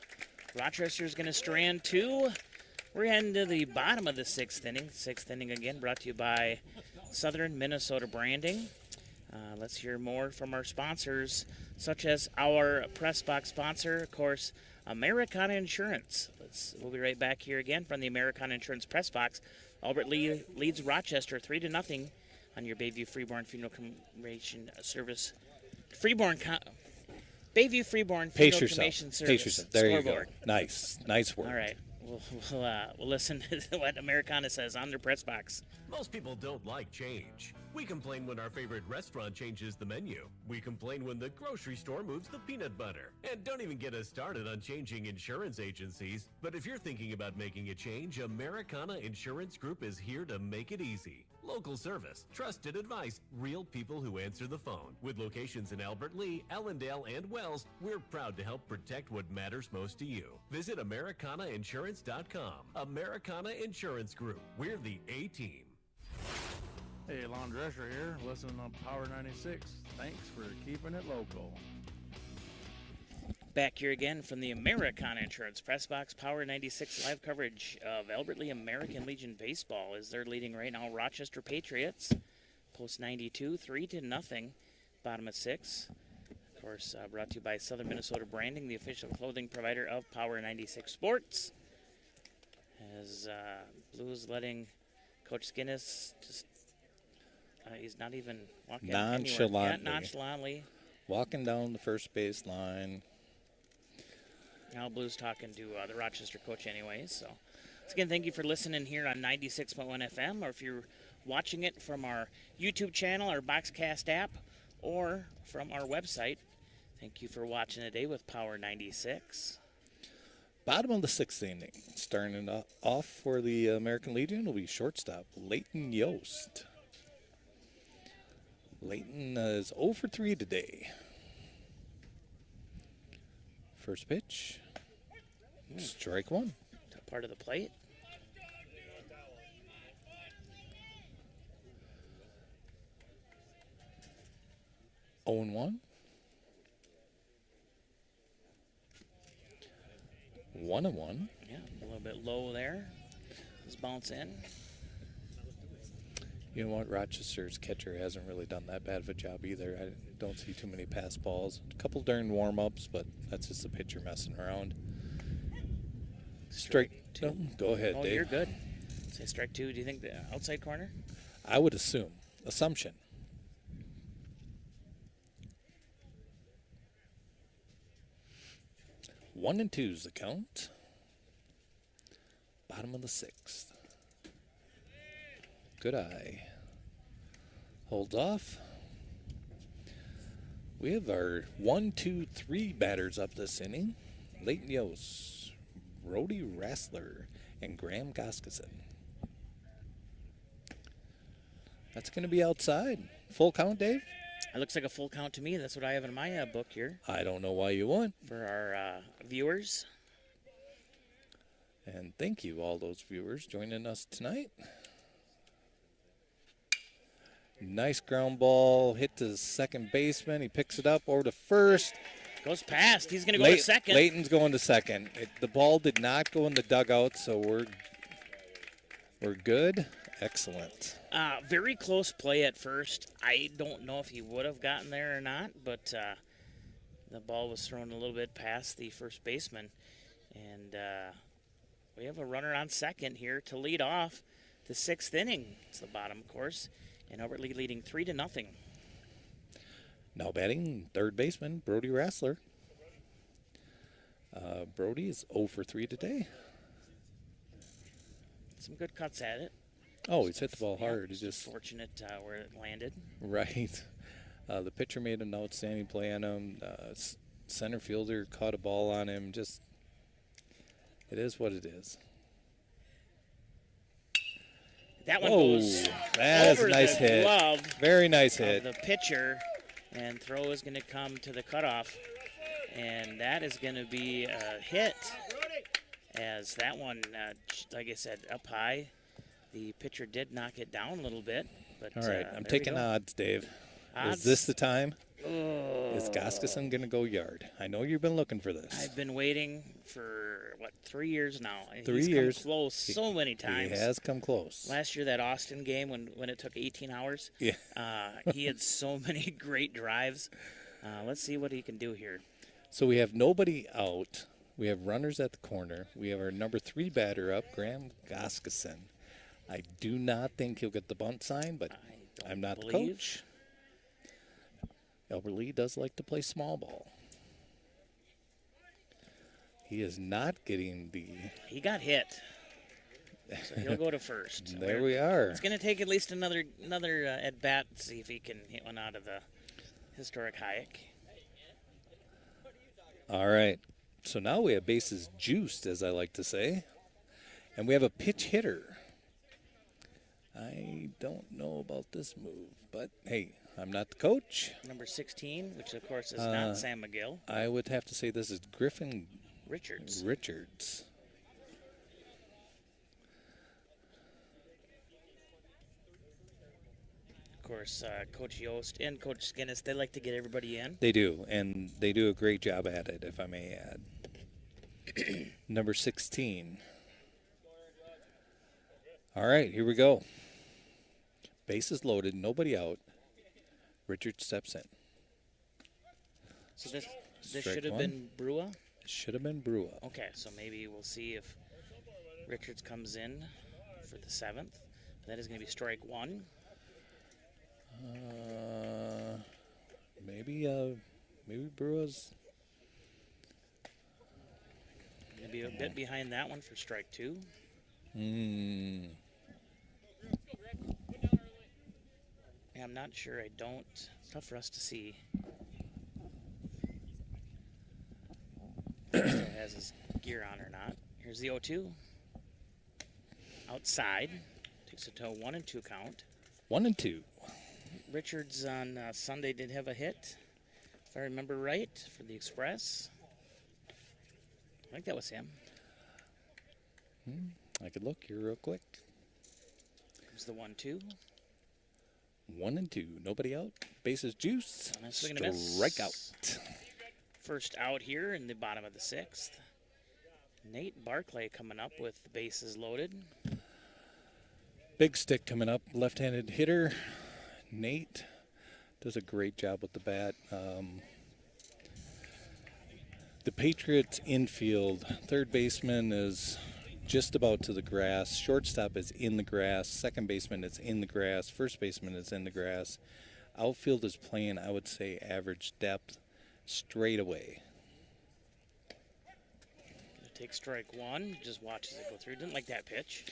Rochester's going to strand 2. We're heading to the bottom of the 6th inning. 6th inning again brought to you by Southern Minnesota Branding. Let's hear more from our sponsors, such as our press box sponsor, of course, Americana Insurance. We'll be right back here again from the Americana Insurance press box. Albert Lee leads Rochester 3-0 on your Bayview Freeborn Funeral Cremation Service. Bayview Freeborn Funeral Cremation Service. Pace yourself. There scoreboard. You go. Nice work. All right. We'll listen to what Americana says on their press box. Most people don't like change. We complain when our favorite restaurant changes the menu. We complain when the grocery store moves the peanut butter. And don't even get us started on changing insurance agencies. But if you're thinking about making a change, Americana Insurance Group is here to make it easy. Local service, trusted advice, real people who answer the phone. With locations in Albert Lee, Ellendale, and Wells, we're proud to help protect what matters most to you. Visit AmericanaInsurance.com. Americana Insurance Group. We're the A-Team. Hey, Lon Drescher here, listening on Power 96. Thanks for keeping it local. Back here again from the Americon Insurance Press Box, Power 96 live coverage of Albert Lee American Legion Baseball as they're leading right now Rochester Patriots. Post 92, 3-0, bottom of 6. Of course, brought to you by Southern Minnesota Branding, the official clothing provider of Power 96 Sports. As Blues letting Coach Skinnis just, he's not even walking anywhere. Nonchalantly. Walking down the first base line. Now Blues talking to the Rochester coach anyways. So, once again, thank you for listening here on 96.1 FM, or if you're watching it from our YouTube channel, our Boxcast app, or from our website. Thank you for watching today with Power 96. Bottom of the 6th inning. Starting off for the American Legion will be shortstop Leighton Yost. Leighton is 0 for 3 today. First pitch. Strike one. Top part of the plate. Oh and 1. 1 and 1. Yeah, a little bit low there. Let's bounce in. You know what? Rochester's catcher hasn't really done that bad of a job either. I don't see too many pass balls. A couple during warm-ups, but that's just the pitcher messing around. Strike two. No, go ahead, Dave. You're good. Say strike two. Do you think the outside corner? I would assume. Assumption. 1 and 2's the count. Bottom of the 6th. Good eye. Holds off. We have our 1, 2, 3 batters up this inning. Leighton Yost, Brody Rassler, and Graham Goskison. That's going to be outside. Full count, Dave? It looks like a full count to me. That's what I have in my book here. I don't know why you won. For our viewers. And thank you, all those viewers, joining us tonight. Nice ground ball. Hit to the second baseman. He picks it up over to first. Goes past. He's going to go to second. Leighton's going to second. The ball did not go in the dugout, so we're good. Excellent. Very close play at first. I don't know if he would have gotten there or not, but the ball was thrown a little bit past the first baseman. And we have a runner on second here to lead off the 6th inning. It's the bottom, of course. And Albert Lee leading 3-0. Now batting, third baseman, Brody Rassler. Brody is 0 for 3 today. Some good cuts at it. Oh, he's hit the ball hard. He's just fortunate where it landed. Right. The pitcher made an outstanding play on him. Center fielder caught a ball on him. Just, it is what it is. That one goes that over is a nice the hit. Glove Very nice hit. The pitcher, and throw is going to come to the cutoff, and that is going to be a hit. As that one, like I said, up high. The pitcher did knock it down a little bit. But, all right, I'm taking odds, Dave. Odds? Is this the time? Oh. Is Goskison going to go yard? I know you've been looking for this. I've been waiting for, 3 years now. 3 He's years. Come close so many times. He has come close. Last year, that Austin game when it took 18 hours, yeah. He had so many great drives. Let's see what he can do here. So we have nobody out. We have runners at the corner. We have our number 3 batter up, Graham Goskison. I do not think he'll get the bunt sign, but I'm not the coach. Albert Lee does like to play small ball. He is not getting the... He got hit. So he'll go to first. There we are. It's going to take at least another at-bat to see if he can hit one out of the historic Hayek. All right. So now we have bases juiced, as I like to say. And we have a pitch hitter. I don't know about this move, but hey, I'm not the coach. Number 16, which of course is not Sam McGill. I would have to say this is Griffin Richards. course, Coach Yost and Coach Skinnis, they like to get everybody in. They do, and they do a great job at it, if I may add. Number 16. All right, here we go. Bases loaded, nobody out. Richard steps in. So this Strike should have one. been Brua? It should have been Brua. Okay, so maybe we'll see if Richards comes in for the 7th. That is going to be strike one. Maybe Brua's. Going to be a bit behind that one for strike two. Hmm. Yeah, I'm not sure. It's tough for us to see. If he has his gear on or not. Here's the 0-2. Outside. Takes it to a 1-2 count. 1-2. Richards on Sunday did have a hit, if I remember right, for the Express. I think that was him. I could look here real quick. Comes the 1-2. 1-2. Nobody out. Bases juice. Swing and a miss. Strike out. First out here in the bottom of the 6th. Nate Barclay coming up with the bases loaded. Big stick coming up. Left-handed hitter. Nate does a great job with the bat. The Patriots infield, third baseman is just about to the grass. Shortstop is in the grass. Second baseman is in the grass. First baseman is in the grass. Outfield is playing, I would say, average depth straight away. Take strike one. Just watches it go through. Didn't like that pitch.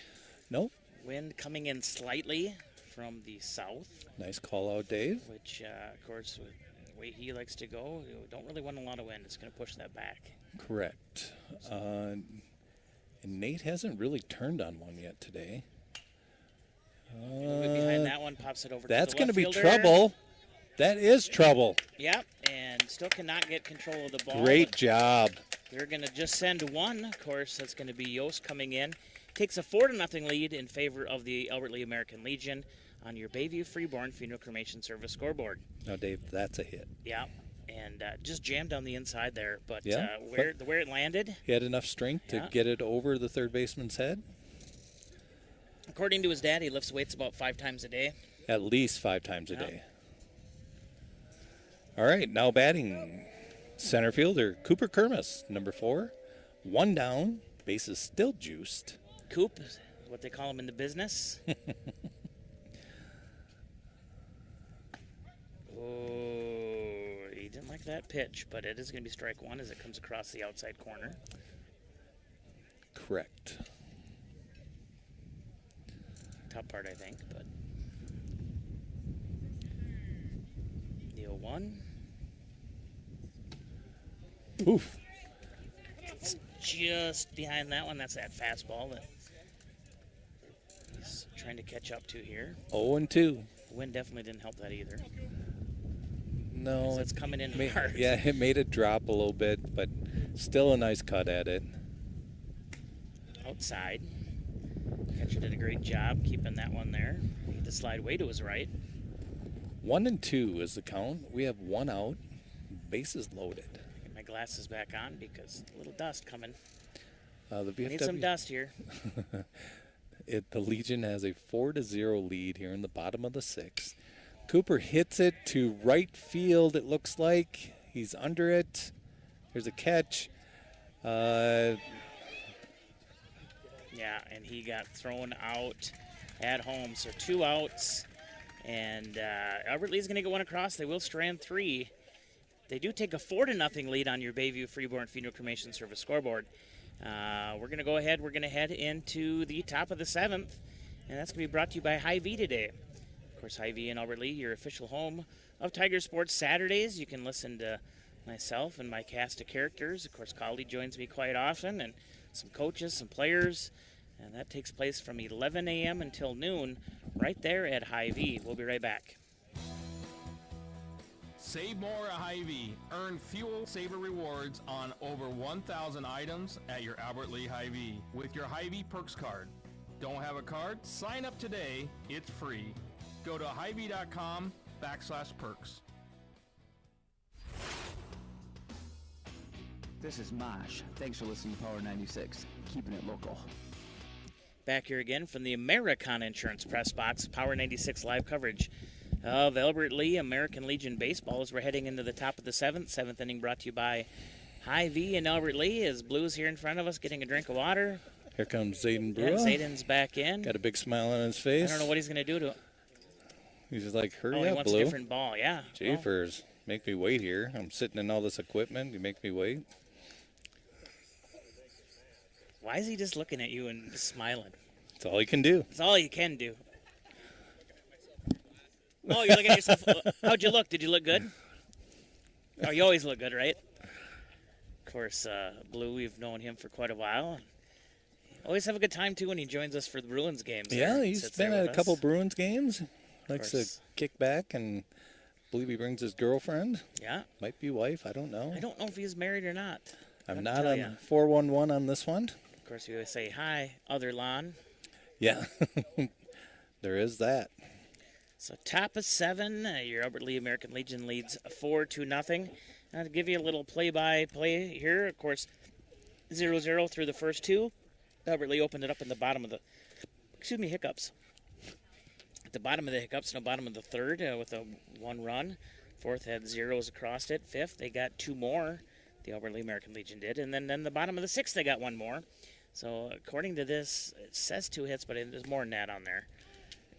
Nope. Wind coming in slightly from the south. Nice call out, Dave. Which, of course, with the way he likes to go, you don't really want a lot of wind. It's going to push that back. Correct. And Nate hasn't really turned on one yet today. A little bit behind that one, pops it over that's to the going to be left fielder. trouble. That is trouble. Yep, and still cannot get control of the ball. Great job. They're going to just send one. Of course, that's going to be Yost coming in. Takes a 4-0 lead in favor of the Albert Lee American Legion on your Bayview Freeborn Funeral Cremation Service scoreboard. Now, Dave, that's a hit. Yeah, and just jammed on the inside there. But Yeah, where it landed, he had enough strength to get it over the third baseman's head. according to his dad, he lifts weights about 5 times a day. At least 5 times a day. All right, now batting center fielder Cooper Kermis, number 4. 1 down, bases still juiced. Coop is what they call him in the business. Oh, he didn't like that pitch, but it is going to be strike one as it comes across the outside corner. Correct. Top part, I think, but the 0-1. Oof. It's just behind that one. That's that fastball that he's trying to catch up to here. 0-2. The wind definitely didn't help that either. No. It's coming in hard. Yeah, it made it drop a little bit, but still a nice cut at it. Outside. Catcher did a great job keeping that one there. He had to slide way to his right. 1-2 is the count. We have 1 out. Bases loaded. Get my glasses back on because a little dust coming. The We need some dust here. The Legion has a 4-0 lead here in the bottom of the 6th. Cooper hits it to right field, it looks like. He's under it. There's a catch. Yeah, and he got thrown out at home. So 2 outs. And Albert Lee's going to get one across. They will strand 3. They do take a 4-0 lead on your Bayview Freeborn Funeral Cremation Service scoreboard. We're going to go ahead. We're going to head into the top of the 7th. And that's going to be brought to you by Hy-Vee today. Of course, Hy-Vee in Albert Lee, your official home of Tiger Sports Saturdays. You can listen to myself and my cast of characters. Of course, Collie joins me quite often, and some coaches, some players. And that takes place from 11 a.m. until noon right there at Hy-Vee. We'll be right back. Save more at Hy-Vee. Earn fuel saver rewards on over 1,000 items at your Albert Lee Hy-Vee with your Hy-Vee Perks card. Don't have a card? Sign up today. It's free. Go to Hy-Vee.com/perks. This is Mosh. Thanks for listening to Power 96, keeping it local. Back here again from the Americana Insurance Press Box, Power 96 live coverage of Albert Lee American Legion baseball as we're heading into the top of the seventh inning, brought to you by Hy-Vee and Albert Lee. As Blue's here in front of us getting a drink of water. Here comes Zayden Brewer. Yeah, Zayden's back in. Got a big smile on his face. I don't know what he's going to do to it. He's just like, hurry he up, wants Blue. a different ball, yeah. Jeepers. Make me wait here. I'm sitting in all this equipment. You make me wait. Why is he just looking at you and smiling? That's all he can do. That's all he can do. Oh, you're looking at yourself. How'd you look? Did you look good? Oh, you always look good, right? Of course, Blue, we've known him for quite a while. Always have a good time, too, when he joins us for the Bruins games. Yeah, he's been at a couple Bruins games. Likes to kick back, and I believe he brings his girlfriend. Yeah. Might be wife. I don't know. I don't know if he's married or not. I'm not on 411 on this one. Of course, we always say, hi, other lawn. Yeah, there is that. So top of 7, your Albert Lee American Legion leads 4-0. Now to give you a little play-by-play here, of course, 0-0 through the first 2. Albert Lee opened it up in the bottom of the, hiccups. At the bottom of the hiccups, in the bottom of the third with a 1 run. Fourth had zeros across it. Fifth, they got 2 more. The Albert Lee American Legion did. And then the bottom of the 6th, they got 1 more. So according to this, it says 2 hits, but there's more than that on there.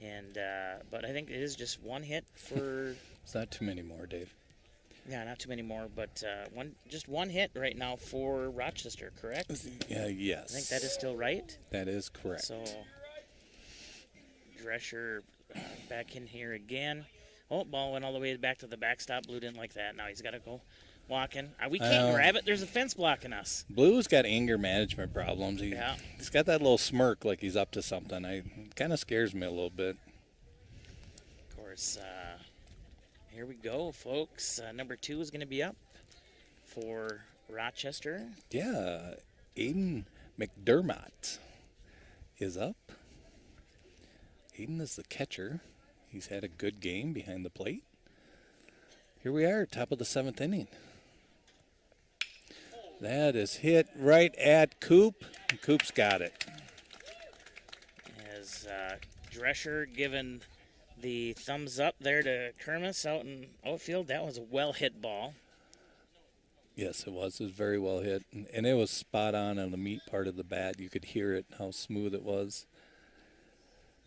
And but I think it is just 1 hit for. It's not too many more, Dave. Yeah, not too many more, but just 1 hit right now for Rochester, correct? Yes. I think that is still right. That is correct. So Drescher back in here again. Oh, ball went all the way back to the backstop. Blue didn't like that. Now he's got to go walking. We can't grab it. There's a fence blocking us. Blue's got anger management problems. He's got that little smirk like he's up to something. It kind of scares me a little bit. Of course, here we go, folks. Number 2 is going to be up for Rochester. Yeah, Aiden McDermott is up. Aiden is the catcher. He's had a good game behind the plate. Here we are, top of the 7th inning. That is hit right at Coop. Coop's got it. As Drescher given the thumbs up there to Kermis out in outfield. That was a well-hit ball. Yes, it was. It was very well hit. And it was spot on the meat part of the bat. You could hear it, how smooth it was.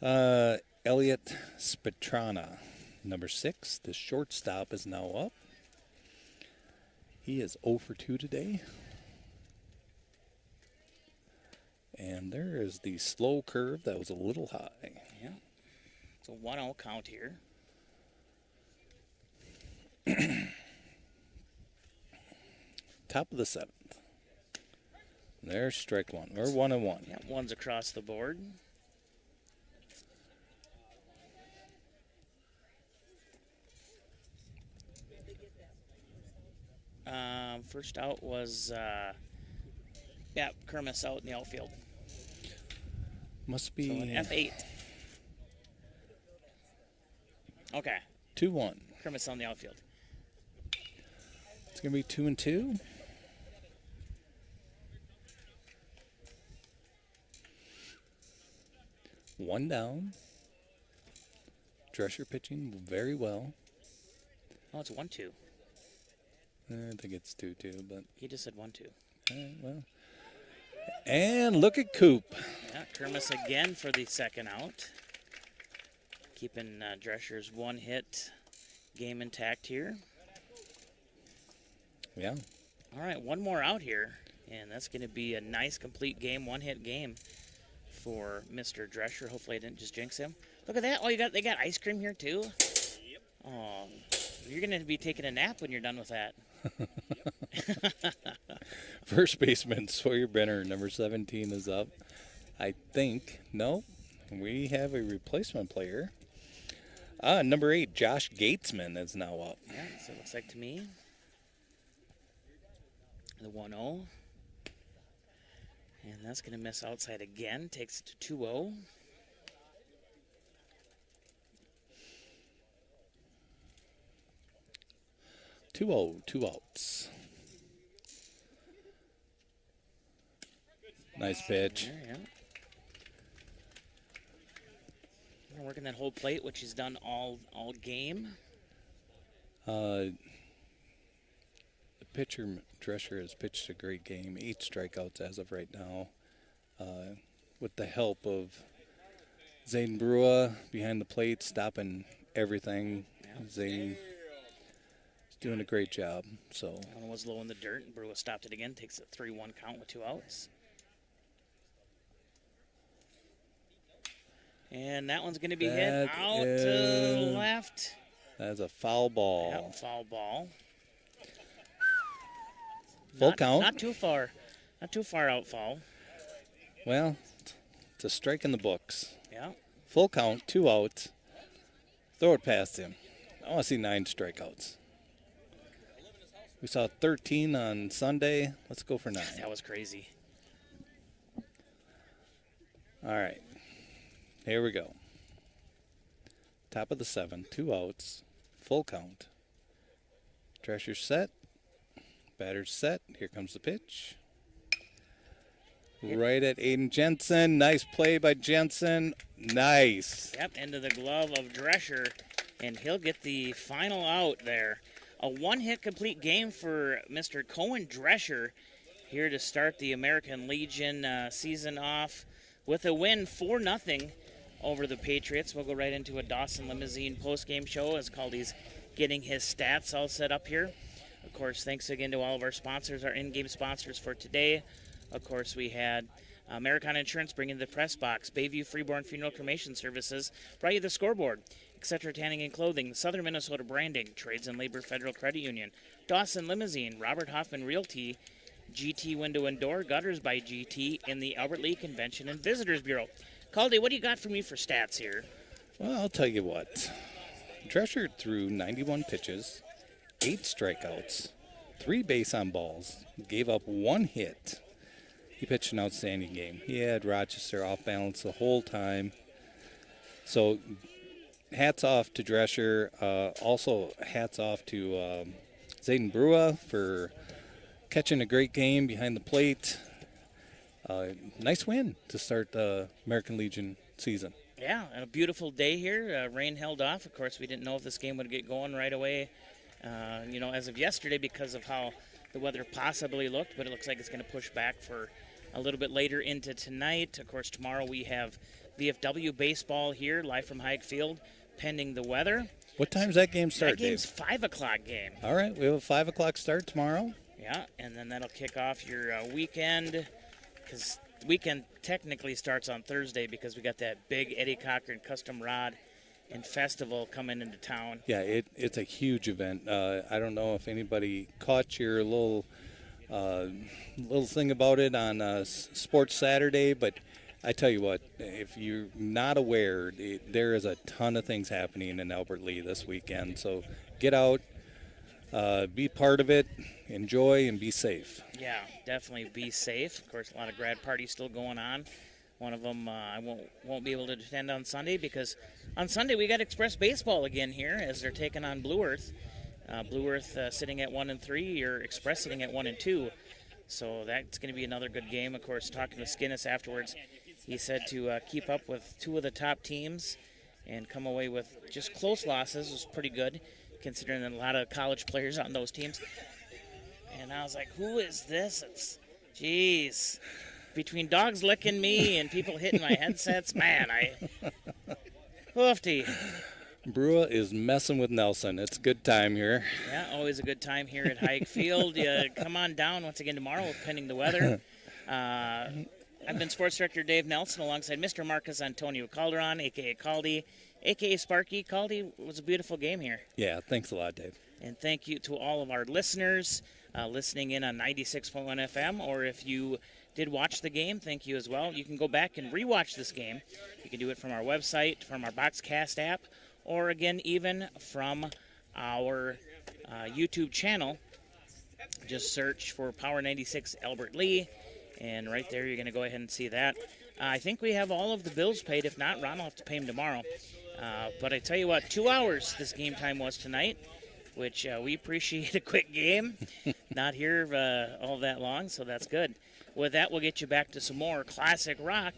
Elliot Spetrana, number 6. The shortstop is now up. He is 0 for 2 today. And there is the slow curve that was a little high. Yeah. It's a 1-0 count here. Top of the 7th. There's strike 1. We're 1-1. Yeah, 1's across the board. First out was, Kermis out in the outfield. Must be. So an F8. Okay. 2-1. Kermis on the outfield. It's going to be 2-2. One down. Drescher pitching very well. Oh, it's 1-2. I think it's 2-2, but he just said 1-2. Well, and look at Coop. Yeah, Kermis again for the second out, keeping Drescher's 1-hit game intact here. Yeah. All right, 1 more out here, and that's going to be a nice complete game, 1-hit game for Mr. Drescher. Hopefully, I didn't just jinx him. Look at that! Oh, they got ice cream here too. Yep. Oh, you're going to be taking a nap when you're done with that. First baseman Sawyer Benner, number 17, is up. I think, no, we have a replacement player. Number 8, Josh Gatesman, is now up. Yeah, so it looks like to me. The 1-0. And that's going to miss outside again. Takes it to 2-0. 2-0, 2 outs. Nice pitch. Yeah. Working that whole plate, which he's done all game. The pitcher, Drescher, has pitched a great game. 8 strikeouts as of right now. With the help of Zayden Brua behind the plate, stopping everything. Zayden is doing a great job. So One was low in the dirt, and Brua stopped it again. Takes a 3-1 count with 2 outs. And that one's going to be hit out to left. That's a foul ball. Yep, foul ball. Full count. Not too far. Not too far out foul. Well, it's a strike in the books. Yeah. Full count, 2 outs. Throw it past him. I want to see 9 strikeouts. We saw 13 on Sunday. Let's go for 9. That was crazy. All right. Here we go. Top of the 7, 2 outs, full count. Drescher's set. Batter's set. Here comes the pitch. Right at Aiden Jensen. Nice play by Jensen. Nice. Yep, into the glove of Drescher, and he'll get the final out there. A one-hit complete game for Mr. Cohen Drescher here to start the American Legion season off with a win 4-0 over the Patriots. We'll go right into a Dawson Limousine post-game show as Caldy's getting his stats all set up here. Of course, thanks again to all of our sponsors, our in-game sponsors for today. Of course, we had Americana Insurance bringing the press box, Bayview Freeborn Funeral Cremation Services, brought you the scoreboard, Etc. Tanning and Clothing, Southern Minnesota Branding, Trades and Labor Federal Credit Union, Dawson Limousine, Robert Hoffman Realty, GT Window and Door, Gutters by GT, and the Albert Lee Convention and Visitors Bureau. Caldy, what do you got for me for stats here? Well, I'll tell you what. Drescher threw 91 pitches, 8 strikeouts, 3 base on balls, gave up 1 hit. He pitched an outstanding game. He had Rochester off balance the whole time. So hats off to Drescher. Also hats off to Zayden Brua for catching a great game behind the plate. Nice win to start the American Legion season. Yeah, and a beautiful day here. Rain held off. Of course, we didn't know if this game would get going right away, as of yesterday because of how the weather possibly looked, but it looks like it's going to push back for a little bit later into tonight. Of course, tomorrow we have VFW baseball here, live from Hayek Field, pending the weather. What time's that game start, That game's Dave? 5 o'clock game. All right, we have a 5 o'clock start tomorrow. Yeah, and then that'll kick off your weekend, because the weekend technically starts on Thursday because we got that big Eddie Cochran Custom Rod and Festival coming into town. Yeah, it's a huge event. I don't know if anybody caught your little thing about it on Sports Saturday, but I tell you what, if you're not aware, there is a ton of things happening in Albert Lee this weekend. So get out, be part of it, enjoy, and be safe. Yeah, definitely be safe. Of course, a lot of grad parties still going on. One of them I won't be able to attend on Sunday because on Sunday we got Express Baseball again here as they're taking on Blue Earth. Blue Earth sitting at 1-3, or Express sitting at 1-2. So that's going to be another good game. Of course, talking with Skinnis afterwards, he said to keep up with 2 of the top teams and come away with just close losses was pretty good, considering a lot of college players on those teams. And I was like, who is this? Jeez. Between dogs licking me and people hitting my headsets, man, hoofty. Brua is messing with Nelson. It's a good time here. Yeah, always a good time here at Hayek Field. Come on down once again tomorrow, pending the weather. I've been Sports Director Dave Nelson alongside Mr. Marcus Antonio Calderon, a.k.a. Caldy, a.k.a. Sparky. Caldy, it was a beautiful game here. Yeah, thanks a lot, Dave. And thank you to all of our listeners listening in on 96.1 FM, or if you did watch the game, thank you as well. You can go back and rewatch this game. You can do it from our website, from our Boxcast app, or again, even from our YouTube channel. Just search for Power 96 Albert Lee, and right there you're going to go ahead and see that. I think we have all of the bills paid. If not, Ron will have to pay him tomorrow. But I tell you what, 2 hours this game time was tonight. which we appreciate a quick game. Not here all that long, so that's good. With that, we'll get you back to some more classic rock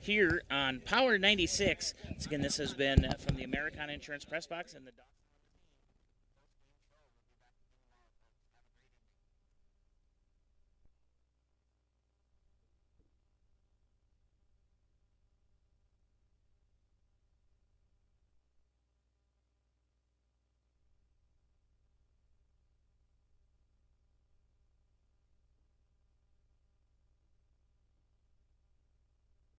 here on Power 96. Once again, this has been from the Americana Insurance Press Box and the